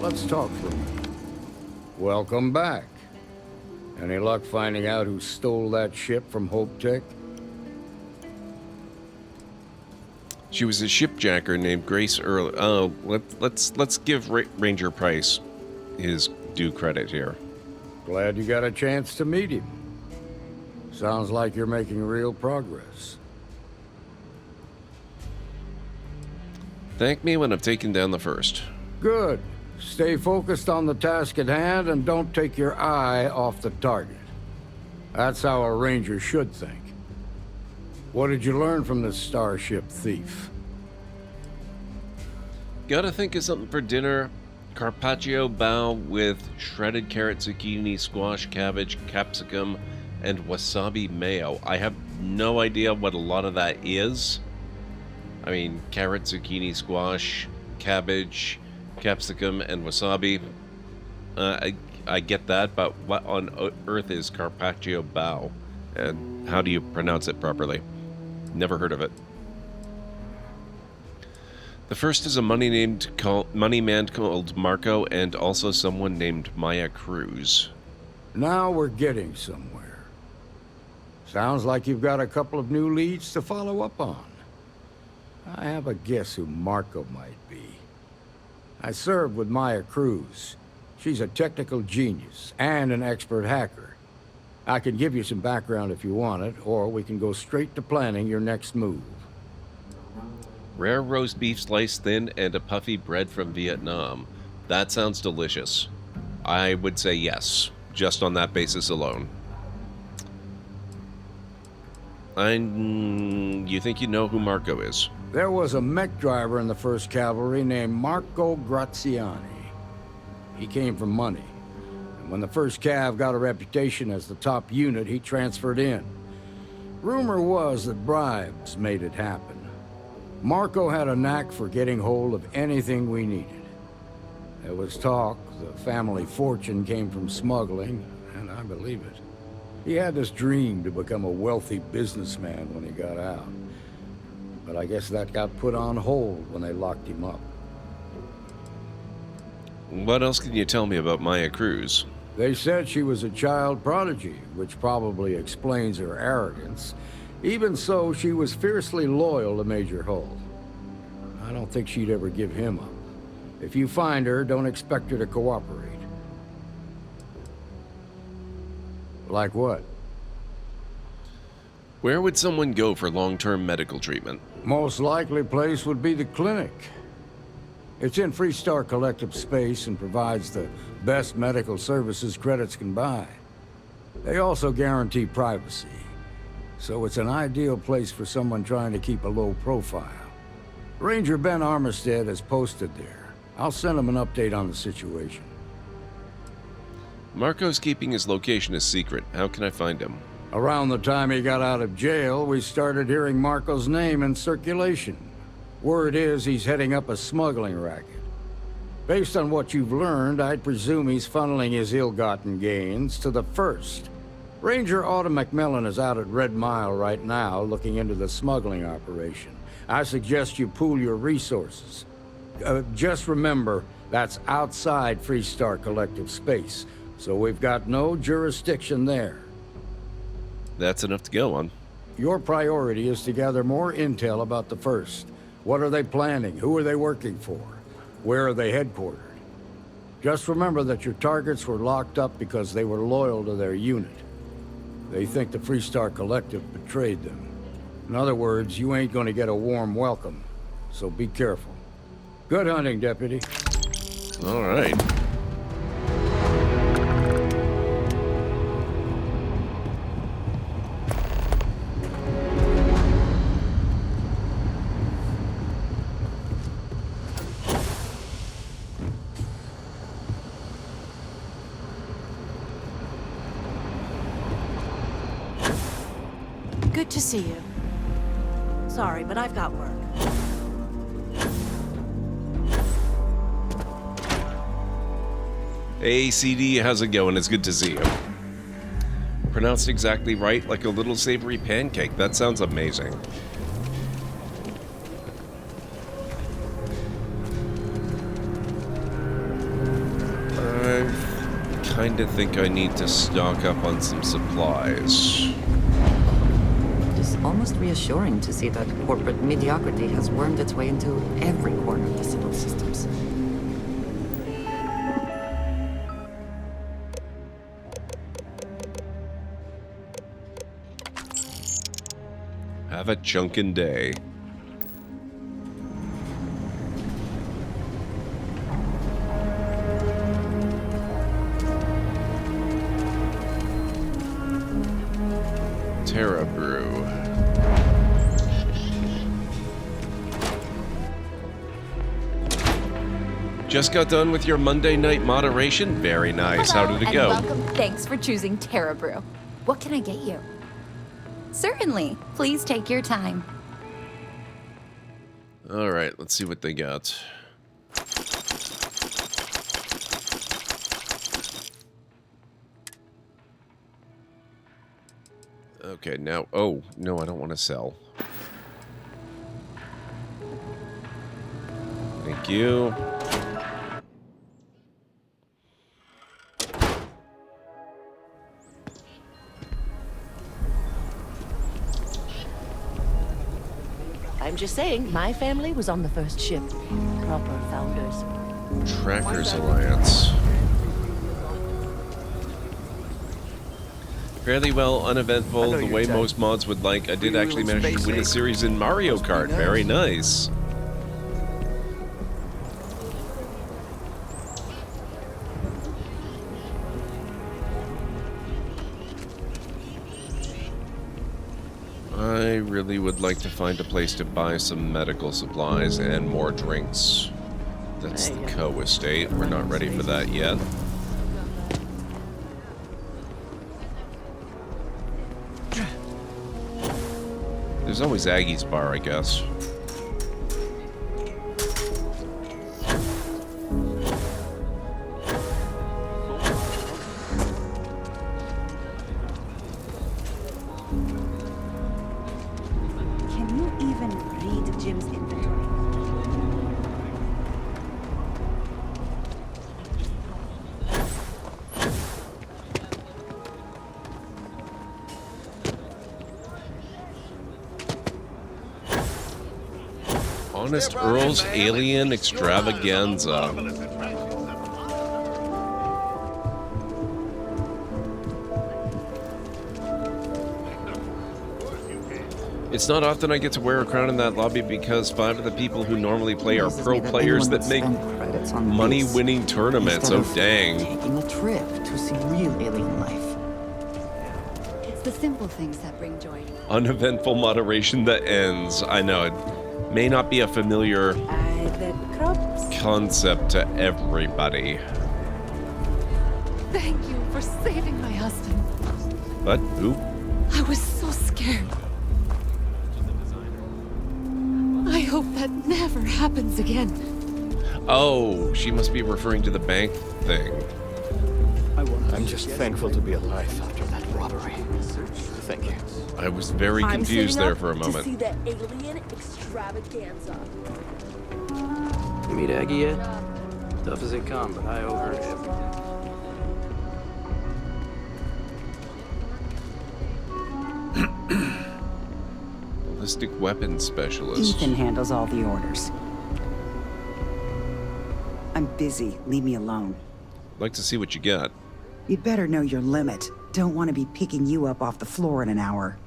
Speaker 15: Let's talk for a minute. Welcome back. Any luck finding out who stole that ship from Hope Tech?
Speaker 1: She was a shipjacker named Grace Earl. Oh, let's give Ranger Price his due credit here.
Speaker 15: Glad you got a chance to meet him. Sounds like you're making real progress.
Speaker 1: Thank me when I've taken down the first.
Speaker 15: Good. Stay focused on the task at hand and don't take your eye off the target. That's how a Ranger should think. What did you learn from this starship thief?
Speaker 1: Gotta think of something for dinner. Carpaccio bao with shredded carrot, zucchini, squash, cabbage, capsicum, and wasabi mayo. I have no idea what a lot of that is. I mean, carrot, zucchini, squash, cabbage, capsicum, and wasabi. I get that, but what on earth is Carpaccio Bow? And how do you pronounce it properly? Never heard of it. The first is a money man called Marco, and also someone named Maya Cruz.
Speaker 15: Now we're getting somewhere. Sounds like you've got a couple of new leads to follow up on. I have a guess who Marco might be. I served with Maya Cruz. She's a technical genius and an expert hacker. I can give you some background if you want it, or we can go straight to planning your next move.
Speaker 1: Rare roast beef sliced thin and a puffy bread from Vietnam. That sounds delicious. I would say yes, just on that basis alone. You think you know who Marco is?
Speaker 15: There was a mech driver in the 1st Cavalry named Marco Graziani. He came from money. And when the 1st Cav got a reputation as the top unit, he transferred in. Rumor was that bribes made it happen. Marco had a knack for getting hold of anything we needed. There was talk the family fortune came from smuggling, and I believe it. He had this dream to become a wealthy businessman when he got out. But I guess that got put on hold when they locked him up.
Speaker 1: What else can you tell me about Maya Cruz?
Speaker 15: They said she was a child prodigy, which probably explains her arrogance. Even so, she was fiercely loyal to Major Hull. I don't think she'd ever give him up. If you find her, don't expect her to cooperate. Like what?
Speaker 1: Where would someone go for long-term medical treatment?
Speaker 15: Most likely place would be the clinic. It's in Freestar Collective space and provides the best medical services credits can buy. They also guarantee privacy. So it's an ideal place for someone trying to keep a low profile. Ranger Ben Armistead is posted there. I'll send him an update on the situation.
Speaker 1: Marco's keeping his location a secret. How can I find him?
Speaker 15: Around the time he got out of jail, we started hearing Marco's name in circulation. Word is he's heading up a smuggling racket. Based on what you've learned, I'd presume he's funneling his ill-gotten gains to the 1st. Ranger Autumn McMillan is out at Red Mile right now, looking into the smuggling operation. I suggest you pool your resources. Just remember, that's outside Freestar Collective space, so we've got no jurisdiction there.
Speaker 1: That's enough to go on.
Speaker 15: Your priority is to gather more intel about the 1st. What are they planning? Who are they working for? Where are they headquartered? Just remember that your targets were locked up because they were loyal to their unit. They think the Freestar Collective betrayed them. In other words, you ain't gonna get a warm welcome, so be careful. Good hunting, Deputy.
Speaker 1: All right.
Speaker 9: Good to see you. Sorry, but I've got work.
Speaker 1: Hey, CD, how's it going? It's good to see you. Pronounced exactly right, like a little savory pancake. That sounds amazing. I kinda think I need to stock up on some supplies.
Speaker 10: It's almost reassuring to see that corporate mediocrity has wormed its way into every corner of the civil systems.
Speaker 1: Have a chunkin' day. Terra Brew. Just got done with your Monday night moderation? Very nice.
Speaker 8: Hello,
Speaker 1: How did it
Speaker 8: and
Speaker 1: go?
Speaker 8: welcome. Thanks for choosing Terra Brew. What can I get you? Certainly. Please take your time.
Speaker 1: All right, let's see what they got. Okay, now... Oh, no, I don't want to sell. Thank you.
Speaker 11: I'm just saying, my family was on the first ship. Proper founders.
Speaker 1: Trackers Alliance. Fairly well, uneventful, the way most mods would like. I did actually manage to win a series in Mario Kart. Very nice. I really would like to find a place to buy some medical supplies and more drinks. That's the Co estate. We're not ready for that yet. There's always Aggie's Bar, I guess.
Speaker 9: Can you even read Jim's inventory?
Speaker 1: Honest Earl's Alien Extravaganza. It's not often I get to wear a crown in that lobby because 5 of the people who normally play are pro players that make money-winning tournaments. Oh, dang.
Speaker 10: Taking a trip to see real alien life.
Speaker 8: It's the simple things that bring joy.
Speaker 1: Uneventful moderation that ends. I know it may not be a familiar concept to everybody.
Speaker 8: Thank you for saving my husband.
Speaker 1: But, who?
Speaker 8: I was so scared. I hope that never happens again.
Speaker 1: Oh, she must be referring to the bank thing.
Speaker 14: I'm just thankful to be alive after that robbery. Thank you.
Speaker 1: I was very confused there for a
Speaker 11: To
Speaker 1: moment.
Speaker 11: see the alien extravaganza.
Speaker 14: Meet Aggie yet? Tough as they come, but I owe her everything.
Speaker 1: Ballistic weapons specialist.
Speaker 17: Ethan handles all the orders. I'm busy. Leave me alone.
Speaker 1: Like to see what you got.
Speaker 17: You'd better know your limit. Don't want to be picking you up off the floor in an hour.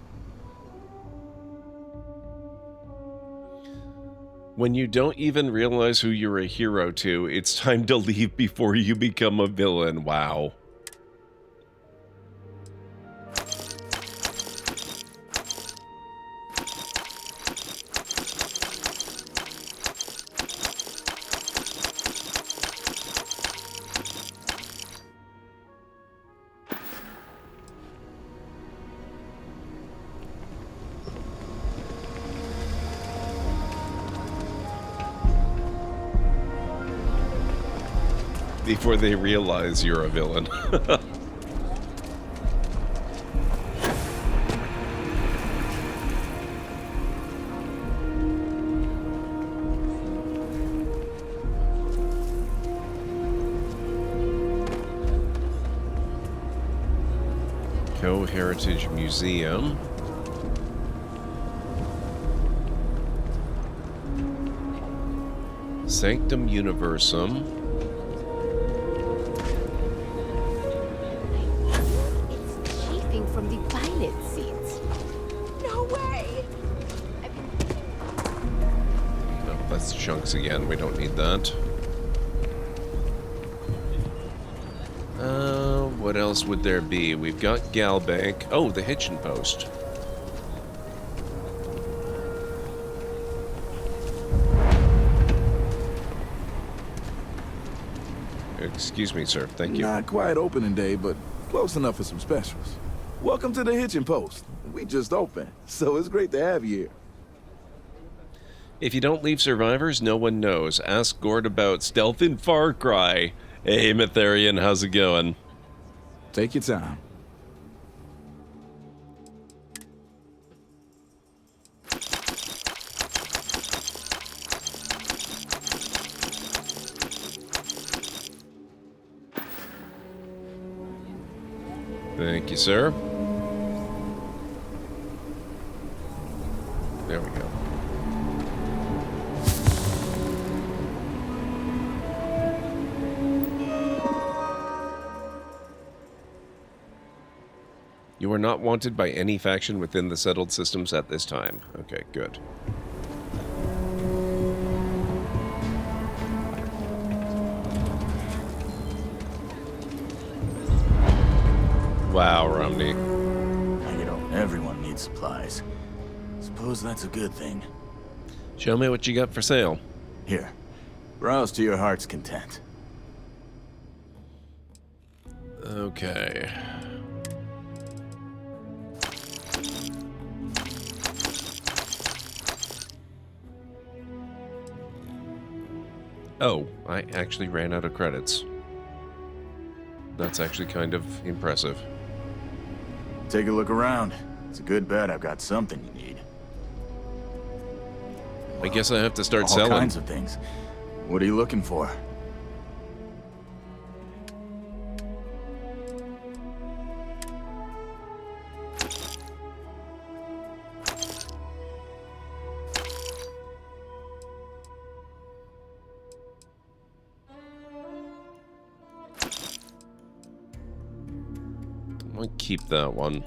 Speaker 1: When you don't even realize who you're a hero to, it's time to leave before you become a villain. Wow. Before they realize you're a villain. Co-Heritage Museum. Sanctum Universum.
Speaker 8: From the pilot seats. No way!
Speaker 1: No, that's chunks again. We don't need that. What else would there be? We've got Galbank. Oh, the Hitchin Post. Excuse me, sir. Thank you.
Speaker 19: Not quite opening day, but close enough for some specials. Welcome to the Hitchin Post. We just opened, so it's great to have you here.
Speaker 1: If you don't leave survivors, no one knows. Ask Gord about stealth in Far Cry. Hey, Mytharian, how's it going?
Speaker 19: Take your time.
Speaker 1: Thank you, sir. There we go. You are not wanted by any faction within the settled systems at this time. Okay, good. Wow, Romney.
Speaker 2: You know, everyone needs supplies. Suppose that's a good thing.
Speaker 1: Show me what you got for sale.
Speaker 2: Here, browse to your heart's content.
Speaker 1: Okay. Oh, I actually ran out of credits. That's actually kind of impressive.
Speaker 2: Take a look around. It's a good bet I've got something you need.
Speaker 1: I guess I have to start
Speaker 2: All
Speaker 1: selling.
Speaker 2: kinds of things. What are you looking for?
Speaker 1: I'll keep that one.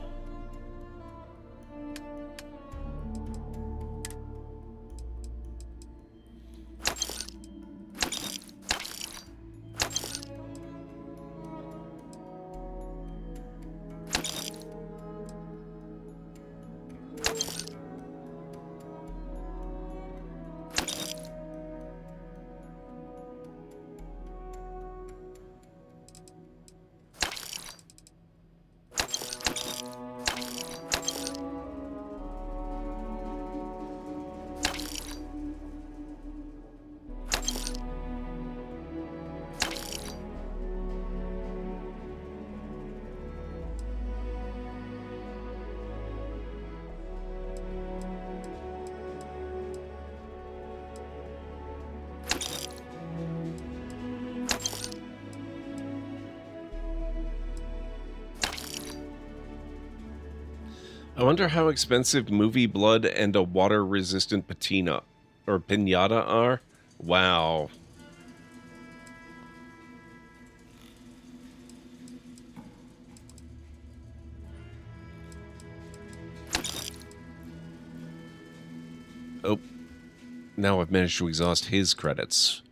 Speaker 1: I wonder how expensive movie blood and a water-resistant patina or pinata are. Wow. Oh. Now I've managed to exhaust his credits.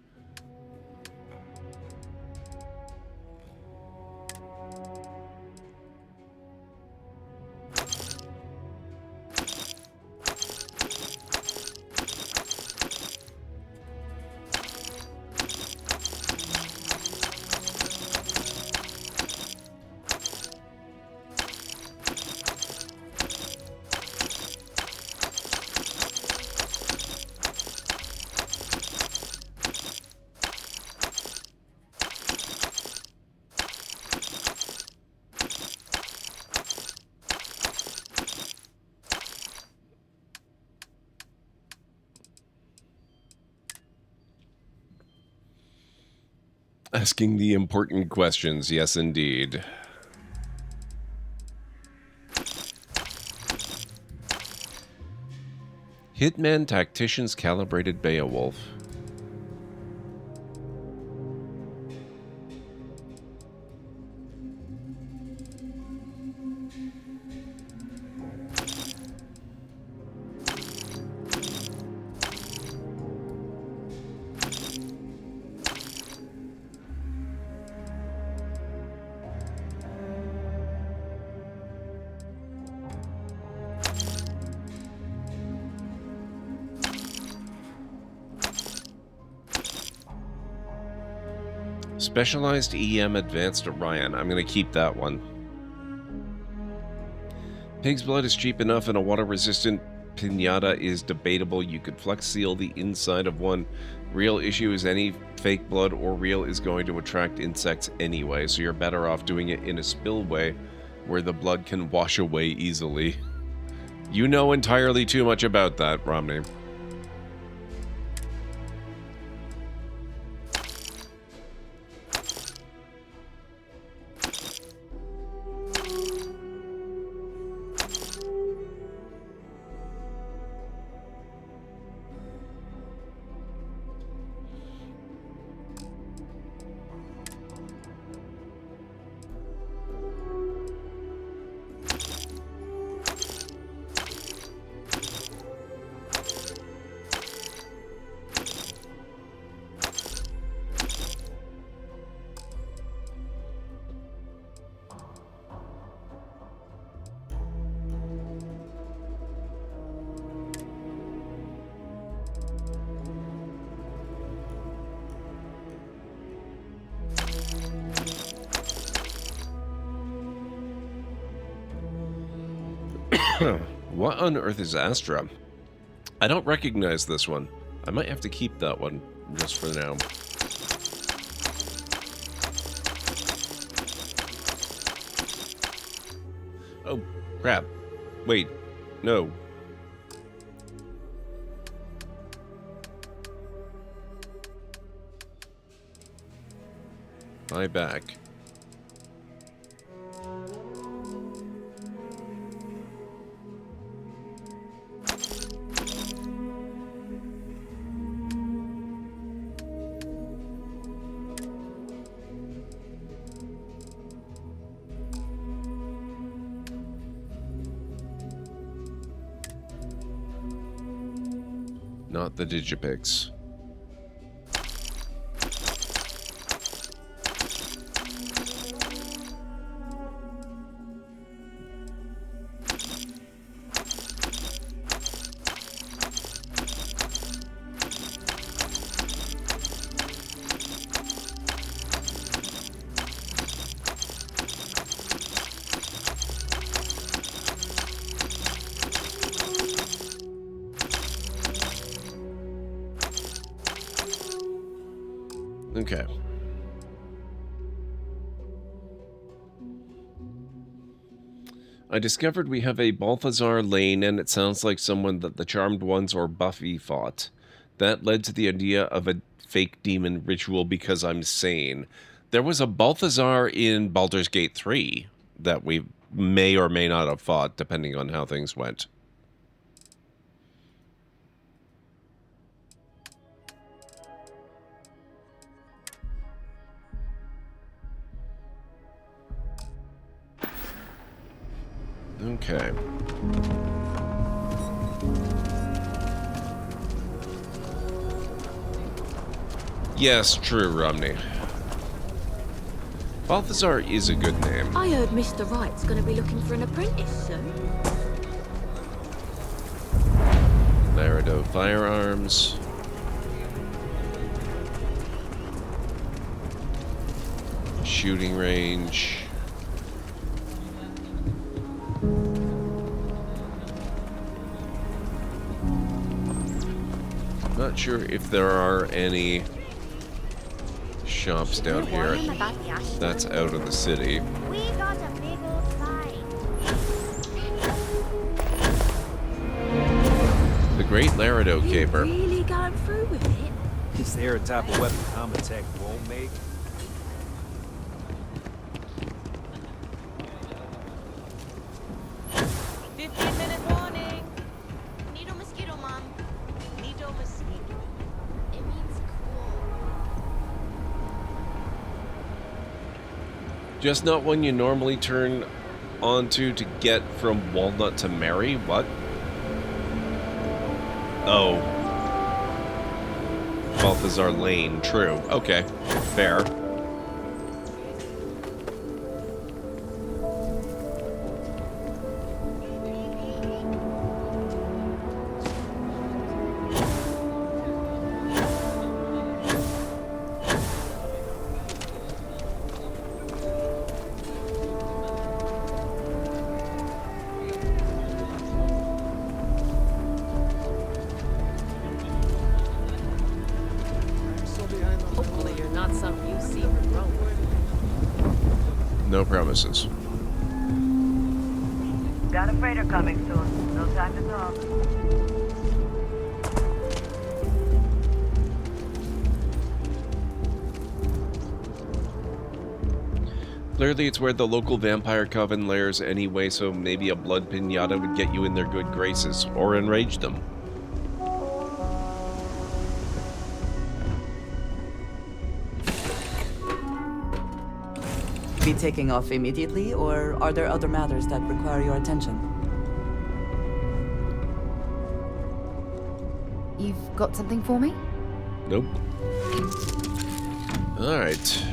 Speaker 1: Asking the important questions, yes indeed. Hitman Tacticians Calibrated Beowulf. Specialized EM Advanced Orion. I'm going to keep that one. Pig's blood is cheap enough and a water-resistant pinata is debatable. You could flex seal the inside of one. Real issue is any fake blood or real is going to attract insects anyway, so you're better off doing it in a spillway where the blood can wash away easily. You know entirely too much about that, Romney. What on earth is Astra? I don't recognize this one. I might have to keep that one just for now. Oh, crap. Wait. No. Buy back. Not the Digipix. Okay. I discovered we have a Balthazar Lane, and it sounds like someone that the Charmed Ones or Buffy fought. That led to the idea of a fake demon ritual because I'm sane. There was a Balthazar in Baldur's Gate 3 that we may or may not have fought, depending on how things went. Okay. Yes, true, Romney. Balthazar is a good name.
Speaker 4: I heard Mr. Wright's gonna be looking for an apprentice soon.
Speaker 1: Laredo Firearms. Shooting range. Not sure if there are any shops down here. That's out of the city.
Speaker 4: We got a big old fight.
Speaker 1: The Great Laredo Caper.
Speaker 4: Really going through with it?
Speaker 14: Is there a type of weapon combat tech won't make?
Speaker 1: Just not one you normally turn onto to get from Walnut to Mary? What? Oh. Balthazar Lane, true. Okay, fair. No promises.
Speaker 20: Got a freighter coming soon. No time to talk.
Speaker 1: Clearly it's where the local vampire coven lairs anyway, so maybe a blood pinata would get you in their good graces, or enrage them.
Speaker 10: Be taking off immediately, or are there other matters that require your attention?
Speaker 8: You've got something for me?
Speaker 1: Nope. Alright.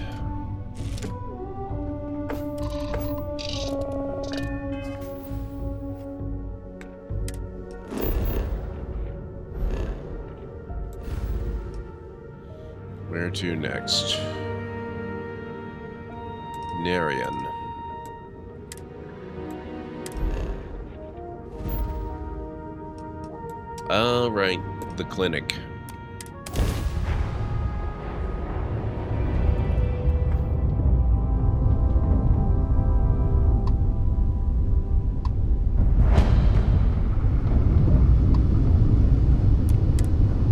Speaker 1: Where to next? Narian. Right, the clinic.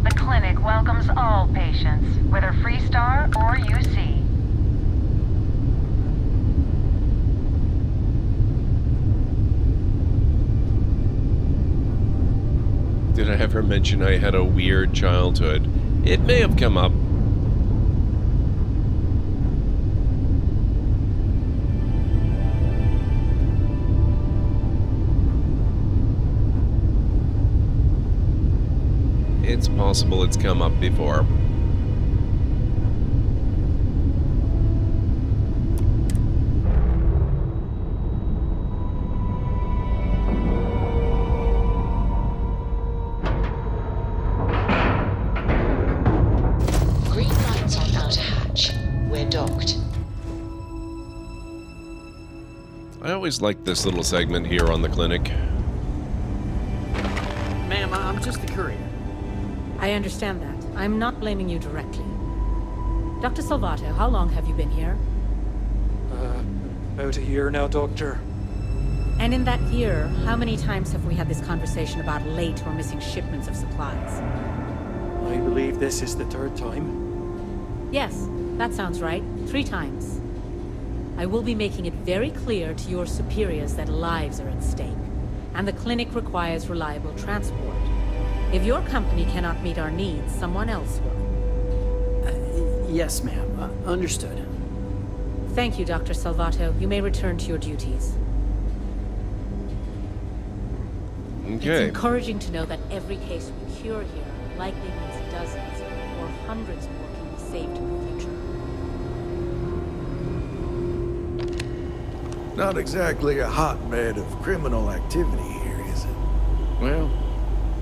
Speaker 13: The clinic welcomes all patients, whether Freestar or UC.
Speaker 1: Did I ever mention I had a weird childhood? It may have come up. It's possible it's come up before.
Speaker 18: Green lights on outer hatch. We're docked.
Speaker 1: I always like this little segment here on the clinic.
Speaker 9: Ma'am, I'm just the courier. I understand that. I'm not blaming you directly. Dr. Salvato, how long have you been here?
Speaker 14: About a year now, Doctor.
Speaker 9: And in that year, how many times have we had this conversation about late or missing shipments of supplies?
Speaker 14: I believe this is the third time.
Speaker 9: Yes, that sounds right. 3 times. I will be making it very clear to your superiors that lives are at stake, and the clinic requires reliable transport. If your company cannot meet our needs, someone else will.
Speaker 12: Yes, ma'am. Understood.
Speaker 9: Thank you, Dr. Salvato. You may return to your duties.
Speaker 1: Okay.
Speaker 9: It's encouraging to know that every case we cure here likely means dozens or hundreds more can be saved in the future.
Speaker 19: Not exactly a hotbed of criminal activity here, is it? Well,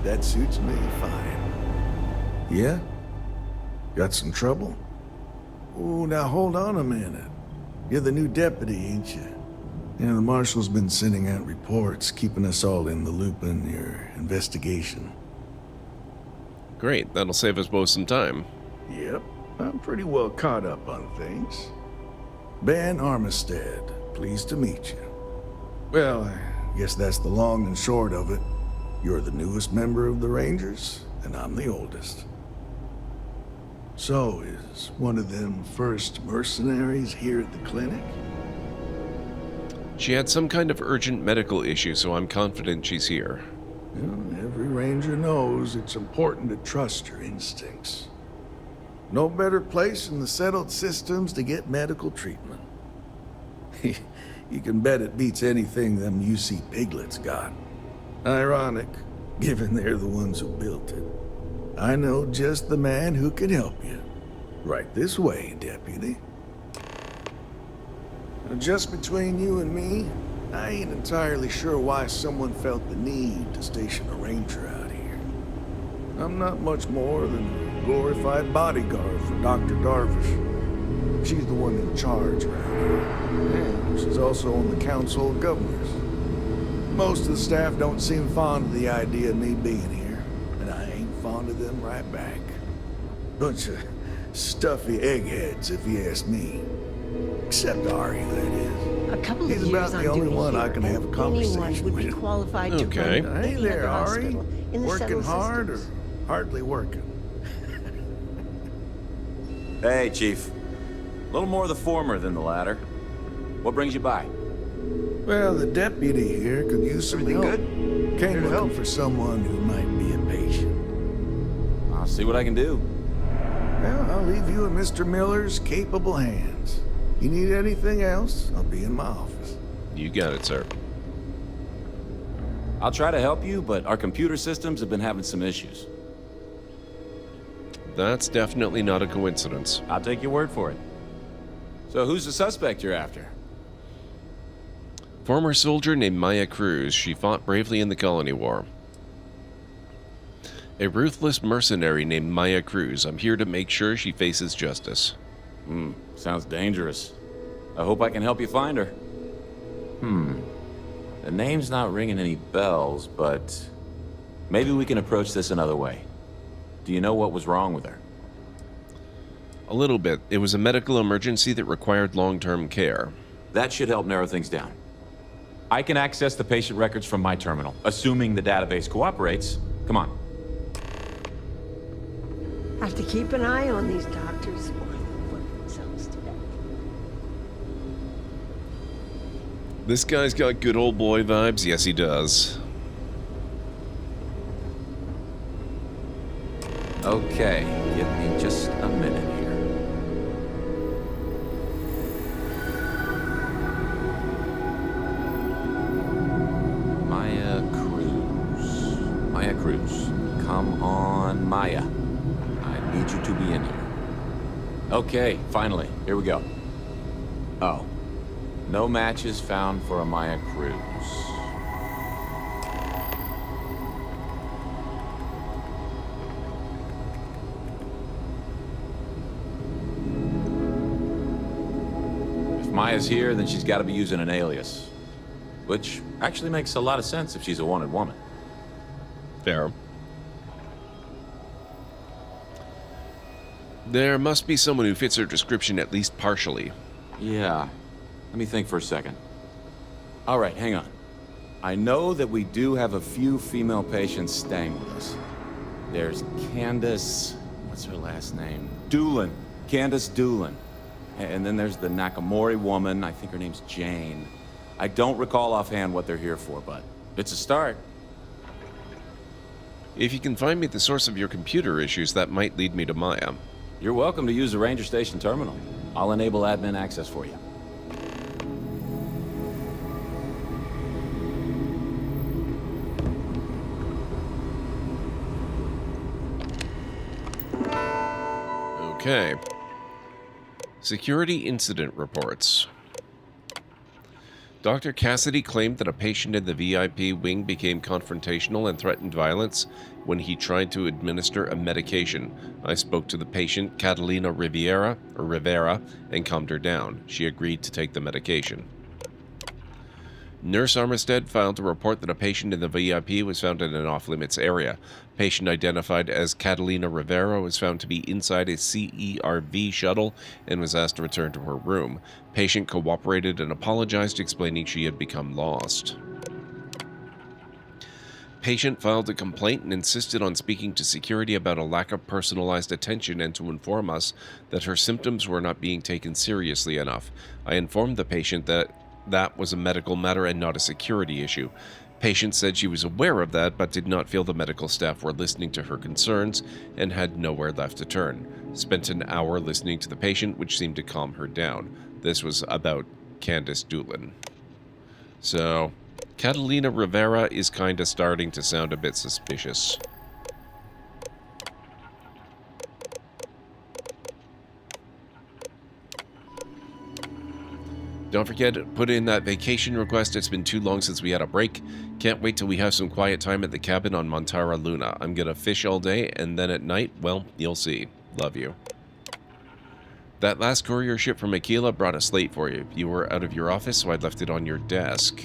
Speaker 19: that suits me fine. Yeah? Got some trouble? Oh, now hold on a minute. You're the new deputy, ain't you? Yeah, the marshal's been sending out reports, keeping us all in the loop in your investigation.
Speaker 1: Great, that'll save us both some time.
Speaker 19: Yep, I'm pretty well caught up on things. Ben Armistead, pleased to meet you. Well, I guess that's the long and short of it. You're the newest member of the Rangers, and I'm the oldest. So, is one of them first mercenaries here at the clinic?
Speaker 1: She had some kind of urgent medical issue, so I'm confident she's here.
Speaker 19: Well, every Ranger knows it's important to trust your instincts. No better place in the settled systems to get medical treatment. You can bet it beats anything them UC piglets got. Ironic, given they're the ones who built it. I know just the man who can help you. Right this way, Deputy. Now, just between you and me, I ain't entirely sure why someone felt the need to station a Ranger out here. I'm not much more than a glorified bodyguard for Dr. Darvish. She's the one in charge around here. And she's also on the Council of Governors. Most of the staff don't seem fond of the idea of me being here, and I ain't fond of them right back. Bunch of stuffy eggheads, if you ask me. Except Ari, that is.
Speaker 20: A couple of
Speaker 19: He's
Speaker 20: years
Speaker 19: about the
Speaker 20: on
Speaker 19: only
Speaker 20: duty
Speaker 19: one I
Speaker 20: here,
Speaker 19: can have a
Speaker 20: and
Speaker 19: conversation
Speaker 20: anyone would be
Speaker 19: with.
Speaker 20: qualified to
Speaker 1: Okay.
Speaker 20: run
Speaker 19: Hey
Speaker 20: any
Speaker 19: there,
Speaker 20: other
Speaker 19: Ari.
Speaker 20: hospital in the
Speaker 19: Working
Speaker 20: settled
Speaker 19: hard or
Speaker 20: systems.
Speaker 19: hardly working?
Speaker 2: Hey, Chief. A little more of the former than the latter. What brings you by?
Speaker 19: Well, the deputy here could use some
Speaker 2: Everything
Speaker 19: help.
Speaker 2: good?
Speaker 19: Came
Speaker 2: Here to
Speaker 19: looking
Speaker 2: help.
Speaker 19: for someone who might be a patient.
Speaker 2: I'll see what I can do.
Speaker 19: Well, I'll leave you in Mr. Miller's capable hands. You need anything else, I'll be in my office.
Speaker 1: You got it, sir.
Speaker 2: I'll try to help you, but our computer systems have been having some issues.
Speaker 1: That's definitely not a coincidence.
Speaker 2: I'll take your word for it. So who's the suspect you're after?
Speaker 1: Former soldier named Maya Cruz. She fought bravely in the Colony War. A ruthless mercenary named Maya Cruz. I'm here to make sure she faces justice.
Speaker 2: Sounds dangerous. I hope I can help you find her. The name's not ringing any bells, but Maybe we can approach this another way. Do you know what was wrong with her?
Speaker 1: A little bit. It was a medical emergency that required long-term care.
Speaker 2: That should help narrow things down. I can access the patient records from my terminal, assuming the database cooperates. Come on.
Speaker 3: Have to keep an eye on these doctors or they'll work themselves to death.
Speaker 1: This guy's got good old boy vibes. Yes, he does.
Speaker 2: Okay, give me just a minute here. Maya Cruz. Come on, Maya. I need you to be in here. Okay, finally. Here we go. Oh. No matches found for a Maya Cruz. If Maya's here, then she's got to be using an alias. Which actually makes a lot of sense if she's a wanted woman.
Speaker 1: Fair. There must be someone who fits her description at least partially.
Speaker 2: Yeah. Let me think for a second. All right, hang on. I know that we do have a few female patients staying with us. There's Candace... what's her last name? Doolin. Candace Doolin. And then there's the Nakamori woman. I think her name's Jane. I don't recall offhand what they're here for, but it's a start.
Speaker 1: If you can find me the source of your computer issues, that might lead me to Maya.
Speaker 2: You're welcome to use the Ranger Station terminal. I'll enable admin access for you.
Speaker 1: Okay. Security incident reports. Dr. Cassidy claimed that a patient in the VIP wing became confrontational and threatened violence when he tried to administer a medication. I spoke to the patient, Catalina Rivera, and calmed her down. She agreed to take the medication. Nurse Armistead filed a report that a patient in the VIP was found in an off-limits area. Patient identified as Catalina Rivera was found to be inside a CERV shuttle and was asked to return to her room. Patient cooperated and apologized, explaining she had become lost. Patient filed a complaint and insisted on speaking to security about a lack of personalized attention and to inform us that her symptoms were not being taken seriously enough. I informed the patient that was a medical matter and not a security issue. Patient said she was aware of that, but did not feel the medical staff were listening to her concerns and had nowhere left to turn. Spent an hour listening to the patient, which seemed to calm her down. This was about Candace Doolin. So, Catalina Rivera is kinda starting to sound a bit suspicious. Don't forget, put in that vacation request. It's been too long since we had a break. Can't wait till we have some quiet time at the cabin on Montara Luna. I'm gonna fish all day, and then at night, well, you'll see. Love you. That last courier ship from Aquila brought a slate for you. You were out of your office, so I left it on your desk.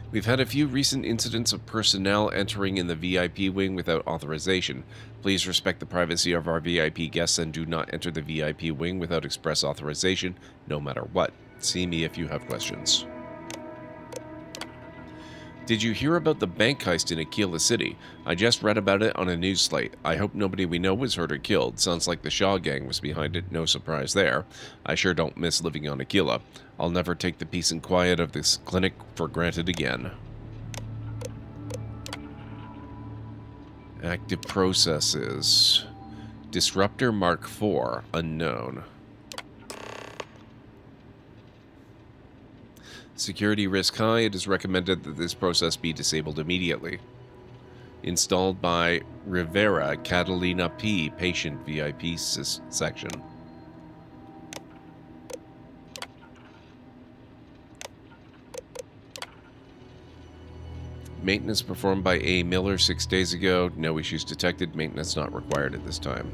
Speaker 1: We've had a few recent incidents of personnel entering in the VIP wing without authorization. Please respect the privacy of our VIP guests and do not enter the VIP wing without express authorization, no matter what. See me if you have questions. Did you hear about the bank heist in Aquila City? I just read about it on a news slate. I hope nobody we know was hurt or killed. Sounds like the Shaw gang was behind it. No surprise there. I sure don't miss living on Aquila. I'll never take the peace and quiet of this clinic for granted again. Active processes. Disruptor Mark IV, unknown. Security risk high, it is recommended that this process be disabled immediately. Installed by Rivera, Catalina P, patient VIP section. Maintenance performed by A. Miller 6 days ago. No issues detected. Maintenance not required at this time.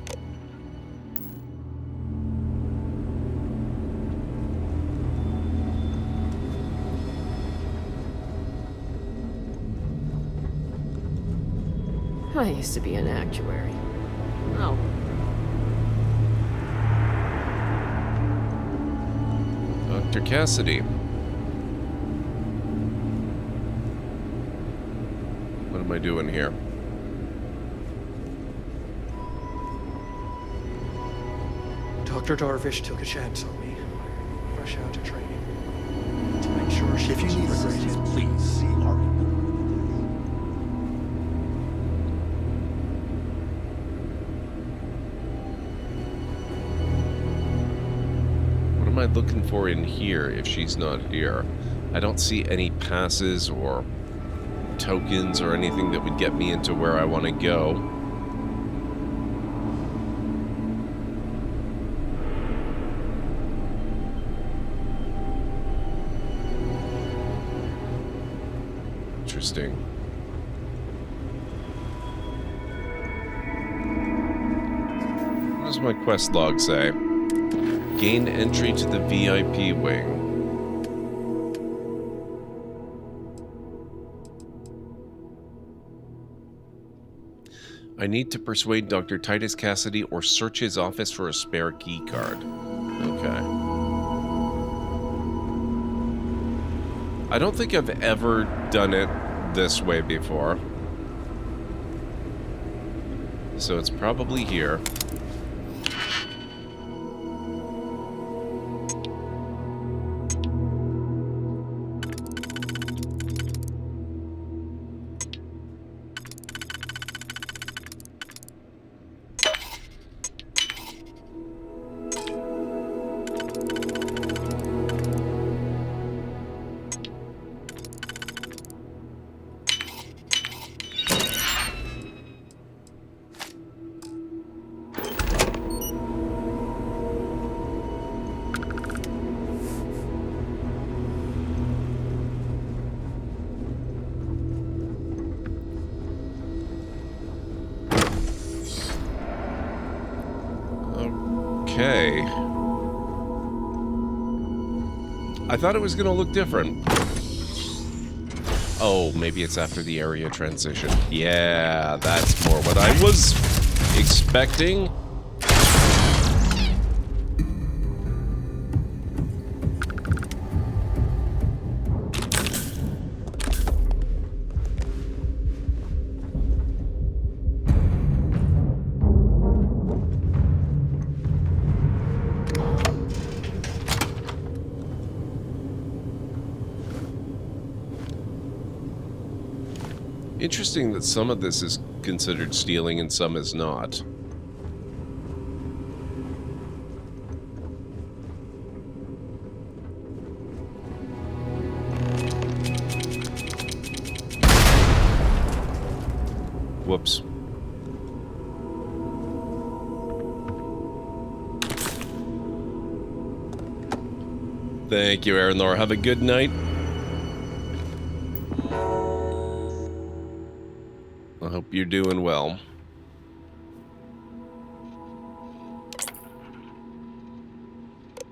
Speaker 6: I used to be an actuary. Oh.
Speaker 1: Dr. Cassidy. What am I doing here?
Speaker 14: Dr. Darvish took a chance on me. Fresh out of training. To make sure she was regretted.
Speaker 5: Please see Ari.
Speaker 1: What am I looking for in here if she's not here? I don't see any passes or tokens or anything that would get me into where I want to go. Interesting. What does my quest log say? Gain entry to the VIP wing. I need to persuade Dr. Titus Cassidy or search his office for a spare key card. Okay. I don't think I've ever done it this way before. So it's probably here. Okay. I thought it was going to look different. Oh, maybe it's after the area transition. Yeah, that's more what I was expecting. Interesting that some of this is considered stealing and some is not. Whoops. Thank you, Aaron Laura. Have a good night. I hope you're doing well.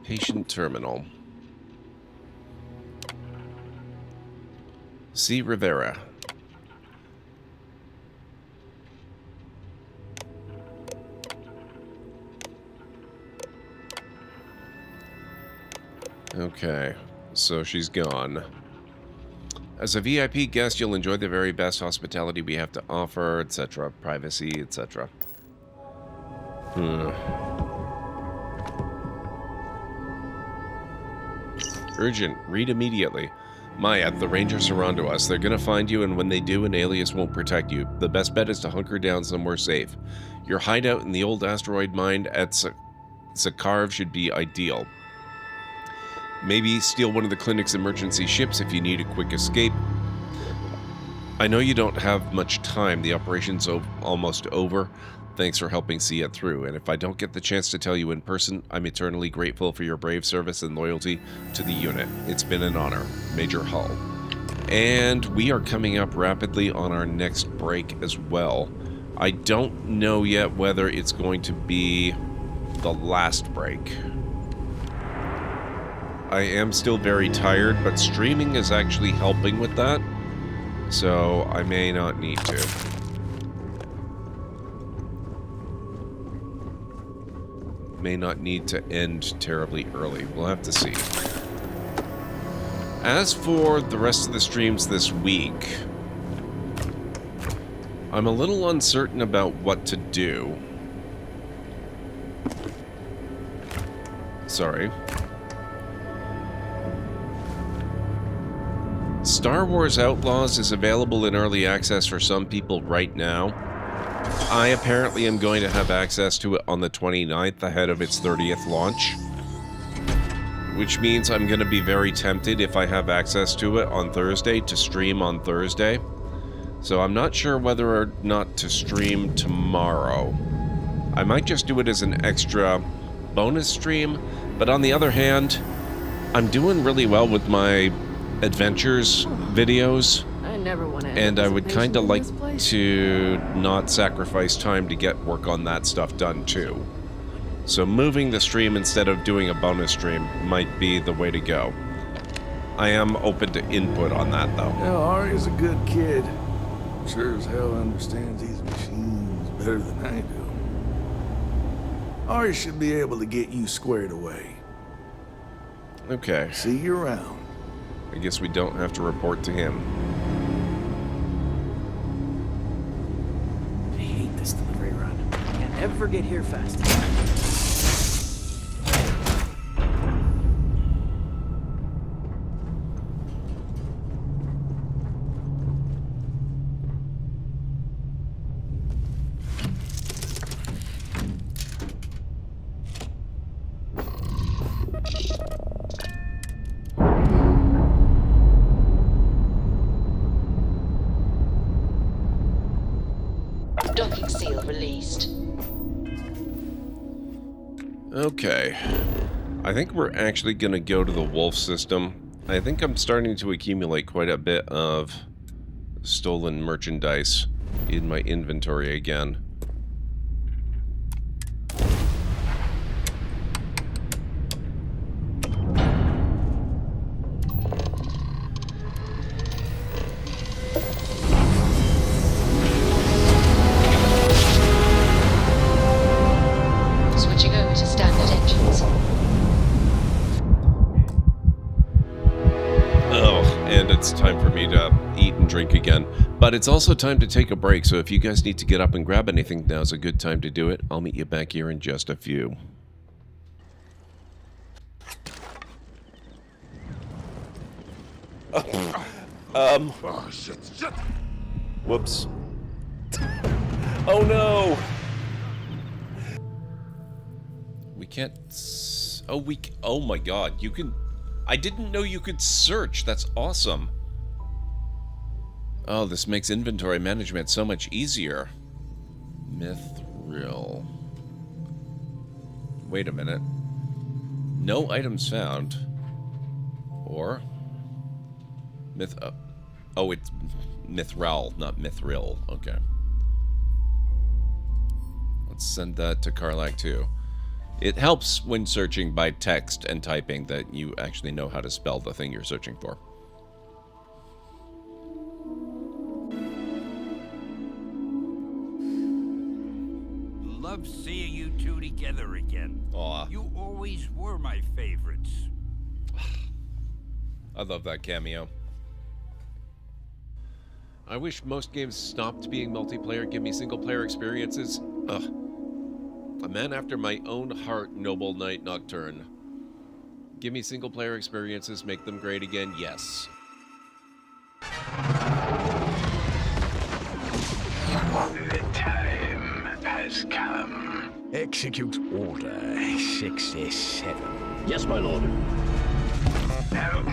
Speaker 1: Patient terminal. C. Rivera. Okay, so she's gone. As a VIP guest, you'll enjoy the very best hospitality we have to offer, etc. Privacy, etc. Urgent. Read immediately. Maya, the Rangers are onto us. They're gonna find you, and when they do, an alias won't protect you. The best bet is to hunker down somewhere safe. Your hideout in the old asteroid mine at Zakharov should be ideal. Maybe steal one of the clinic's emergency ships if you need a quick escape. I know you don't have much time. The operation's almost over. Thanks for helping see it through. And if I don't get the chance to tell you in person, I'm eternally grateful for your brave service and loyalty to the unit. It's been an honor. Major Hull. And we are coming up rapidly on our next break as well. I don't know yet whether it's going to be the last break. I am still very tired, but streaming is actually helping with that, so I may not need to. may not need to end terribly early. We'll have to see. As for the rest of the streams this week, I'm a little uncertain about what to do. Sorry. Star Wars Outlaws is available in early access for some people right now. I apparently am going to have access to it on the 29th ahead of its 30th launch. Which means I'm going to be very tempted if I have access to it on Thursday to stream on Thursday. So I'm not sure whether or not to stream tomorrow. I might just do it as an extra bonus stream, but on the other hand, I'm doing really well with my adventures videos,
Speaker 6: I never want to.
Speaker 1: and I would kind of like to not sacrifice time to get work on that stuff done too. So moving the stream instead of doing a bonus stream might be the way to go. I am open to input on that though.
Speaker 19: Yeah, Ari's a good kid. Sure as hell understands these machines better than I do. Ari should be able to get you squared away.
Speaker 1: Okay.
Speaker 19: See you around.
Speaker 1: I guess we don't have to report to him.
Speaker 12: I hate this delivery run. Can't ever get here fast enough.
Speaker 18: Docking seal released.
Speaker 1: Okay. I think we're actually going to go to the Wolf system. I think I'm starting to accumulate quite a bit of stolen merchandise in my inventory again.
Speaker 18: Switching over to standard engines.
Speaker 1: Oh, and it's time for me to eat and drink again. But it's also time to take a break, so if you guys need to get up and grab anything, now's a good time to do it. I'll meet you back here in just a few.
Speaker 7: Oh, shit.
Speaker 1: Whoops. Oh no! We can't... Oh my god, you can... I didn't know you could search. That's awesome. Oh, this makes inventory management so much easier. Mithril. Wait a minute. No items found. Or... oh, it's Mithril, not Mithril. Okay. Let's send that to Karlak too. It helps when searching by text and typing that you actually know how to spell the thing you're searching for.
Speaker 7: Love seeing you two together again.
Speaker 1: Aw.
Speaker 7: You always were my favorites.
Speaker 1: I love that cameo. I wish most games stopped being multiplayer, give me single-player experiences. Ugh. A man after my own heart, Noble Knight Nocturne. Give me single-player experiences, make them great again, yes.
Speaker 7: The time has come. Execute Order 67.
Speaker 21: Yes, my lord.
Speaker 7: No,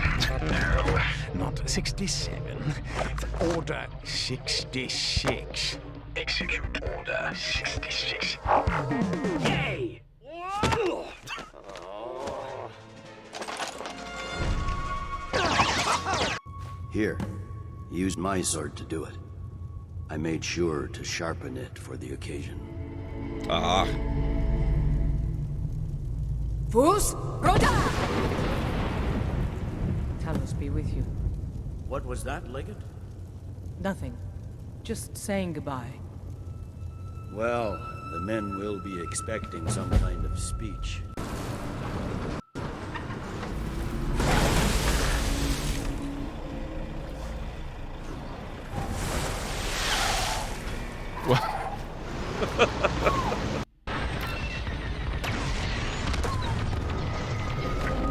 Speaker 7: not 67. Order 66. Execute Order 66. Yay!
Speaker 21: Here, used my sword to do it. I made sure to sharpen it for the occasion.
Speaker 1: Ah.
Speaker 9: Fus Roda! Talos be with you.
Speaker 21: What was that, Legate?
Speaker 9: Nothing. Just saying goodbye.
Speaker 21: Well, The men will be expecting some kind of speech.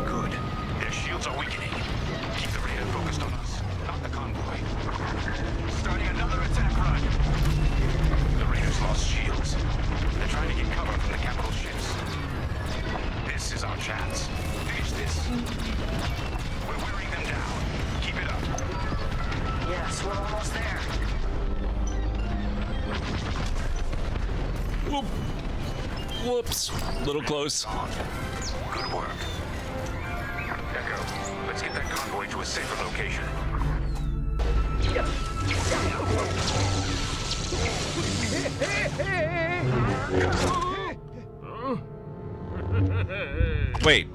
Speaker 16: Good. Their shields are weakening. Keep the radar focused on us, not the convoy. Starting another attack run. The raiders lost shields. They're trying to get cover from the capital ships. This is our chance. Finish this. We're wearing them down. Keep it up.
Speaker 20: Yes, we're almost there.
Speaker 1: Whoop. Whoops. Little close.
Speaker 16: Good work. Echo, let's get that convoy to a safer location.
Speaker 1: Wait.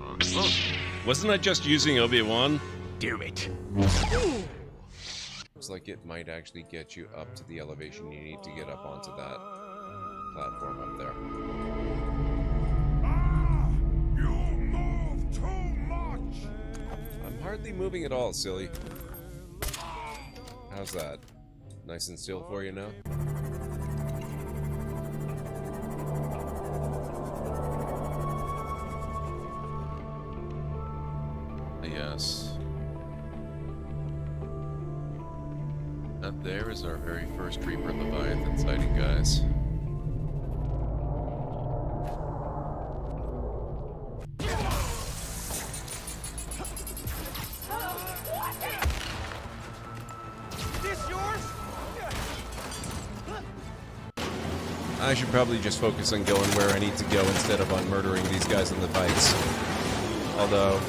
Speaker 1: Wasn't I just using Obi-Wan?
Speaker 16: Do it.
Speaker 1: Looks like it might actually get you up to the elevation you need to get up onto that platform up there.
Speaker 16: You move too much.
Speaker 1: I'm hardly moving at all, silly. How's that? Nice and still for you now? Yes. Up there is our very first Reaper Leviathan sighting, guys.
Speaker 16: This yours?
Speaker 1: I should probably just focus on going where I need to go instead of on murdering these guys on the bikes. Although,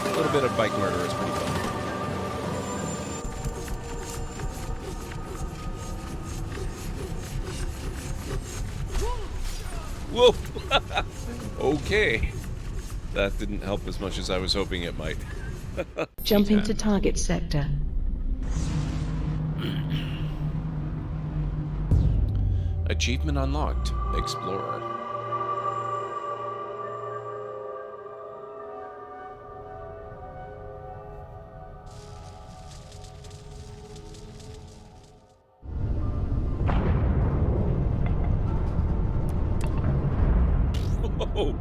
Speaker 1: a little bit of bike murder is pretty fun. Whoa! Okay. That didn't help as much as I was hoping it might.
Speaker 3: Jumping to target sector.
Speaker 1: Achievement unlocked. Explorer. Whoa.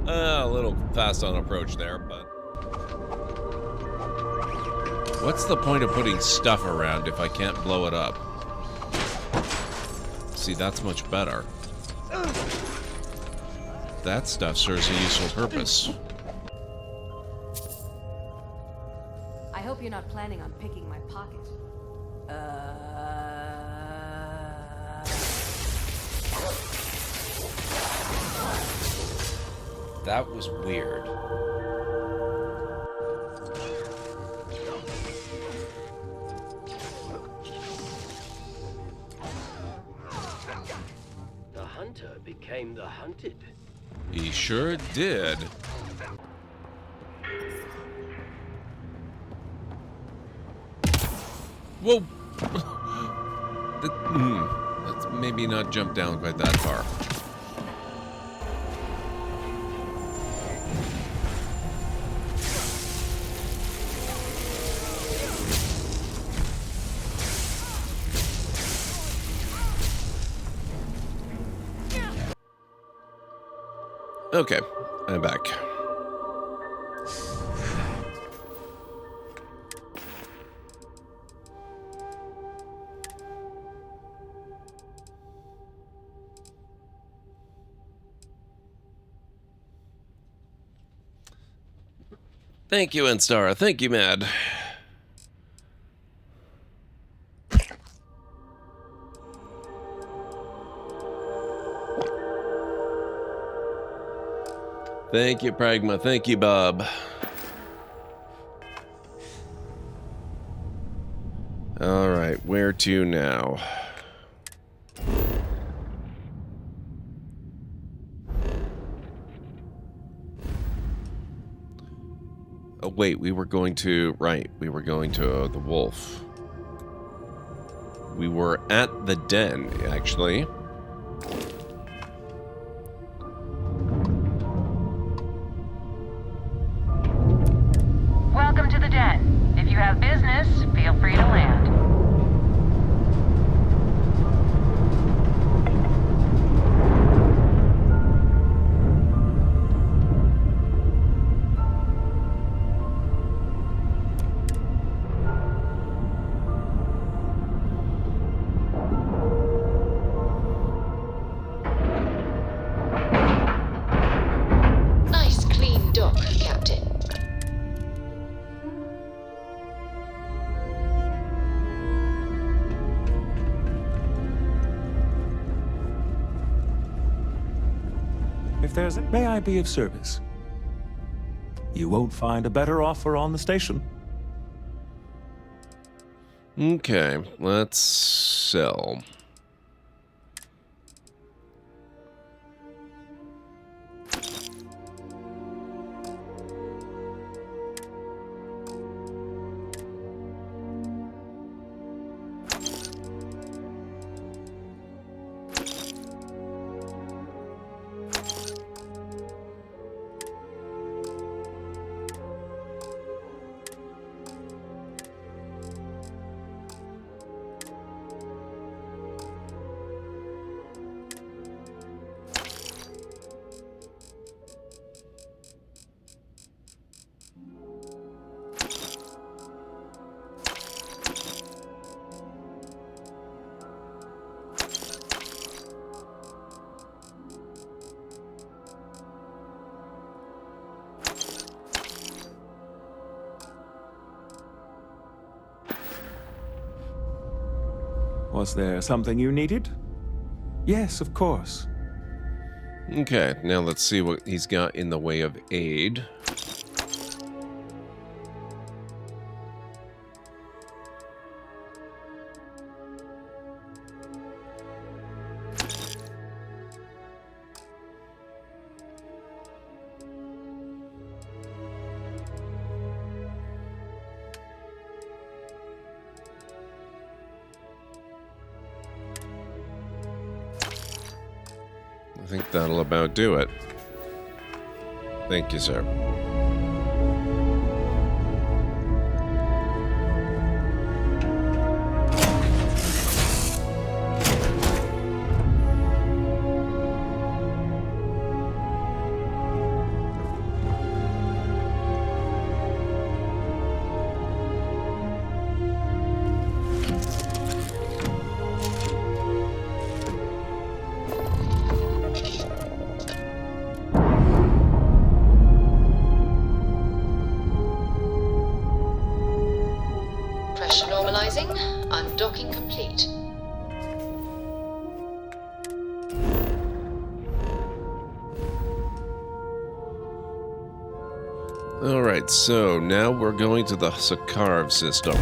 Speaker 1: A little fast on approach there, but... What's the point of putting stuff around if I can't blow it up? See, that's much better. That stuff serves a useful purpose.
Speaker 11: I hope you're not planning on picking my pocket.
Speaker 1: That was weird.
Speaker 21: The hunter became the hunted.
Speaker 1: He sure did. Whoa! Let's maybe not jump down quite that far. Okay, I'm back. Thank you, Instara. Thank you, Mad. Thank you, Pragma. Thank you, Bob. All right, where to now? Oh, wait, we were going to... Right, we were going to the wolf. We were at the den, actually.
Speaker 13: have business, feel free to land.
Speaker 18: Nice clean dock, Captain.
Speaker 5: If there's... May I be of service? You won't find a better offer on the station.
Speaker 1: Okay, let's sell.
Speaker 5: Was there something you needed? Yes, of course.
Speaker 1: Okay, now let's see what he's got in the way of aid. I think that'll about do it. Thank you, sir.
Speaker 18: Pressure normalizing. Undocking complete.
Speaker 1: Alright, so now we're going to the Sakharov system.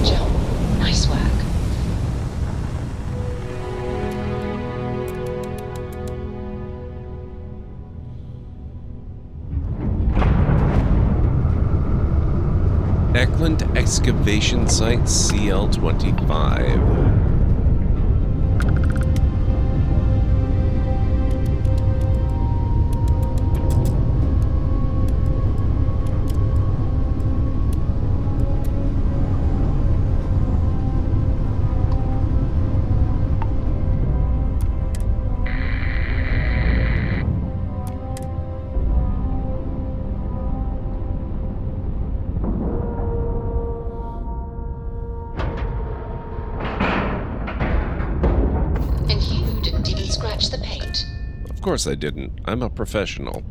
Speaker 18: Jump. Nice work.
Speaker 1: Eklund Excavation Site CL-25.
Speaker 18: And you didn't even scratch the paint.
Speaker 1: Of course I didn't. I'm a professional.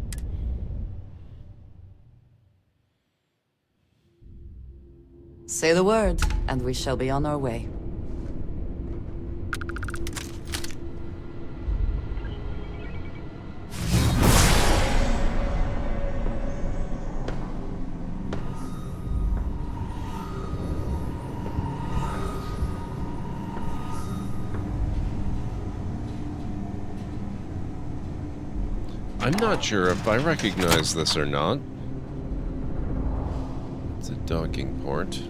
Speaker 10: Say the word, and we shall be on our way.
Speaker 1: I'm not sure if I recognize this or not. It's a docking port.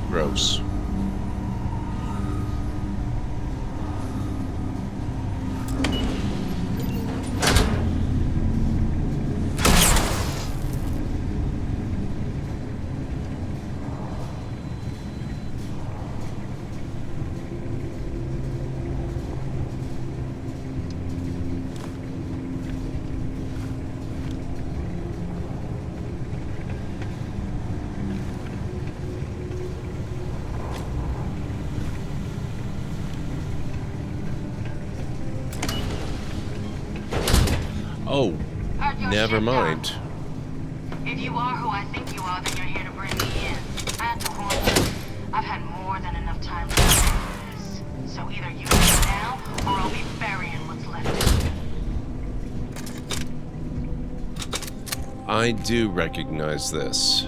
Speaker 1: Gross. Oh, never mind.
Speaker 13: If you are who I think you are, then you're here to bring me in. I have to warn you. I've had more than enough time to prepare for this. So either you leave now, or I'll be burying what's left of you.
Speaker 1: I do recognize this.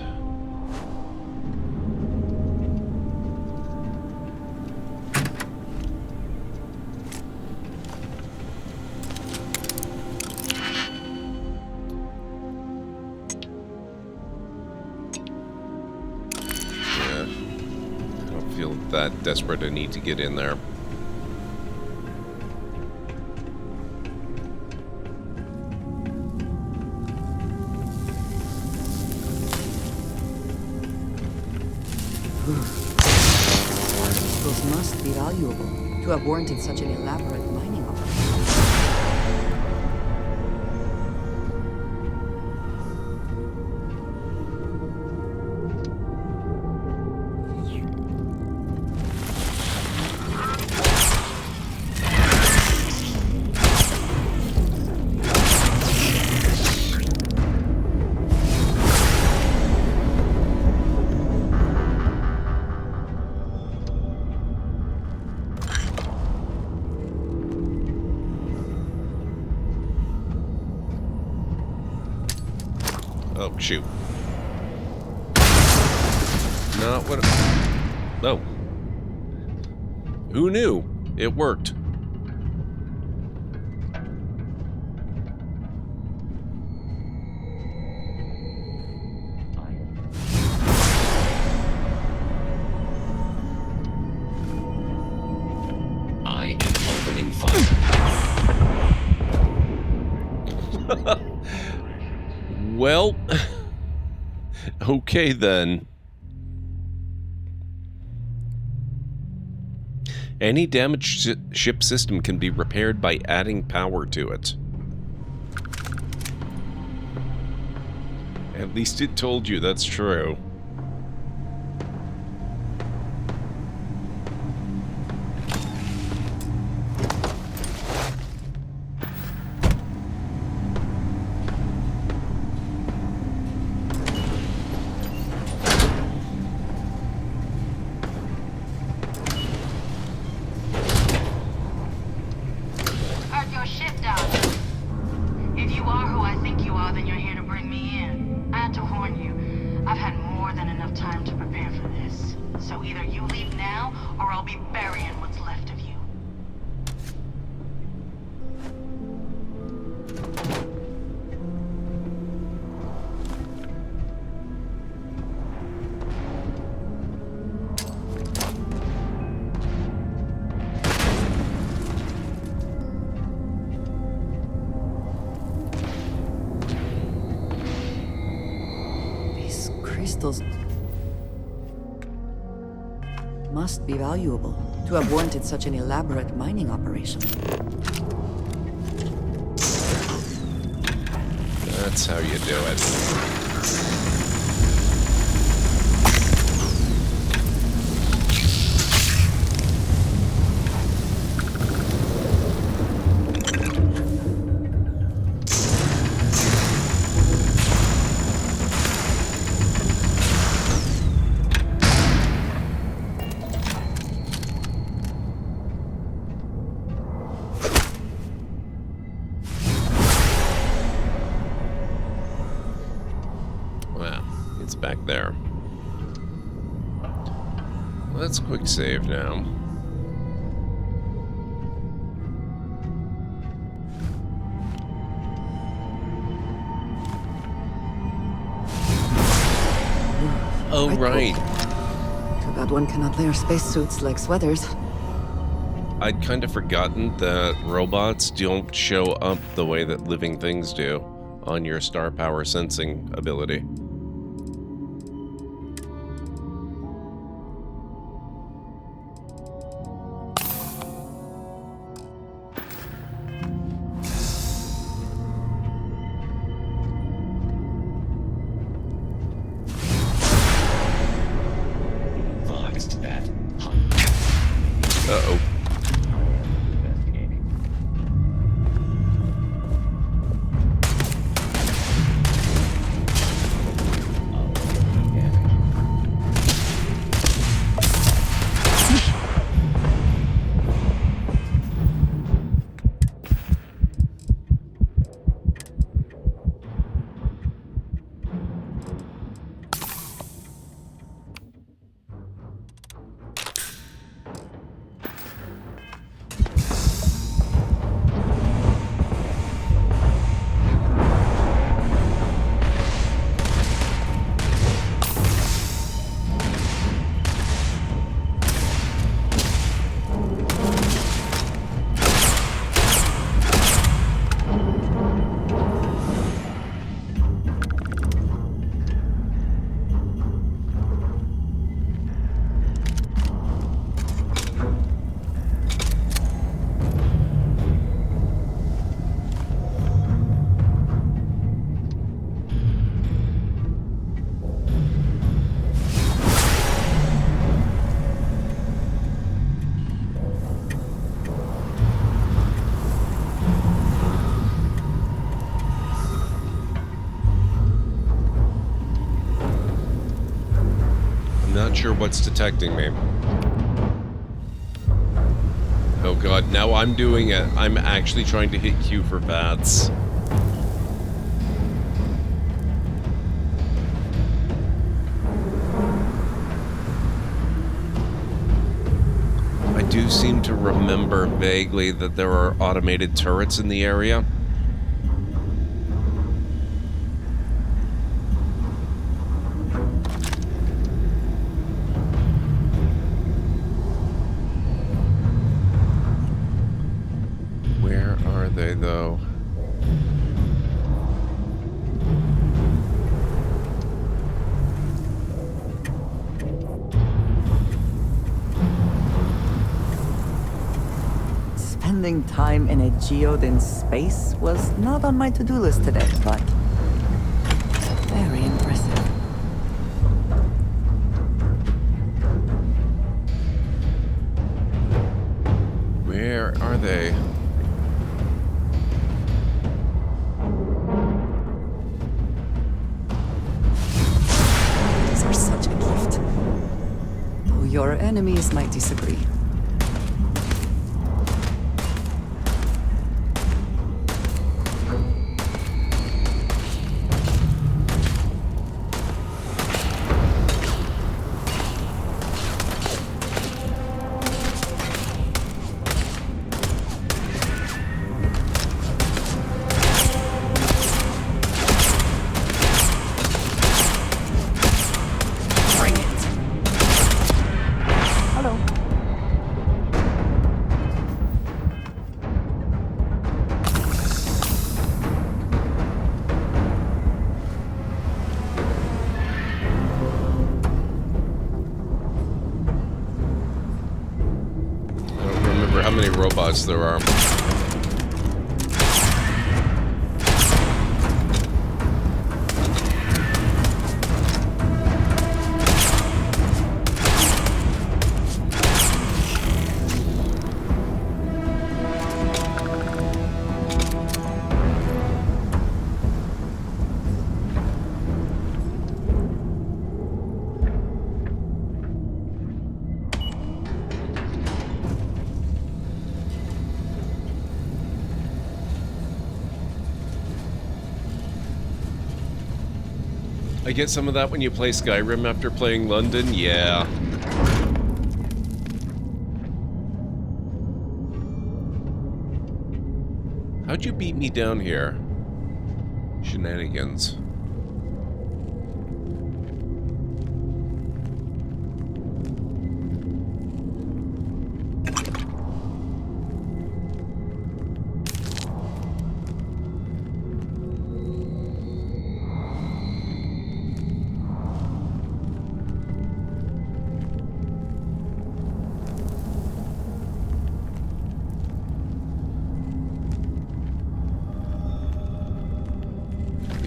Speaker 1: That desperate a need to get in there.
Speaker 10: Those must be valuable to have warranted such an elaborate mining operation.
Speaker 1: Oh, shoot. Not what... Oh. Who knew? It worked.
Speaker 21: I am opening fire.
Speaker 1: Well, okay then. Any damaged ship system can be repaired by adding power to it. At least it told you that's true.
Speaker 10: Crystals must be valuable to have warranted such an elaborate mining operation.
Speaker 1: That's how you do it. Back there. Let's quick save now. Oh, right.
Speaker 10: Too bad one cannot layer spacesuits like sweaters.
Speaker 1: I'd kind of forgotten that robots don't show up the way that living things do on your star power sensing ability. Uh-oh. Not sure what's detecting me. Oh god, now I'm doing it. I'm actually trying to hit Q for bats. I do seem to remember vaguely that there are automated turrets in the area. Though.
Speaker 10: Spending time in a geode in space was not on my to-do list today, but very impressive.
Speaker 1: Where are they?
Speaker 10: Your enemies might disagree. How many robots there are. I get some of that when you play Skyrim after playing London, yeah. How'd you beat me down here? Shenanigans.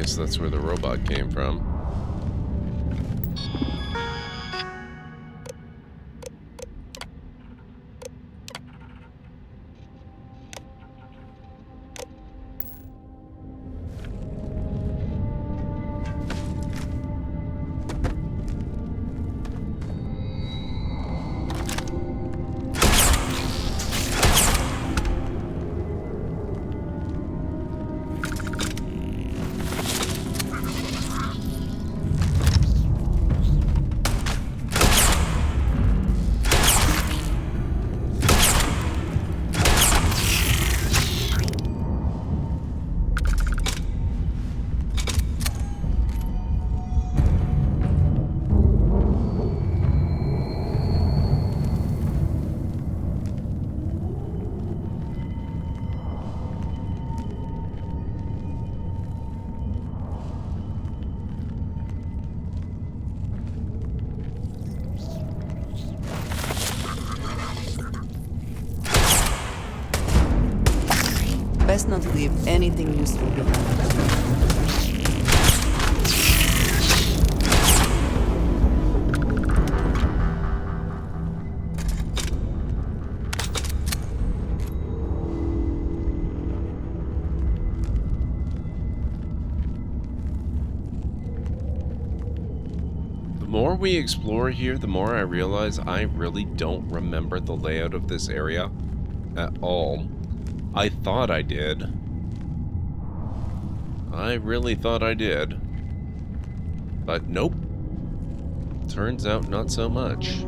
Speaker 1: guess that's where the robot came from.
Speaker 10: Best not to leave anything useful behind.
Speaker 1: The more we explore here, the more I realize I really don't remember the layout of this area at all. I thought I did. I really thought I did. But nope. Turns out not so much.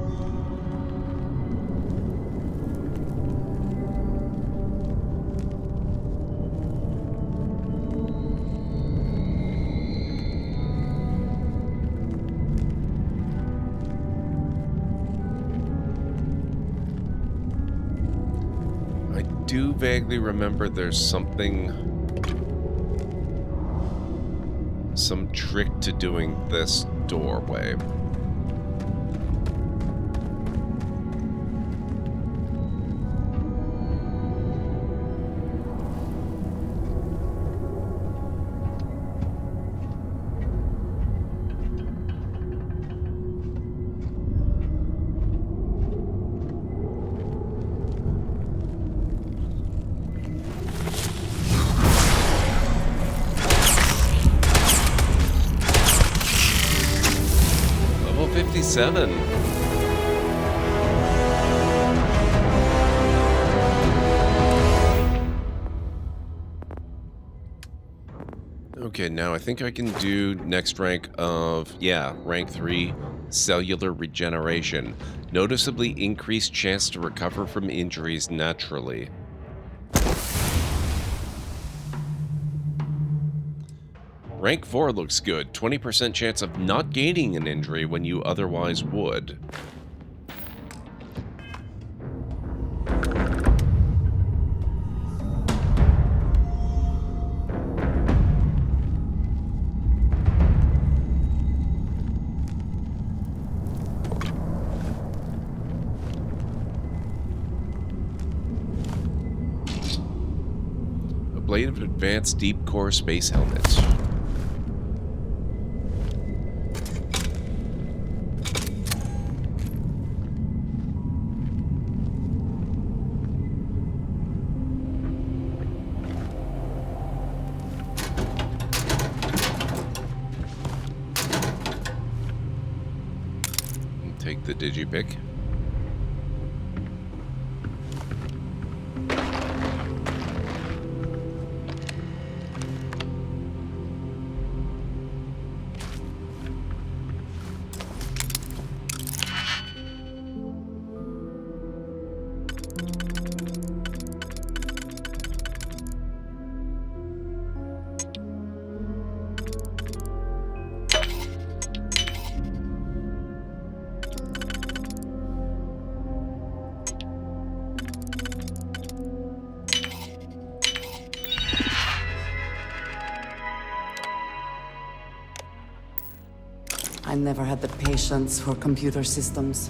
Speaker 1: I do vaguely remember there's some trick to doing this doorway. Level 57. Okay, now I think I can do next rank of, yeah, rank 3, cellular regeneration. Noticeably increased chance to recover from injuries naturally. Rank 4 looks good. 20% chance of not gaining an injury when you otherwise would. A blade of advanced deep core space helmet. Take the digipick.
Speaker 10: I never had the patience for computer systems.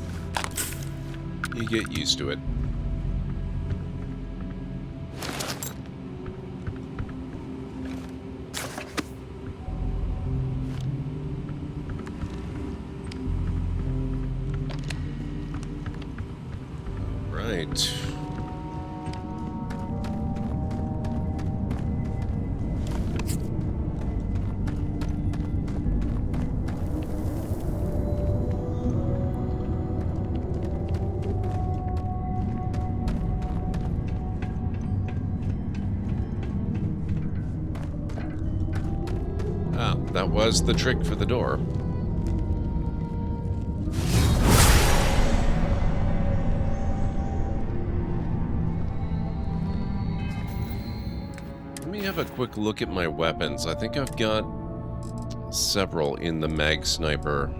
Speaker 1: You get used to it. right. Ah, that was the trick for the door. Let me have a quick look at my weapons. I think I've got several in the mag sniper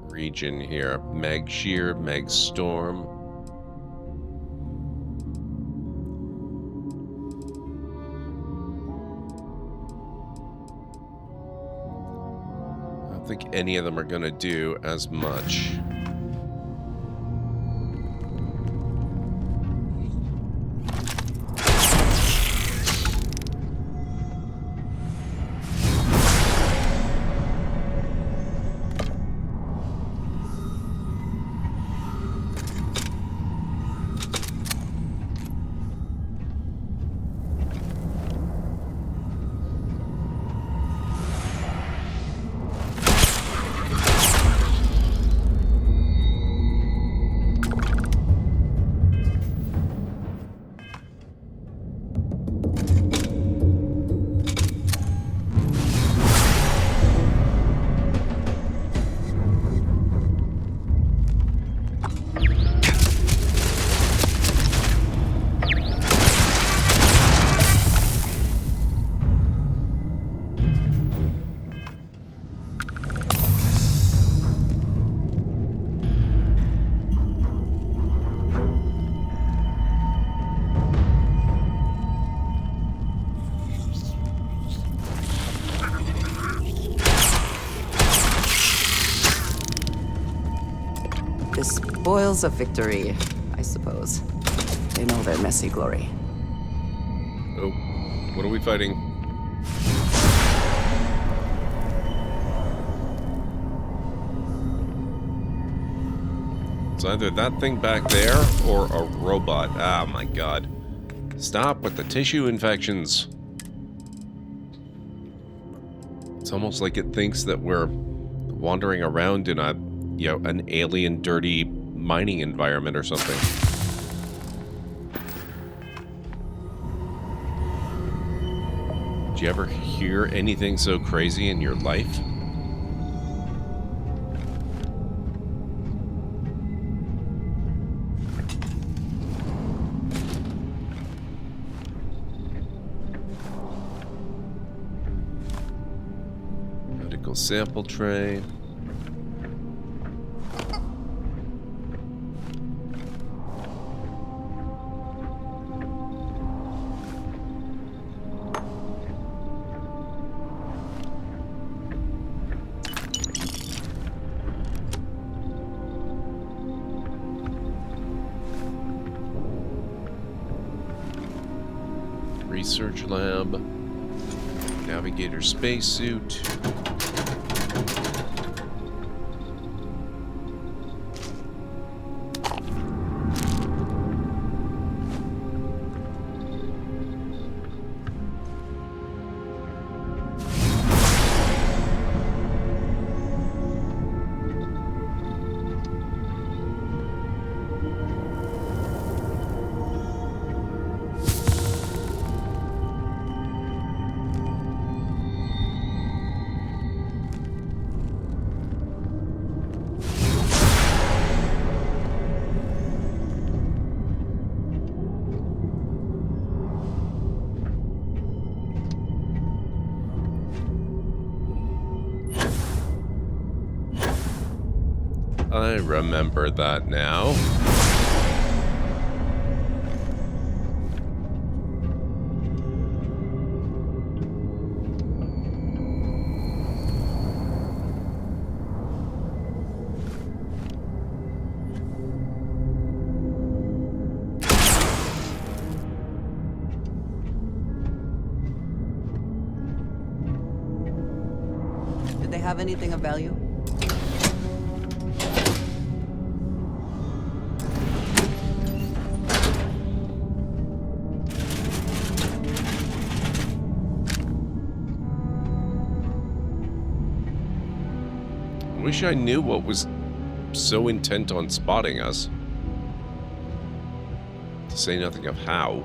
Speaker 1: region here. Mag shear, mag storm. I don't think any of them are going to do as much.
Speaker 10: The spoils of victory, I suppose. They know their messy glory.
Speaker 1: Oh, what are we fighting? It's either that thing back there or a robot. Ah, my God. Stop with the tissue infections. It's almost like it thinks that we're wandering around in a, you know, an alien, dirty mining environment or something. Did you ever hear anything so crazy in your life? Medical sample tray. Research lab, navigator spacesuit. I remember that now.
Speaker 10: Did they have anything of value?
Speaker 1: Wish I knew what was so intent on spotting us. To say nothing of how.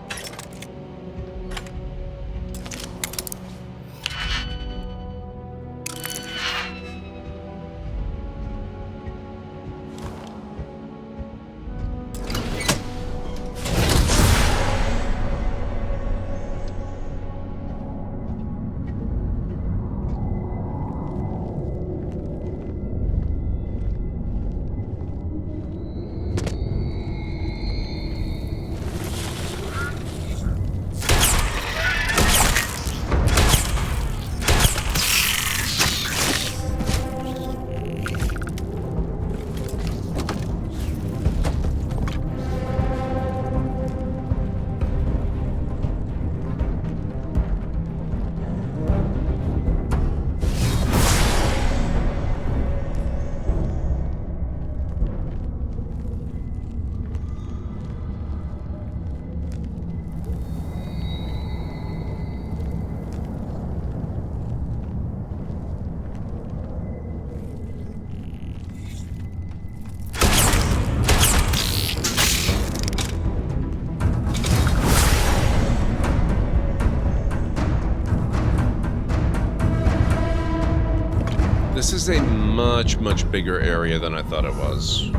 Speaker 1: This is a much, much bigger area than I thought it was.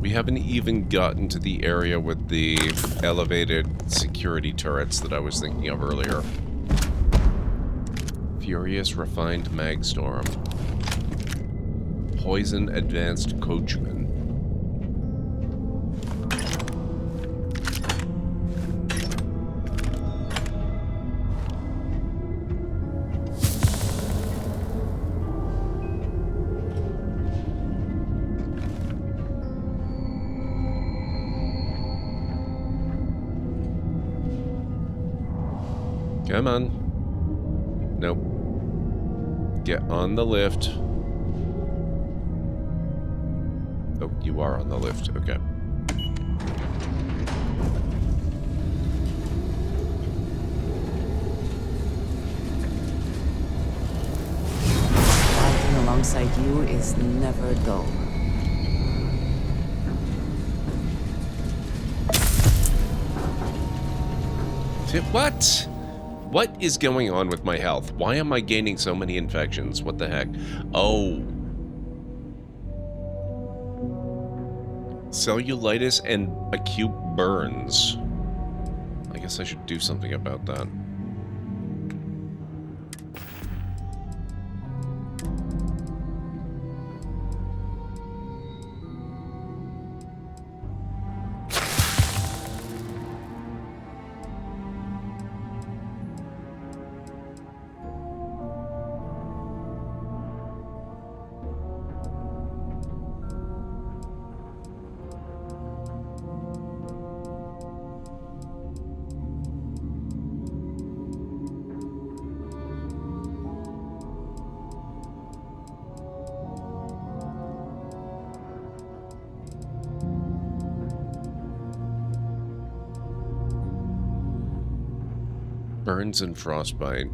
Speaker 1: We haven't even gotten to the area with the elevated security turrets that I was thinking of earlier. Furious Refined Magstorm. Poison Advanced Coachman. Come on. Nope. Get on the lift. Oh, you are on the lift. Okay.
Speaker 10: Fighting alongside you is never dull.
Speaker 1: What? What is going on with my health? Why am I gaining so many infections? What the heck? Oh. Cellulitis and acute burns. I guess I should do something about that. Burns and frostbite.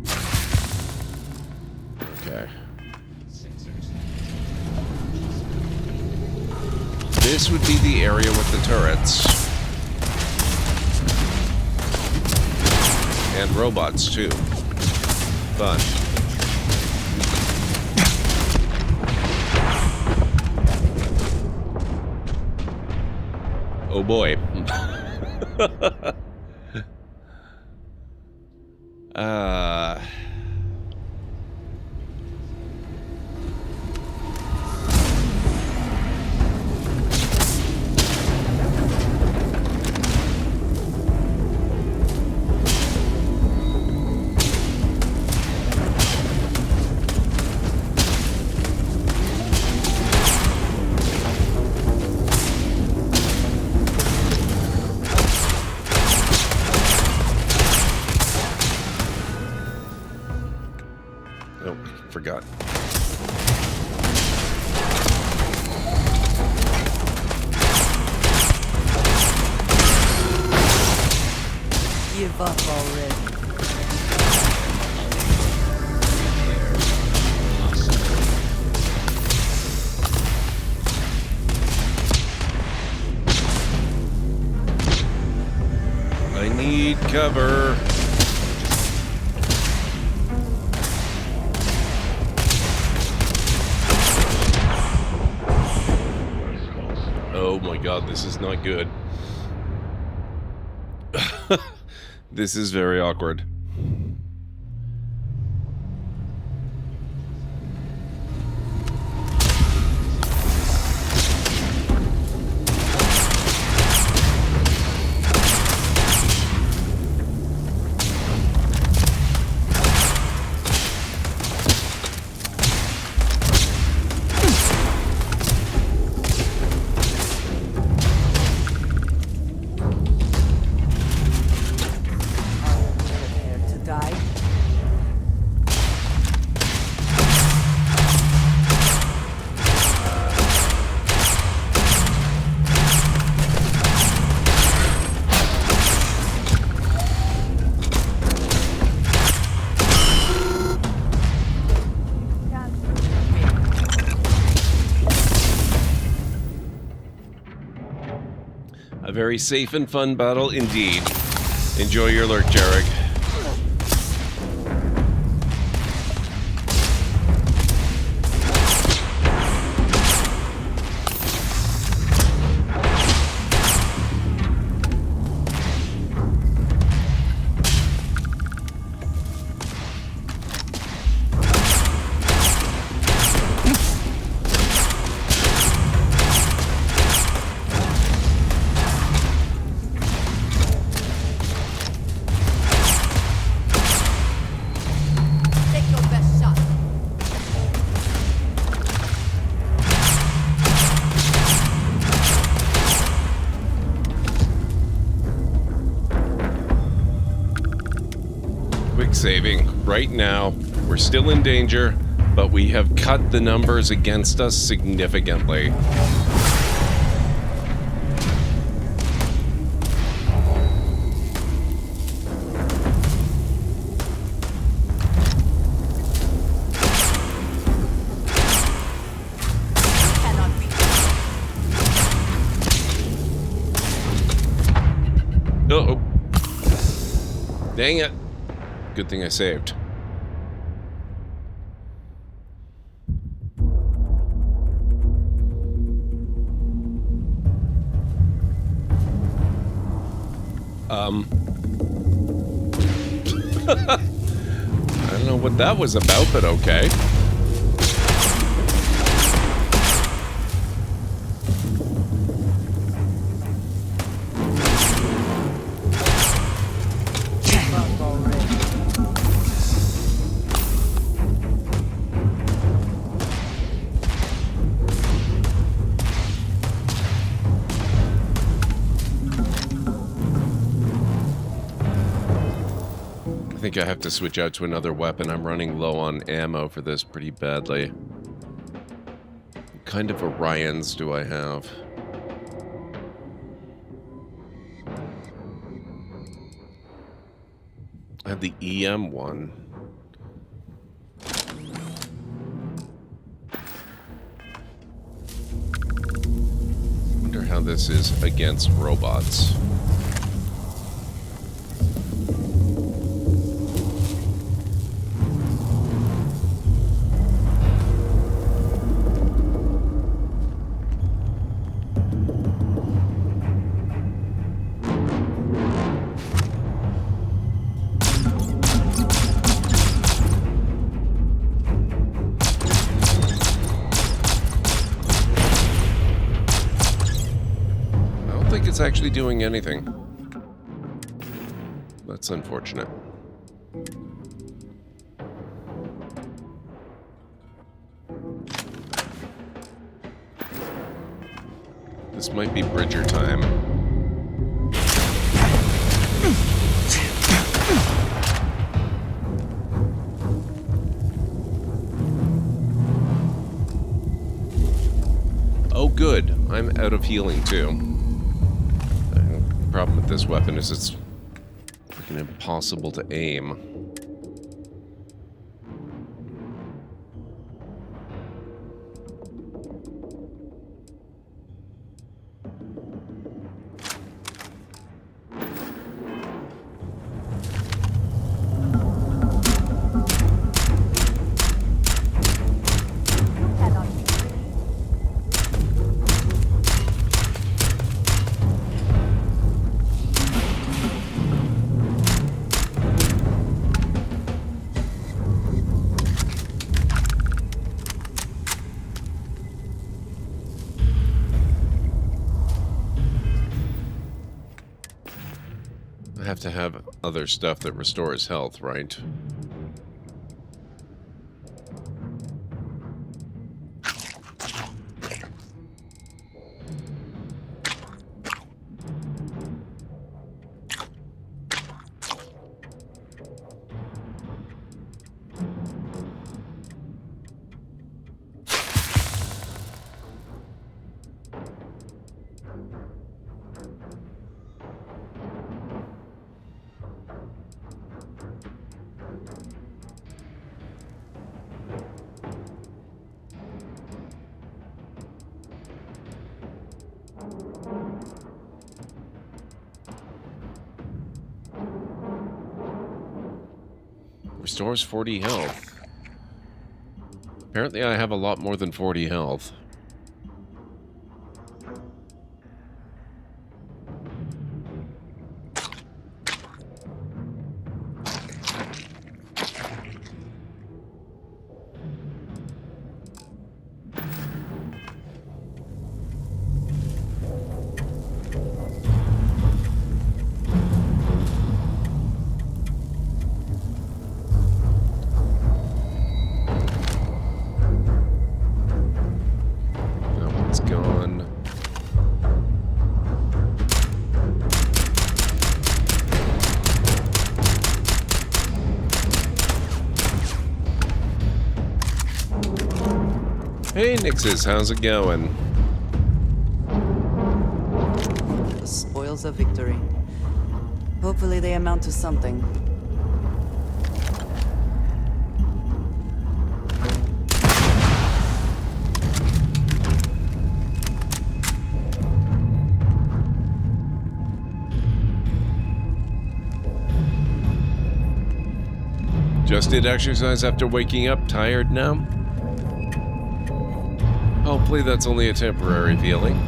Speaker 1: Okay. This would be the area with the turrets. And robots, too. Fun. Oh boy. Forgot.
Speaker 10: Give up already.
Speaker 1: I need cover. Oh my god, this is not good. This is very awkward. A very safe and fun battle indeed. Enjoy your lurk, Jarek. Saving right now. We're still in danger, but we have cut the numbers against us significantly. Uh-oh. Dang it. Good thing I saved. I don't know what that was about, but okay. I think I have to switch out to another weapon. I'm running low on ammo for this pretty badly. What kind of Orions do I have? I have the EM one. Wonder how this is against robots. It's actually doing anything. That's unfortunate. This might be Bridger time. Oh good, I'm out of healing too. The problem with this weapon is it's and impossible to aim. I have to have other stuff that restores health, right? Restores 40 health. Apparently I have a lot more than 40 health. Hey Nixes, how's it going?
Speaker 10: The spoils of victory. Hopefully they amount to something.
Speaker 1: Just did exercise after waking up, tired now? Hopefully that's only a temporary feeling.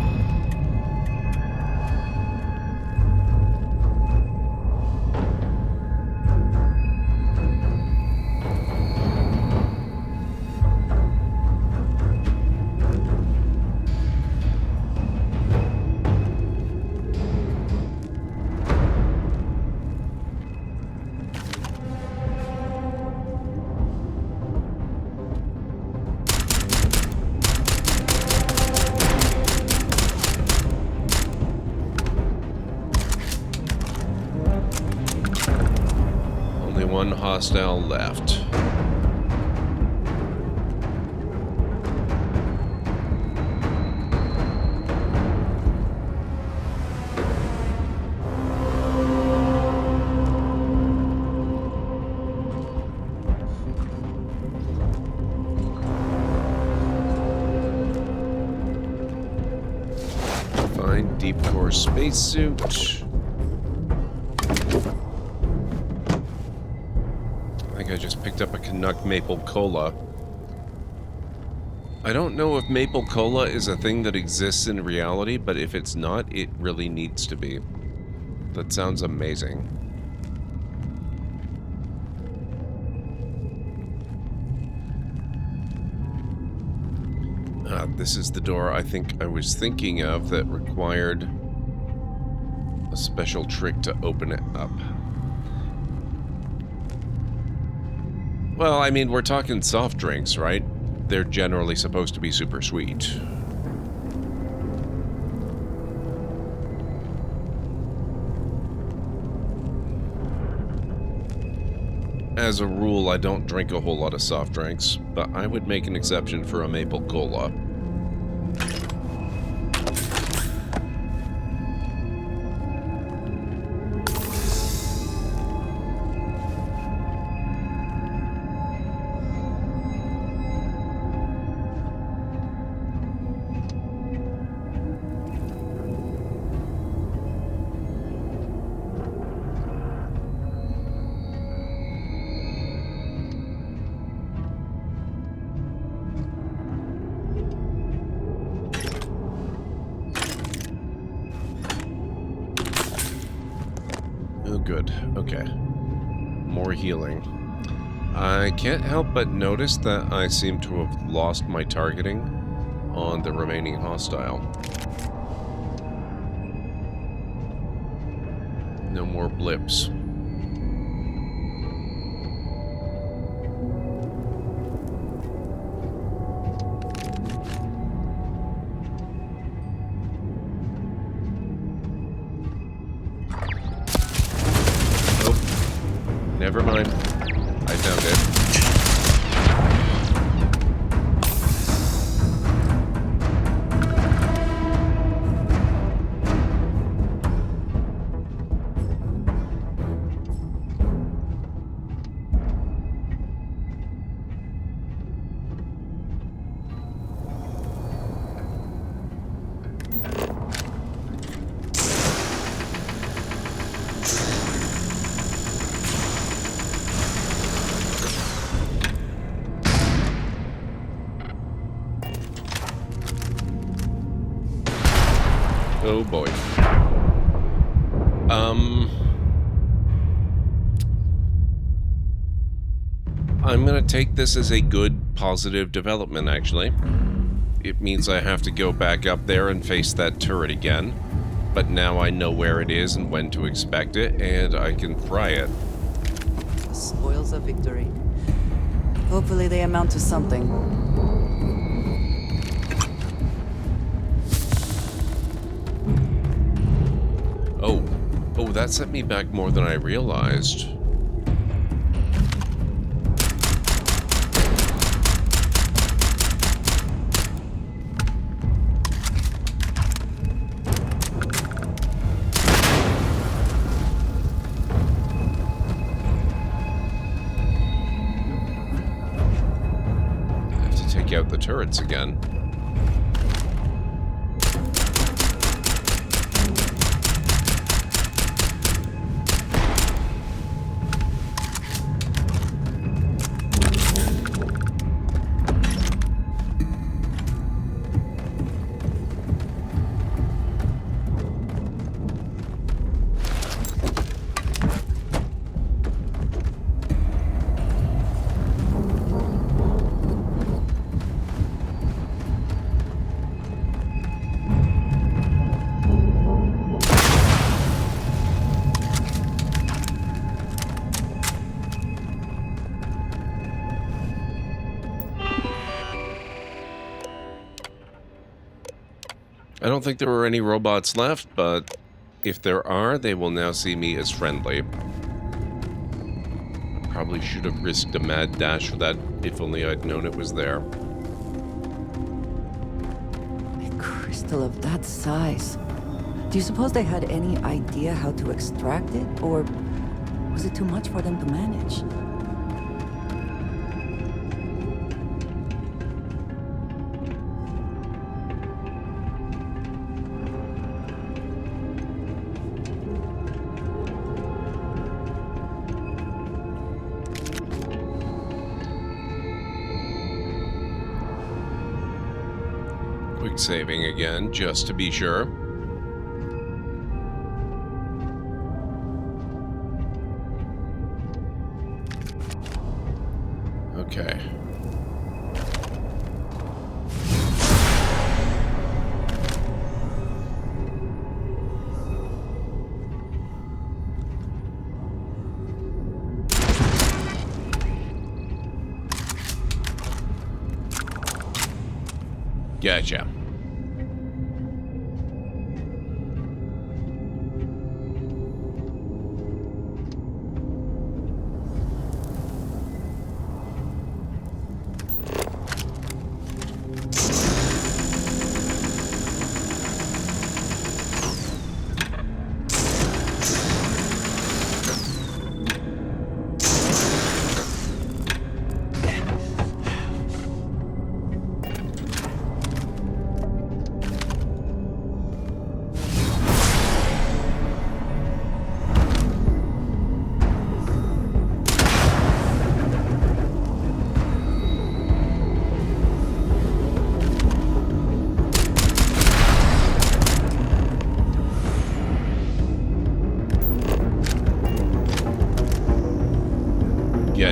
Speaker 1: One hostile left. Find deep core spacesuit. I just picked up a Canuck Maple Cola. I don't know if Maple Cola is a thing that exists in reality, but if it's not, it really needs to be. That sounds amazing. This is the door I think I was thinking of that required a special trick to open it up. Well, I mean, we're talking soft drinks, right? They're generally supposed to be super sweet. As a rule, I don't drink a whole lot of soft drinks, but I would make an exception for a Maple Cola. good. Okay. More healing. I can't help but notice that I seem to have lost my targeting on the remaining hostile. No more blips. Never mind. I found it. Oh boy. I'm gonna take this as a good, positive development, actually. It means I have to go back up there and face that turret again, but now I know where it is and when to expect it, and I can fry it.
Speaker 10: The spoils of victory. Hopefully they amount to something.
Speaker 1: Oh, that set me back more than I realized. I have to take out the turrets again. I don't think there are any robots left, but if there are, they will now see me as friendly. Probably should have risked a mad dash for that, if only I'd known it was there.
Speaker 10: A crystal of that size. Do you suppose they had any idea how to extract it, or was it too much for them to manage?
Speaker 1: Quick saving again, just to be sure. Okay. Gotcha.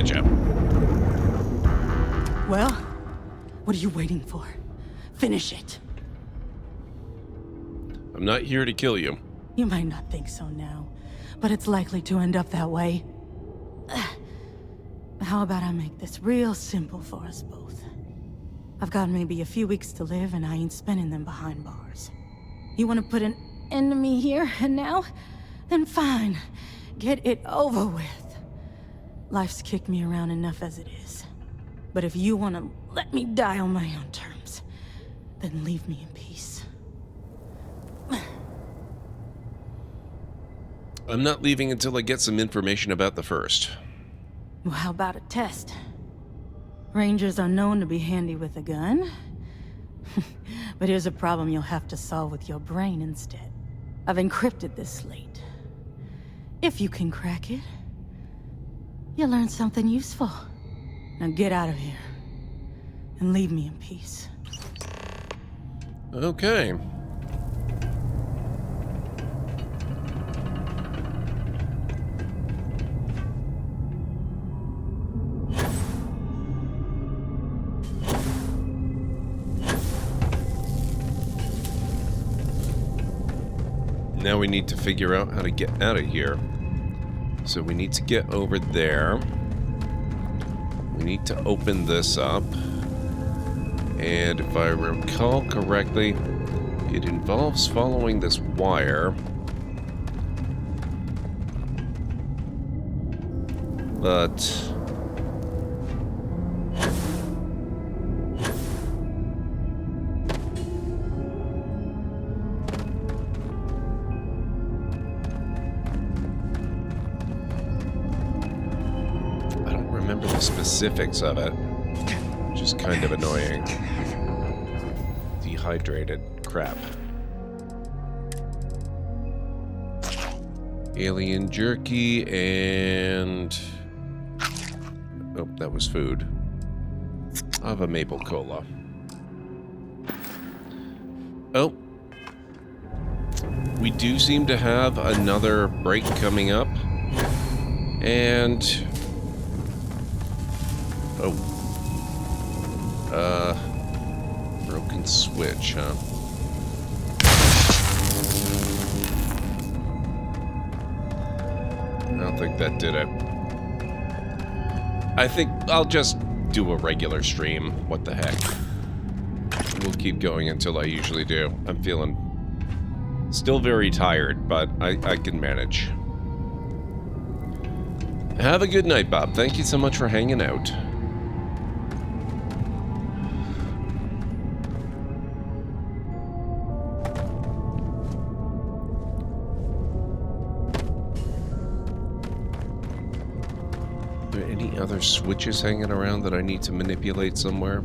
Speaker 1: at you.
Speaker 15: Well, what are you waiting for? Finish it.
Speaker 1: I'm not here to kill you.
Speaker 15: You might not think so now, but it's likely to end up that way. How about I make this real simple for us both? I've got maybe a few weeks to live, and I ain't spending them behind bars. You want to put an end to me here and now? Then fine. Get it over with. Life's kicked me around enough as it is. But if you want to let me die on my own terms, then leave me in peace.
Speaker 1: I'm not leaving until I get some information about the first.
Speaker 15: Well, how about a test? Rangers are known to be handy with a gun. But here's a problem you'll have to solve with your brain instead. I've encrypted this slate. If you can crack it, you'll learn something useful. Now get out of here and leave me in peace.
Speaker 1: Okay. Now we need to figure out how to get out of here. So we need to get over there. We need to open this up. And if I recall correctly, it involves following this wire. But specifics of it, which is kind of annoying. Dehydrated crap. Alien jerky and... oh, that was food. I'll have a maple cola. Oh. We do seem to have another break coming up. And... oh. Broken switch, huh? I don't think that did it. I think I'll just do a regular stream. What the heck? We'll keep going until I usually do. I'm feeling still very tired, but I can manage. Have a good night, Bob. Thank you so much for hanging out. Are there any other switches hanging around that I need to manipulate somewhere?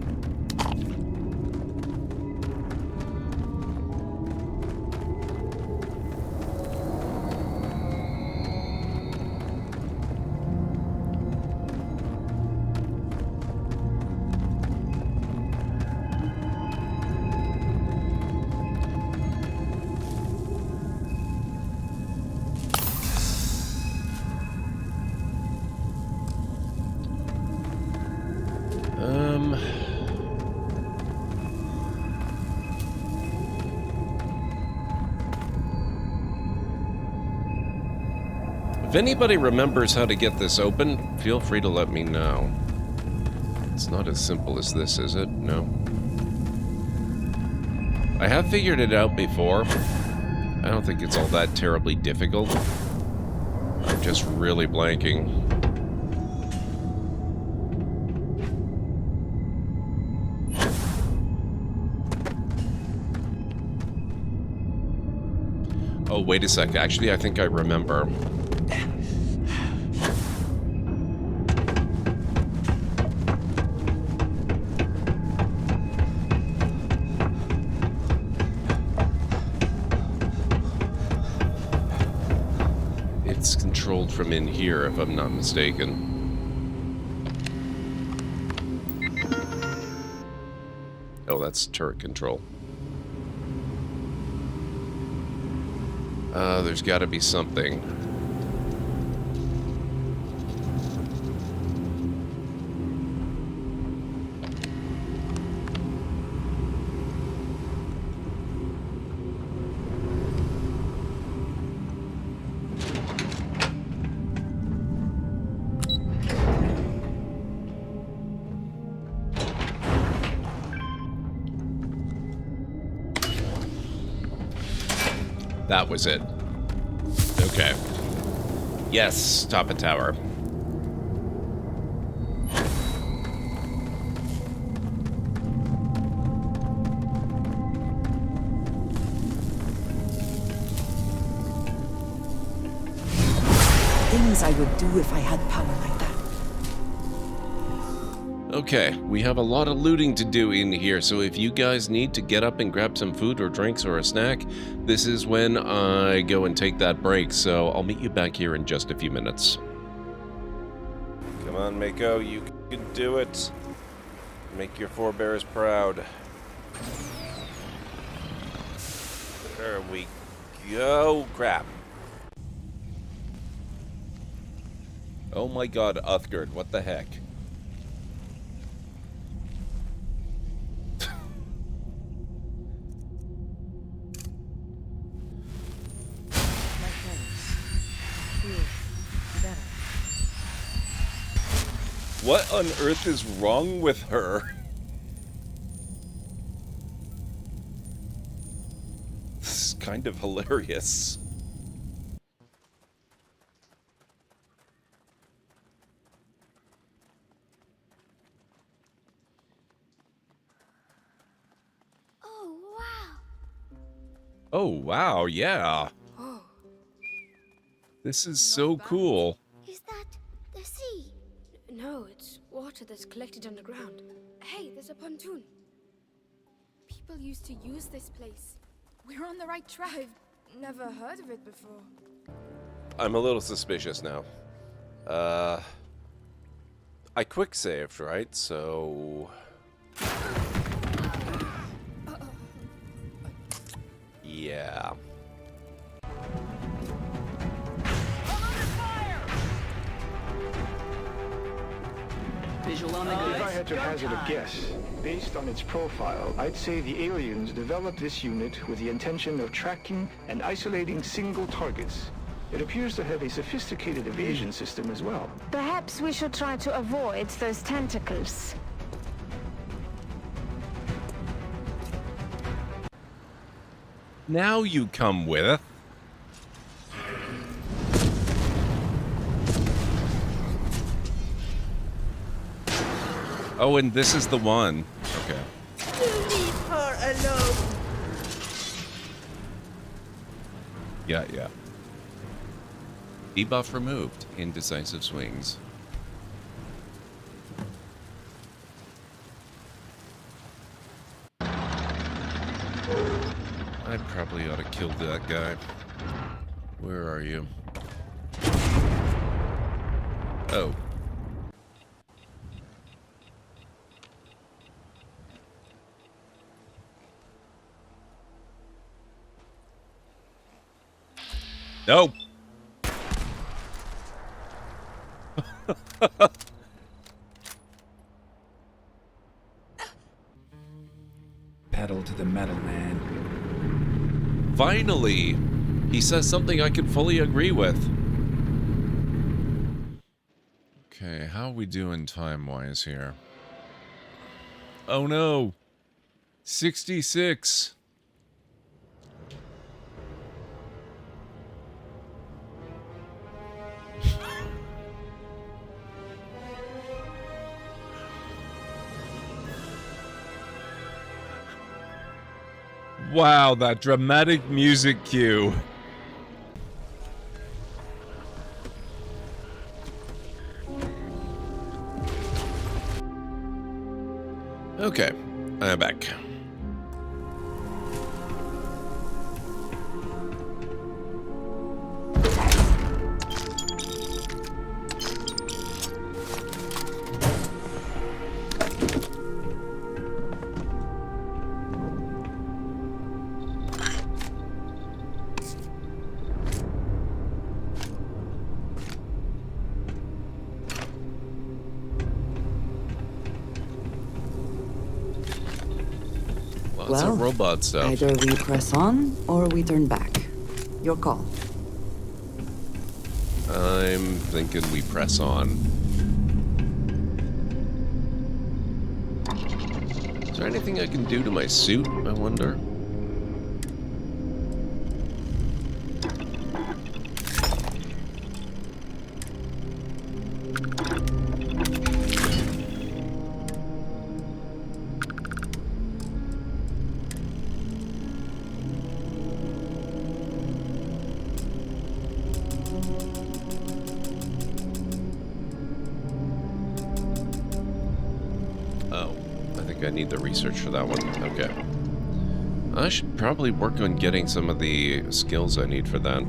Speaker 1: If anybody remembers how to get this open, feel free to let me know. It's not as simple as this, is it? No. I have figured it out before. I don't think it's all that terribly difficult. I'm just really blanking. Oh, wait a sec. Actually, I think I remember. It's controlled from in here, if I'm not mistaken. Oh, that's turret control. There's got to be something. That was it. Okay. Yes, top a tower.
Speaker 10: Things I would do if I had power like that.
Speaker 1: Okay, we have a lot of looting to do in here, so if you guys need to get up and grab some food or drinks or a snack, this is when I go and take that break, so I'll meet you back here in just a few minutes. Come on, Mako, you can do it. Make your forebears proud. There we go. Crap. Oh my god, Uthgard, what the heck? What on earth is wrong with her? This is kind of hilarious. Oh wow, yeah.
Speaker 4: Oh.
Speaker 1: This is so cool.
Speaker 4: Is that the sea? No, it's water that's collected underground. Hey, there's a pontoon. People used to use this place. We're on the right track. I've never heard of it before.
Speaker 1: I'm a little suspicious now. I quick saved, right? So yeah.
Speaker 12: Visual on the
Speaker 17: If I had to hazard a guess, based on its profile, I'd say the aliens developed this unit with the intention of tracking and isolating single targets. It appears to have a sophisticated evasion system as well.
Speaker 3: Perhaps we should try to avoid those tentacles.
Speaker 1: Now you come with. Oh, and this is the one. Okay.
Speaker 3: Leave her alone.
Speaker 1: Yeah. Debuff removed. Indecisive swings. I probably ought to kill that guy. Where are you? Oh. Nope.
Speaker 12: Pedal to the metal, man.
Speaker 1: Finally! He says something I can fully agree with. Okay, how are we doing time-wise here? Oh no! 66! Wow, that dramatic music cue. Okay, I'm back. Lots of robot stuff.
Speaker 10: Either we press on or we turn back. Your call.
Speaker 1: I'm thinking we press on. Is there anything I can do to my suit, I wonder? think I need the research for that one. Okay. I should probably work on getting some of the skills I need for that.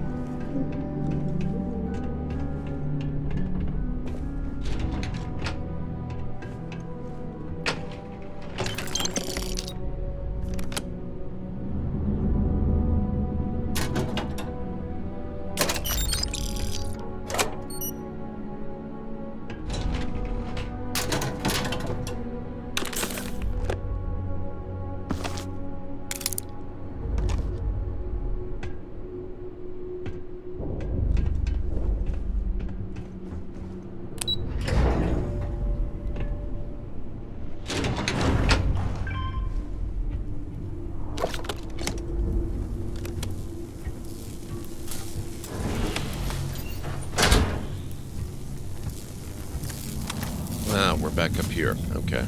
Speaker 1: Ah, we're back up here. Okay.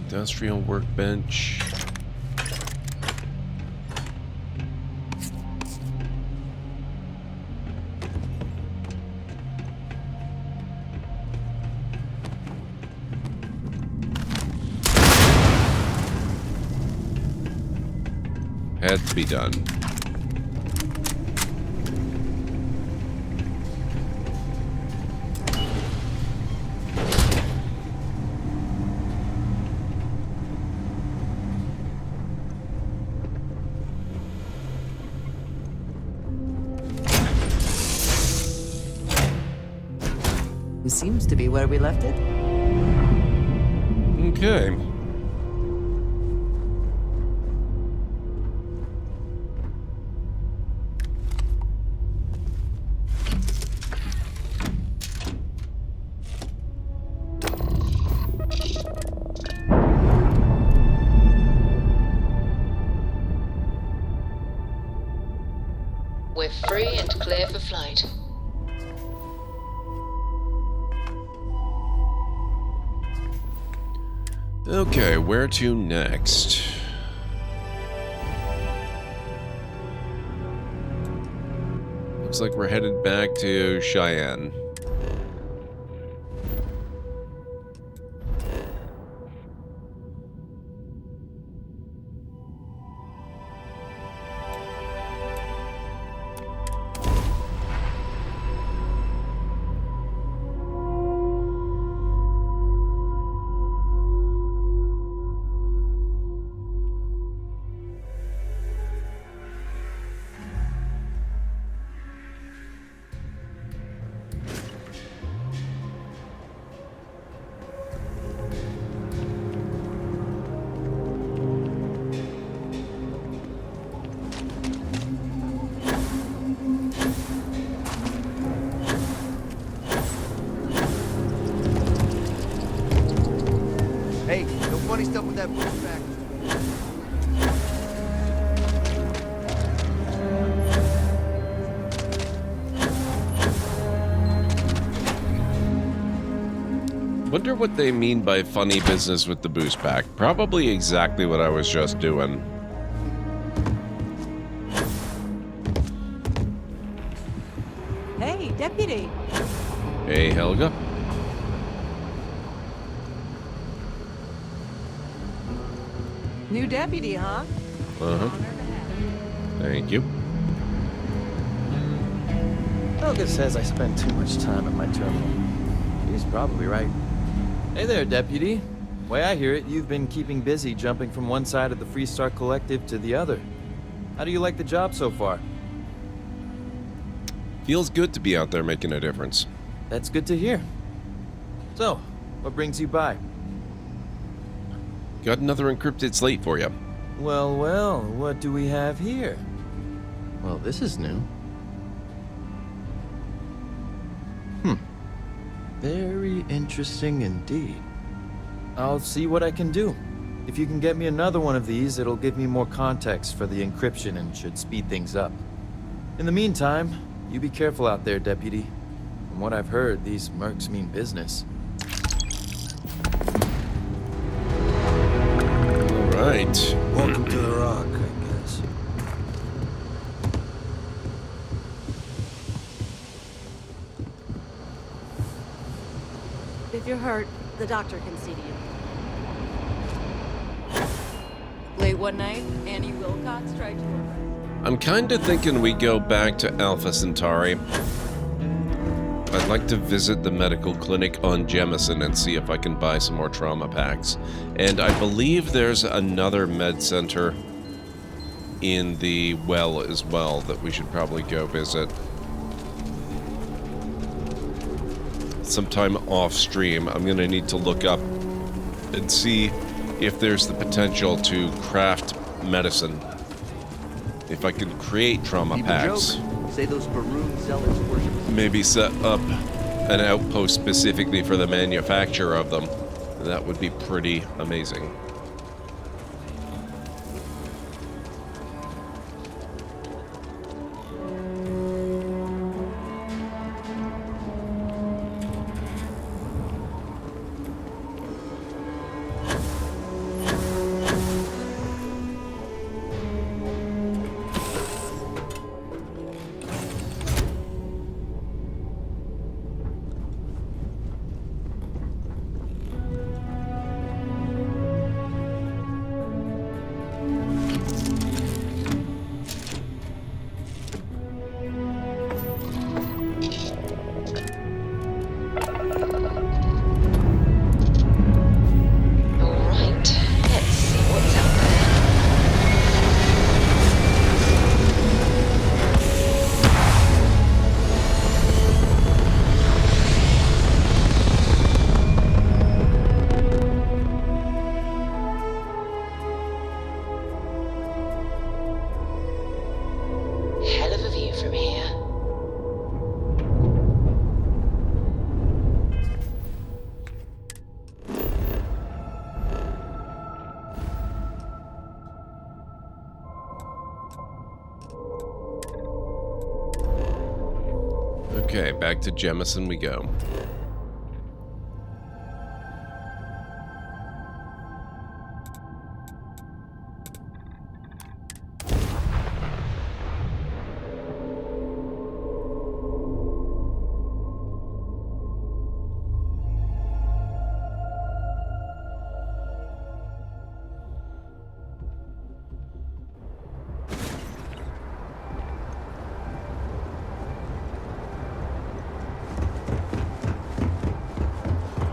Speaker 1: Industrial workbench. Had to be done.
Speaker 10: It seems to be where we left it.
Speaker 1: Okay.
Speaker 18: We're free and clear for flight.
Speaker 1: Okay, where to next? Looks like we're headed back to Cheyenne.
Speaker 8: Hey, no funny stuff with that boost back.
Speaker 1: Wonder what they mean by funny business with the boost pack. Probably exactly what I was just doing.
Speaker 10: Hey, deputy.
Speaker 1: Hey, Helga.
Speaker 10: New deputy, huh?
Speaker 1: Uh-huh. Thank you.
Speaker 22: Helga says I spend too much time at my terminal. She's probably right. Hey there, deputy. Way I hear it, you've been keeping busy jumping from one side of the Freestar Collective to the other. How do you like the job so far?
Speaker 1: Feels good to be out there making a difference.
Speaker 22: That's good to hear. So, what brings you by?
Speaker 1: Got another encrypted slate for you.
Speaker 22: Well, well, what do we have here? Well, this is new. Very interesting indeed. I'll see what I can do. If you can get me another one of these, it'll give me more context for the encryption and should speed things up. In the meantime, you be careful out there, deputy. From what I've heard, these mercs mean business.
Speaker 1: right.
Speaker 21: Welcome to the Rock, I guess.
Speaker 2: If you're hurt, the doctor can see to you. Late one night, Annie Wilcox tried to arrest.
Speaker 1: I'm kind of thinking we go back to Alpha Centauri. I'd like to visit the medical clinic on Jemison and see if I can buy some more trauma packs. And I believe there's another med center in the well as well that we should probably go visit. Sometime off stream, I'm gonna need to look up and see if there's the potential to craft medicine. If I can create trauma packs.
Speaker 8: Say those Baroon zealots worship.
Speaker 1: Maybe set up an outpost specifically for the manufacture of them. That would be pretty amazing. Okay, back to Jemison we go.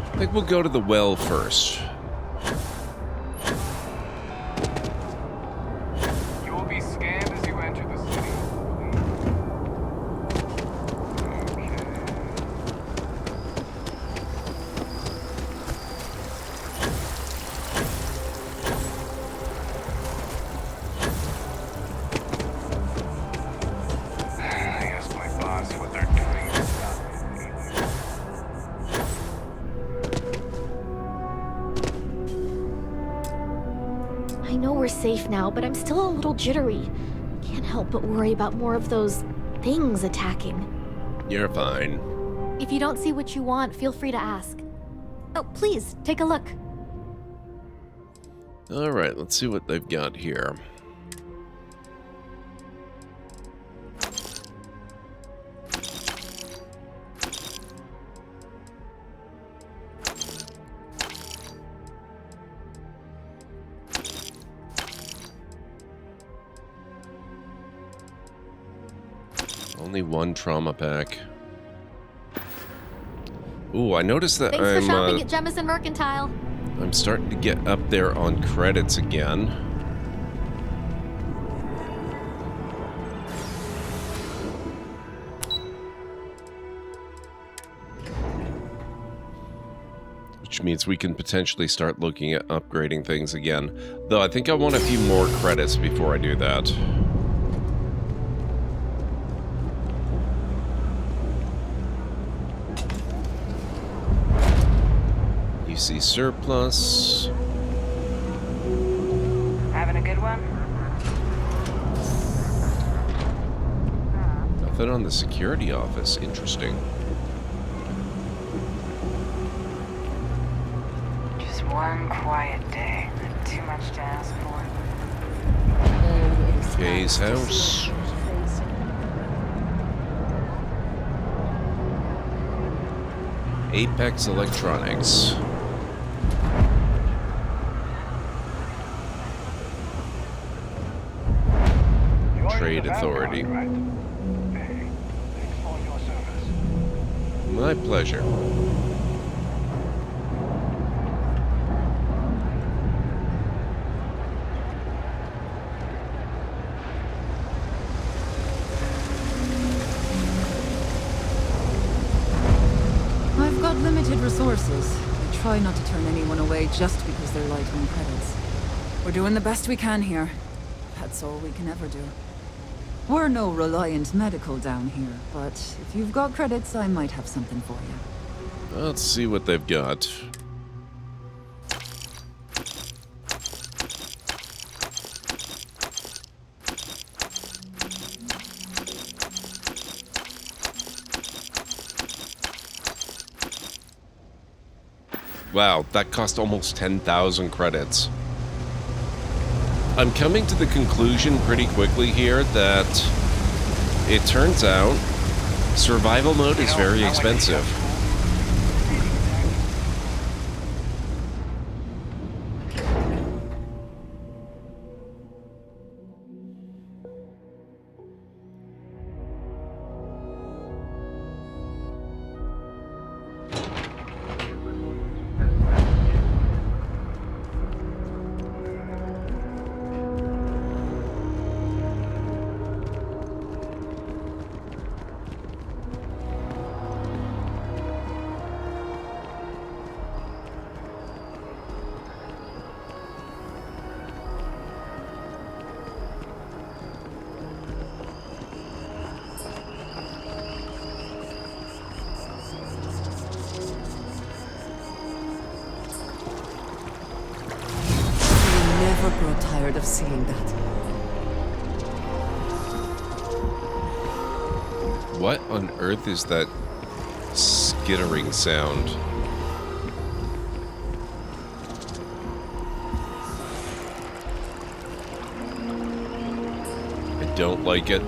Speaker 1: I think we'll go to the well first.
Speaker 14: You will be scanned as you enter the city. I asked my boss what they're doing.
Speaker 4: I know we're safe now, but I'm still a little jittery. Can't help but worry about more of those things attacking.
Speaker 1: You're fine.
Speaker 4: If you don't see what you want, feel free to ask. Oh, please, take a look.
Speaker 1: Alright, let's see what they've got here. Only one trauma pack. Ooh, I noticed that
Speaker 4: Thanks for shopping at Jemison Mercantile.
Speaker 1: I'm starting to get up there on credits again. Which means we can potentially start looking at upgrading things again. Though I think I want a few more credits before I do that. UC surplus.
Speaker 20: Having a good one?
Speaker 1: Nothing on the security office. Interesting.
Speaker 20: Just one quiet day.
Speaker 13: too much to ask for.
Speaker 1: Kay's house. Apex Electronics. Trade Authority. My pleasure.
Speaker 10: I've got limited resources. I try not to turn anyone away just because they're light on credits. We're doing the best we can here. That's all we can ever do. We're no Reliant Medical down here, but if you've got credits, I might have something for you.
Speaker 1: Let's see what they've got. Wow, that cost almost 10,000 credits. I'm coming to the conclusion pretty quickly here that it turns out survival mode is very expensive.
Speaker 10: Never grow tired of seeing that.
Speaker 1: What on earth is that skittering sound? I don't like it.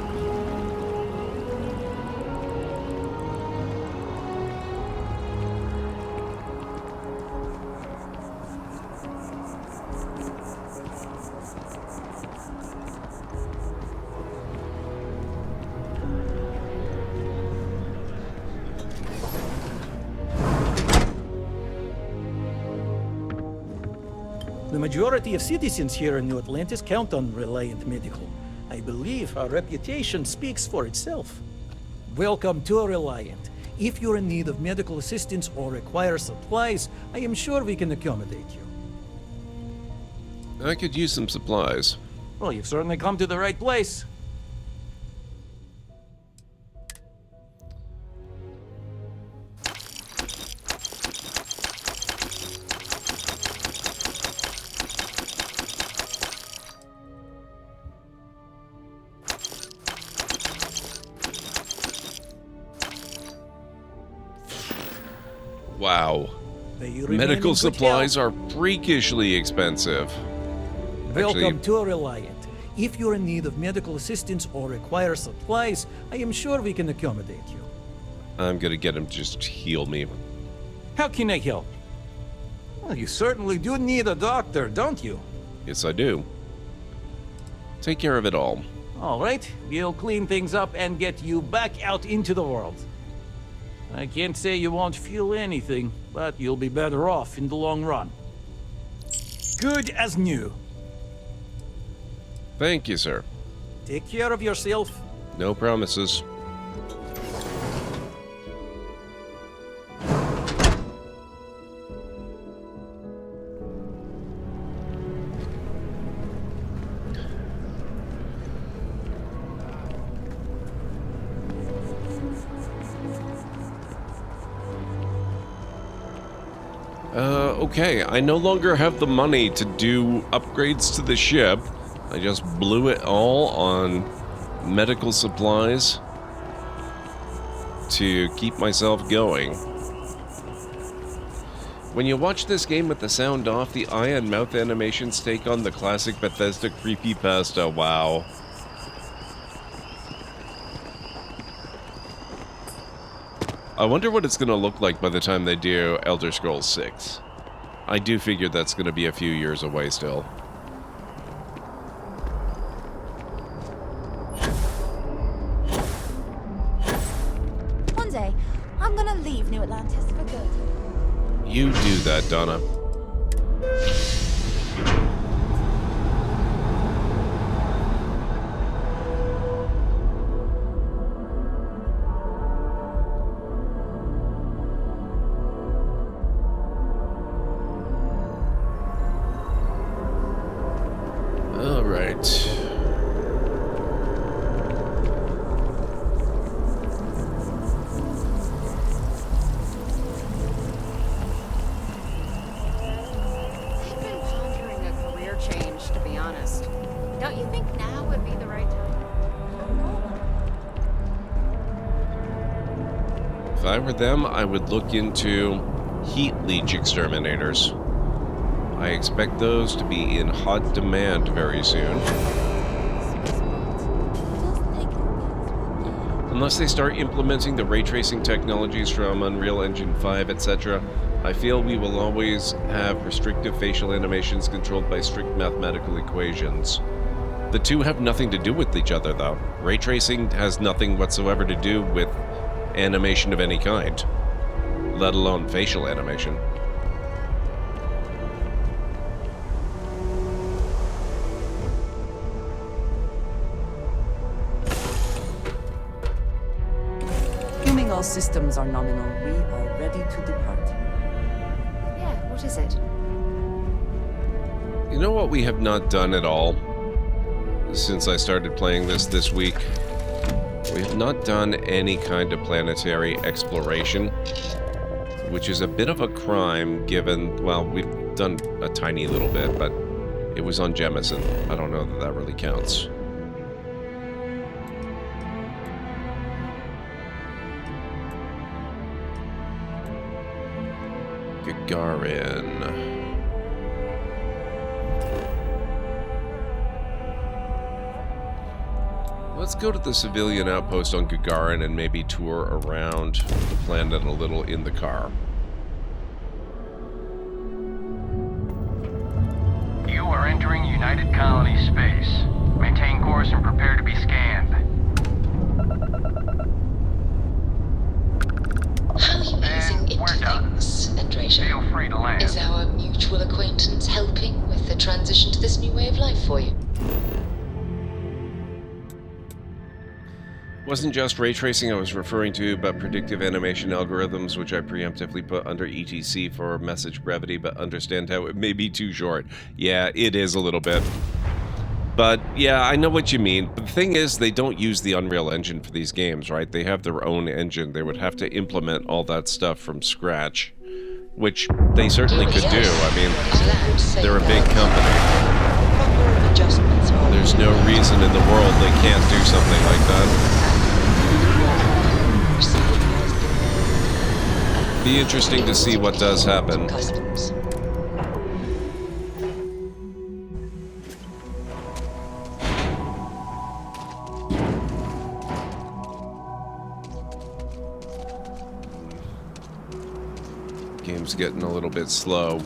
Speaker 6: The majority of citizens here in New Atlantis count on Reliant Medical. I believe our reputation speaks for itself. Welcome to Reliant. If you're in need of medical assistance or require supplies, I am sure we can accommodate you.
Speaker 1: I could use some supplies.
Speaker 6: Well, you've certainly come to the right place.
Speaker 1: Wow. Medical supplies are freakishly expensive.
Speaker 6: Welcome to Reliant. If you're in need of medical assistance or require supplies, I am sure we can accommodate you.
Speaker 1: I'm gonna get him to just heal me.
Speaker 6: How can I help? Well, you certainly do need a doctor, don't you?
Speaker 1: Yes, I do. Take care of it all.
Speaker 6: All right, we'll clean things up and get you back out into the world. I can't say you won't feel anything, but you'll be better off in the long run. Good as new.
Speaker 1: Thank you, sir.
Speaker 6: Take care of yourself.
Speaker 1: No promises. Okay, I no longer have the money to do upgrades to the ship. I just blew it all on medical supplies to keep myself going. When you watch this game with the sound off, the eye and mouth animations take on the classic Bethesda creepypasta. Wow. I wonder what it's going to look like by the time they do Elder Scrolls 6. I do figure that's going to be a few years away still.
Speaker 7: One day, I'm gonna leave New Atlantis for good.
Speaker 1: You do that, Donna. All right.
Speaker 2: I've been pondering a career change, to be honest. Don't you think now would be the right time?
Speaker 1: If I were them, I would look into heat leech exterminators. I expect those to be in hot demand very soon. Unless they start implementing the ray tracing technologies from Unreal Engine 5, etc., I feel we will always have restrictive facial animations controlled by strict mathematical equations. The two have nothing to do with each other, though. Ray tracing has nothing whatsoever to do with animation of any kind, let alone facial animation.
Speaker 10: Assuming all systems are nominal, we are ready to depart.
Speaker 2: Yeah, what is it?
Speaker 1: You know what we have not done at all since I started playing this week? We have not done any kind of planetary exploration, which is a bit of a crime given, well, we've done a tiny little bit, but it was on Jemison. I don't know that that really counts. Gagarin. Let's go to the civilian outpost on Gagarin and maybe tour around the planet a little in the car.
Speaker 19: You are entering United Colony space. Maintain course and prepare to be scanned.
Speaker 18: How are you easing into things, Andreja?
Speaker 19: Feel free to land.
Speaker 18: Is our mutual acquaintance helping with the transition to this new way of life for you?
Speaker 1: Wasn't just ray tracing I was referring to, but predictive animation algorithms, which I preemptively put under ETC for message brevity, but understand how it may be too short. Yeah, it is a little bit. But yeah, I know what you mean. But the thing is, they don't use the Unreal Engine for these games, right? They have their own engine. They would have to implement all that stuff from scratch, which they certainly could do. I mean, they're a big company. There's no reason in the world they can't do something like that. Be interesting to see what does happen. Game's getting a little bit slow.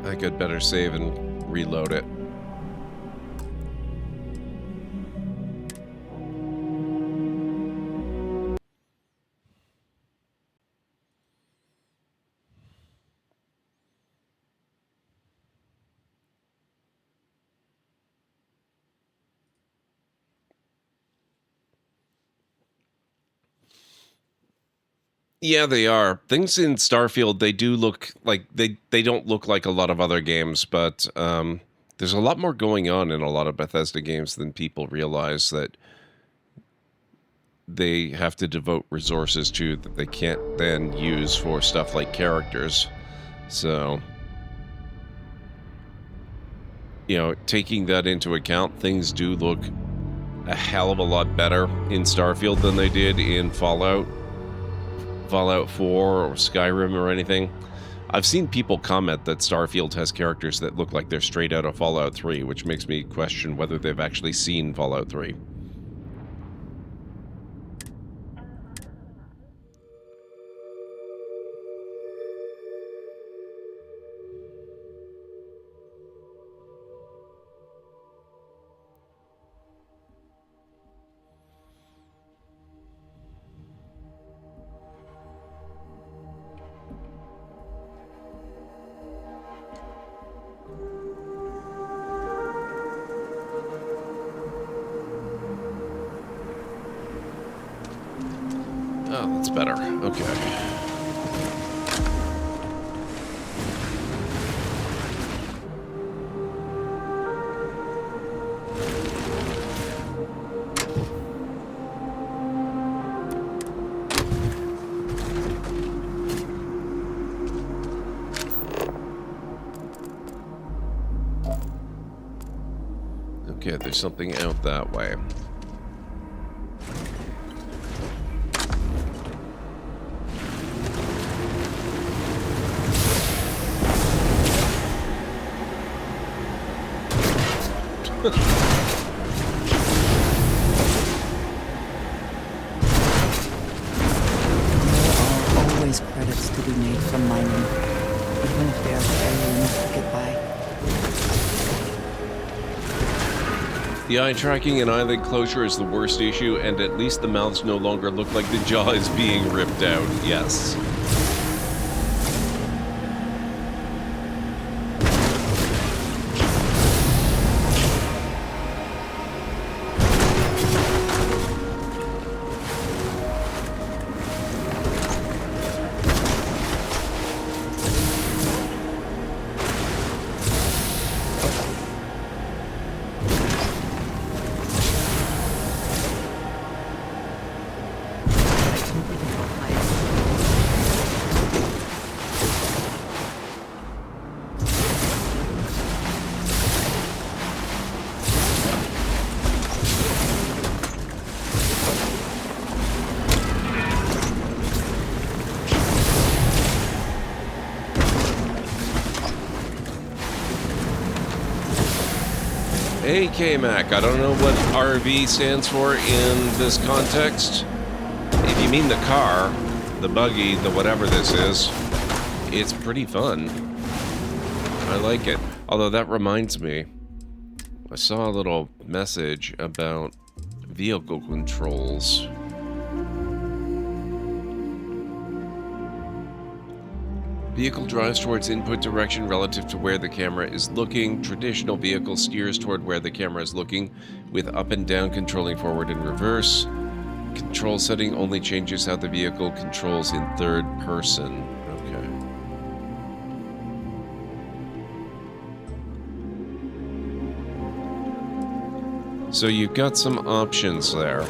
Speaker 1: I could better save and reload it. Yeah, they are. Things in Starfield, they do look like they don't look like a lot of other games, but there's a lot more going on in a lot of Bethesda games than people realize that they have to devote resources to that they can't then use for stuff like characters. So, you know, taking that into account, things do look a hell of a lot better in Starfield than they did in Fallout 4 or Skyrim or anything. I've seen people comment that Starfield has characters that look like they're straight out of Fallout 3, which makes me question whether they've actually seen Fallout 3. Oh, that's better. Okay. Okay, there's something out that way.
Speaker 10: There are always credits to be made from mining, even if they are barely enough to get by.
Speaker 1: The eye tracking and eyelid closure is the worst issue, and at least the mouths no longer look like the jaw is being ripped out. Yes. Hey, K-Mac, I don't know what RV stands for in this context. If you mean the car, the buggy, the whatever this is, it's pretty fun. I like it. Although that reminds me, I saw a little message about vehicle controls. Vehicle drives towards input direction relative to where the camera is looking. Traditional vehicle steers toward where the camera is looking, with up and down controlling forward and reverse. Control setting only changes how the vehicle controls in third person. Okay. So you've got some options there.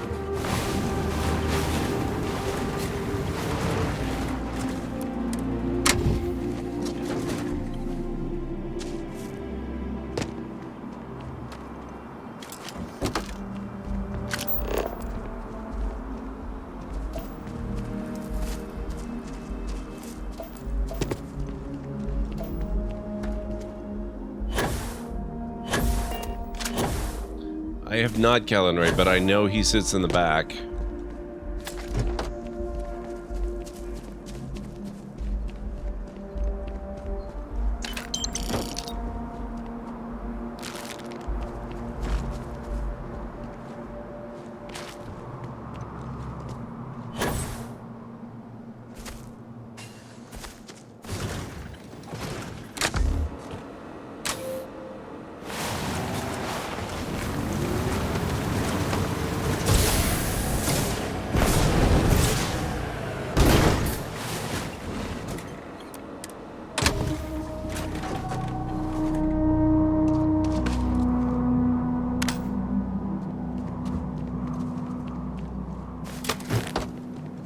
Speaker 1: I have not Callenray, but I know he sits in the back.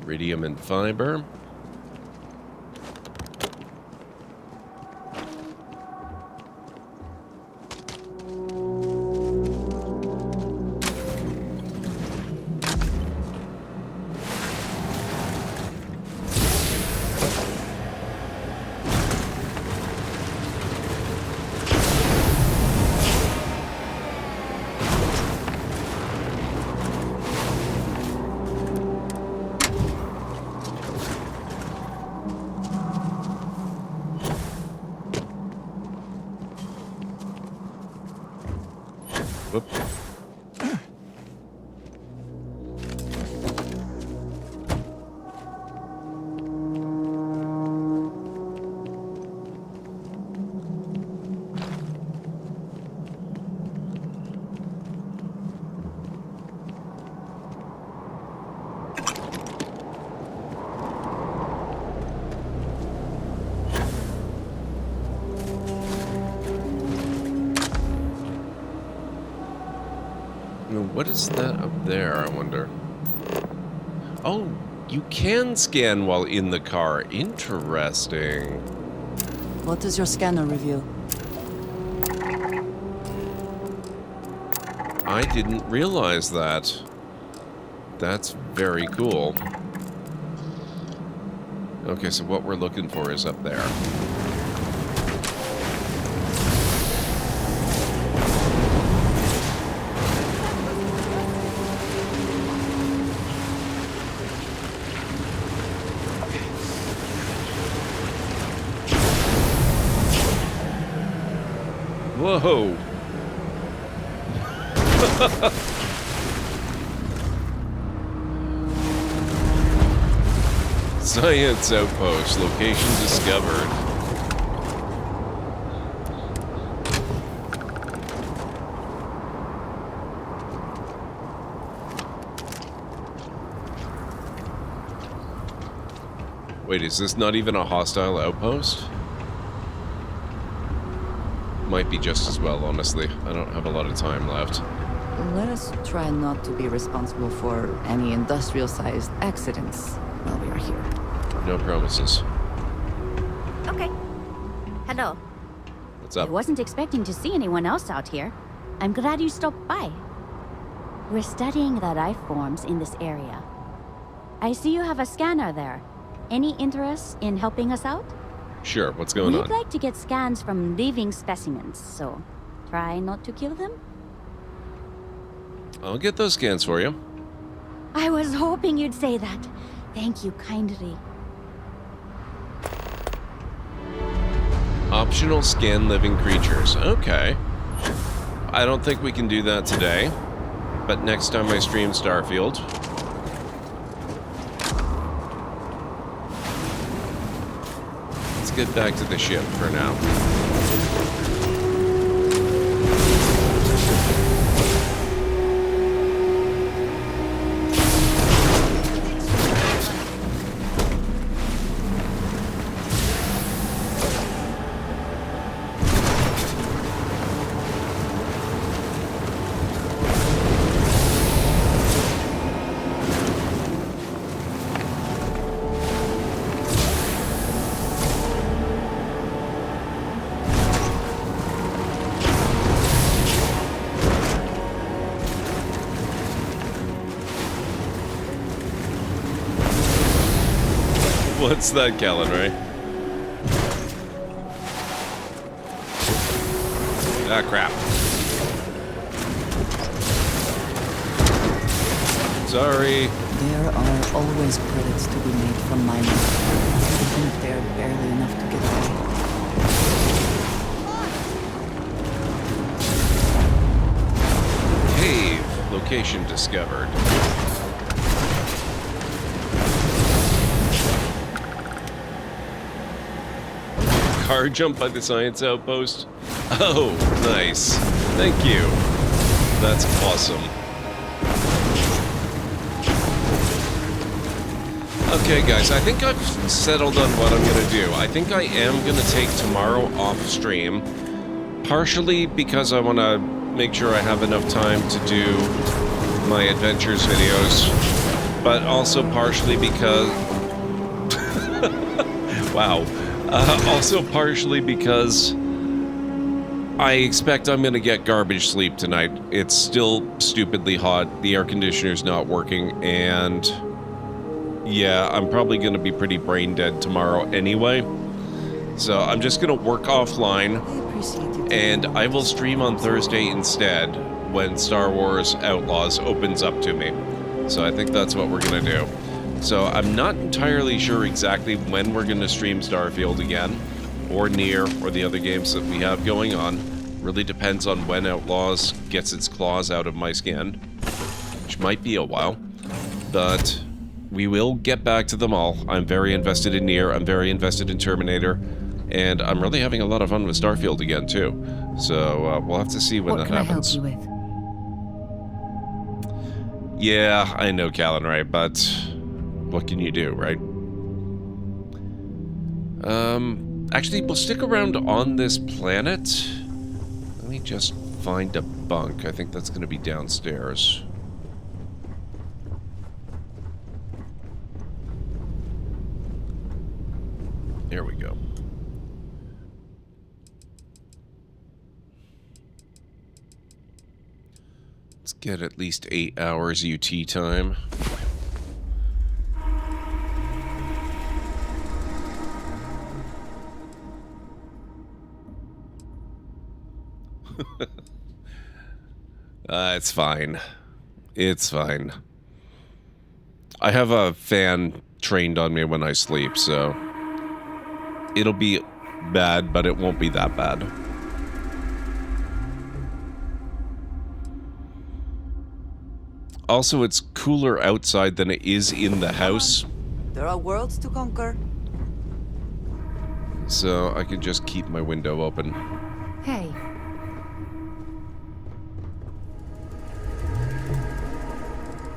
Speaker 1: Iridium and fiber. What is that up there, I wonder? Oh, you can scan while in the car. Interesting.
Speaker 10: What does your scanner reveal?
Speaker 1: I didn't realize that. That's very cool. Okay, so what we're looking for is up there. Whoa! Science outpost, location discovered. Wait, is this not even a hostile outpost? Might be just as well, honestly. I don't have a lot of time left.
Speaker 10: Let us try not to be responsible for any industrial-sized accidents while we are here.
Speaker 1: No promises.
Speaker 9: Okay. Hello.
Speaker 1: What's up?
Speaker 9: I wasn't expecting to see anyone else out here. I'm glad you stopped by. We're studying the life forms in this area. I see you have a scanner there. Any interest in helping us out?
Speaker 1: Sure, what's going on?
Speaker 9: We'd like to get scans from living specimens, so try not to kill them.
Speaker 1: I'll get those scans for you.
Speaker 9: I was hoping you'd say that. Thank you kindly.
Speaker 1: Optional scan living creatures. Okay. I don't think we can do that today, but next time I stream Starfield. Let's get back to the ship for now. What's that, Callan, right? Ah, crap. Sorry.
Speaker 10: There are always credits to be made from mining. Even if they're barely enough to get away.
Speaker 1: Cave. Location discovered. Car jump by the science outpost. Oh, nice. Thank you. That's awesome. Okay, guys, I think I've settled on what I'm going to do. I think I am going to take tomorrow off stream, partially because I want to make sure I have enough time to do my adventures videos, but also partially because... wow. Also partially because I expect I'm going to get garbage sleep tonight. It's still stupidly hot, the air conditioner's not working, and yeah, I'm probably going to be pretty brain dead tomorrow anyway. So I'm just going to work offline, and I will stream on Thursday instead when Star Wars Outlaws opens up to me. So I think that's what we're going to do. So I'm not entirely sure exactly when we're going to stream Starfield again, or Nier, or the other games that we have going on. Really depends on when Outlaws gets its claws out of my skin, which might be a while, but we will get back to them all. I'm very invested in Nier, I'm very invested in Terminator, and I'm really having a lot of fun with Starfield again, too. So we'll have to see when that happens.
Speaker 9: What can I help you with?
Speaker 1: Yeah, I know, Callan, right, but what can you do, right? Actually, we'll stick around on this planet. Let me just find a bunk. I think that's going to be downstairs. There we go. Let's get at least 8 hours UT time. It's fine. It's fine. I have a fan trained on me when I sleep, so it'll be bad, but it won't be that bad. Also, it's cooler outside than it is in the house.
Speaker 10: There are worlds to conquer.
Speaker 1: So I can just keep my window open.
Speaker 7: Hey.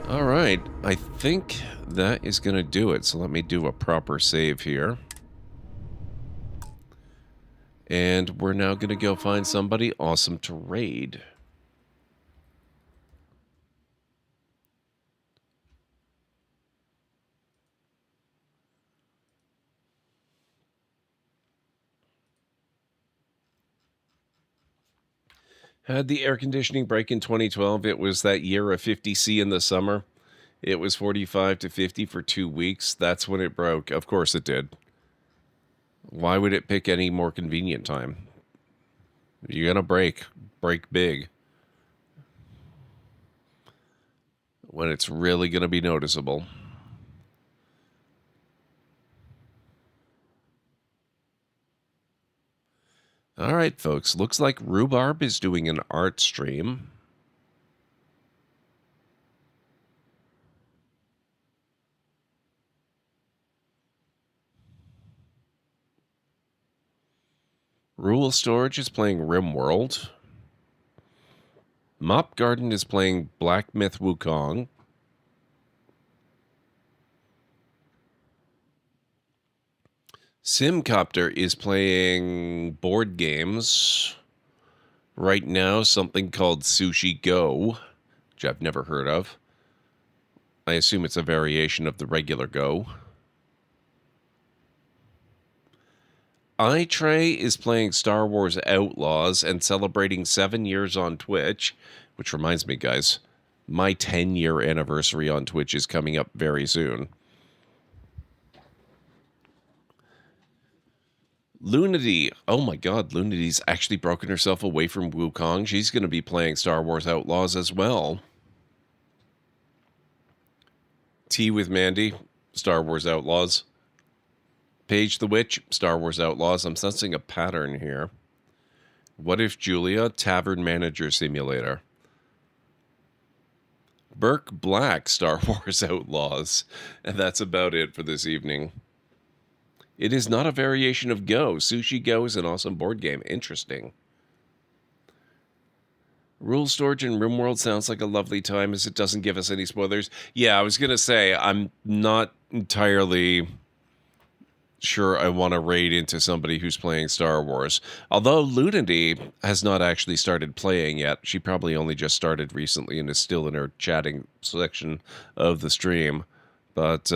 Speaker 1: Alright, I think that is going to do it. So let me do a proper save here. And we're now going to go find somebody awesome to raid. Had the air conditioning break in 2012. It was that year of 50C in the summer. It was 45 to 50 for 2 weeks. That's when it broke. Of course it did. Why would it pick any more convenient time? You're going to break big. When it's really going to be noticeable. All right, folks. Looks like Rhubarb is doing an art stream. Rule Storage is playing RimWorld. Mop Garden is playing Black Myth Wukong. Simcopter is playing board games. Right now, something called Sushi Go, which I've never heard of. I assume it's a variation of the regular Go. iTray is playing Star Wars Outlaws and celebrating 7 years on Twitch, which reminds me, guys, my 10-year anniversary on Twitch is coming up very soon. Lunity. Oh my god, Lunity's actually broken herself away from Wukong. She's going to be playing Star Wars Outlaws as well. Tea with Mandy, Star Wars Outlaws. Paige the Witch, Star Wars Outlaws. I'm sensing a pattern here. What If Julia, Tavern Manager Simulator. Burke Black, Star Wars Outlaws. And that's about it for this evening. It is not a variation of Go. Sushi Go is an awesome board game. Interesting. Rule Storage and RimWorld sounds like a lovely time as it doesn't give us any spoilers. Yeah, I was going to say, I'm not entirely sure I want to raid into somebody who's playing Star Wars. Although Lunity has not actually started playing yet. She probably only just started recently and is still in her chatting section of the stream. But,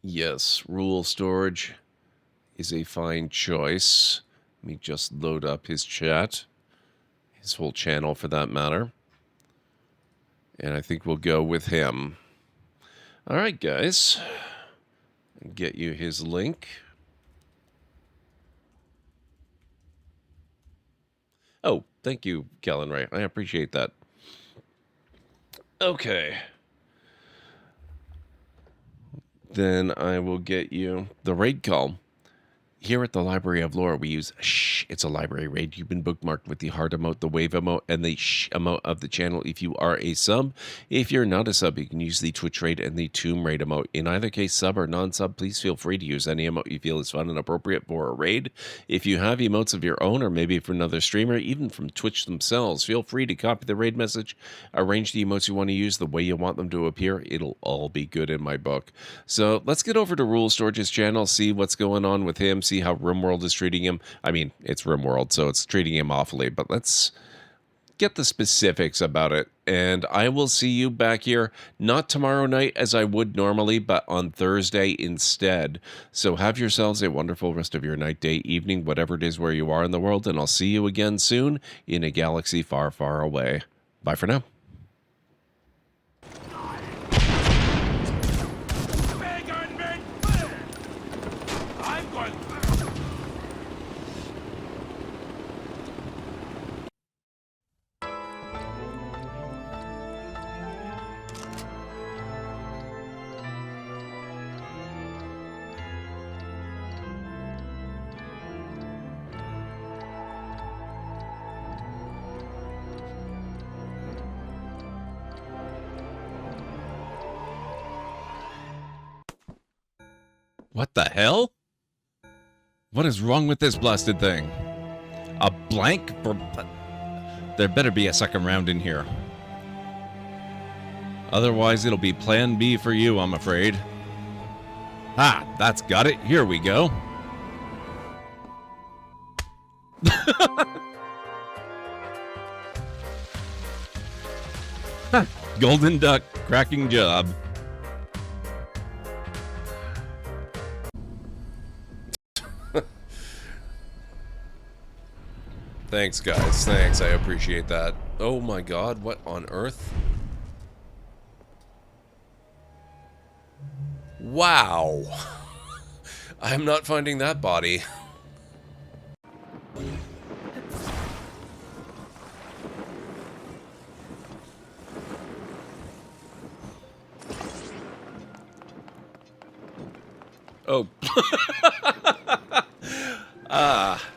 Speaker 1: yes, Rule Storage is a fine choice. Let me just load up his chat. His whole channel, for that matter. And I think we'll go with him. All right, guys. Get you his link. Oh, thank you, Kellen Ray. I appreciate that. Okay. Then I will get you the raid call. Here at the Library of Lore, we use shh. It's a library raid. You've been bookmarked with the heart emote, the wave emote, and the shh emote of the channel if you are a sub. If you're not a sub, you can use the Twitch raid and the Tomb raid emote. In either case, sub or non-sub, please feel free to use any emote you feel is fun and appropriate for a raid. If you have emotes of your own, or maybe from another streamer, even from Twitch themselves, feel free to copy the raid message, arrange the emotes you want to use the way you want them to appear. It'll all be good in my book. So let's get over to Rule Storage's channel, see what's going on with him, see how RimWorld is treating him. I mean, it's RimWorld, so it's treating him awfully, but let's get the specifics about it. And I will see you back here, not tomorrow night as I would normally, but on Thursday instead. So have yourselves a wonderful rest of your night, day, evening, whatever it is where you are in the world, and I'll see you again soon in a galaxy far, far away. Bye for now. What the hell? What is wrong with this blasted thing? A blank for... There better be a second round in here. Otherwise, it'll be plan B for you, I'm afraid. Ah, that's got it. Here we go. Golden Duck, cracking job. Thanks, guys. Thanks. I appreciate that. Oh my god, what on earth? Wow. I am not finding that body. Oh. Ah.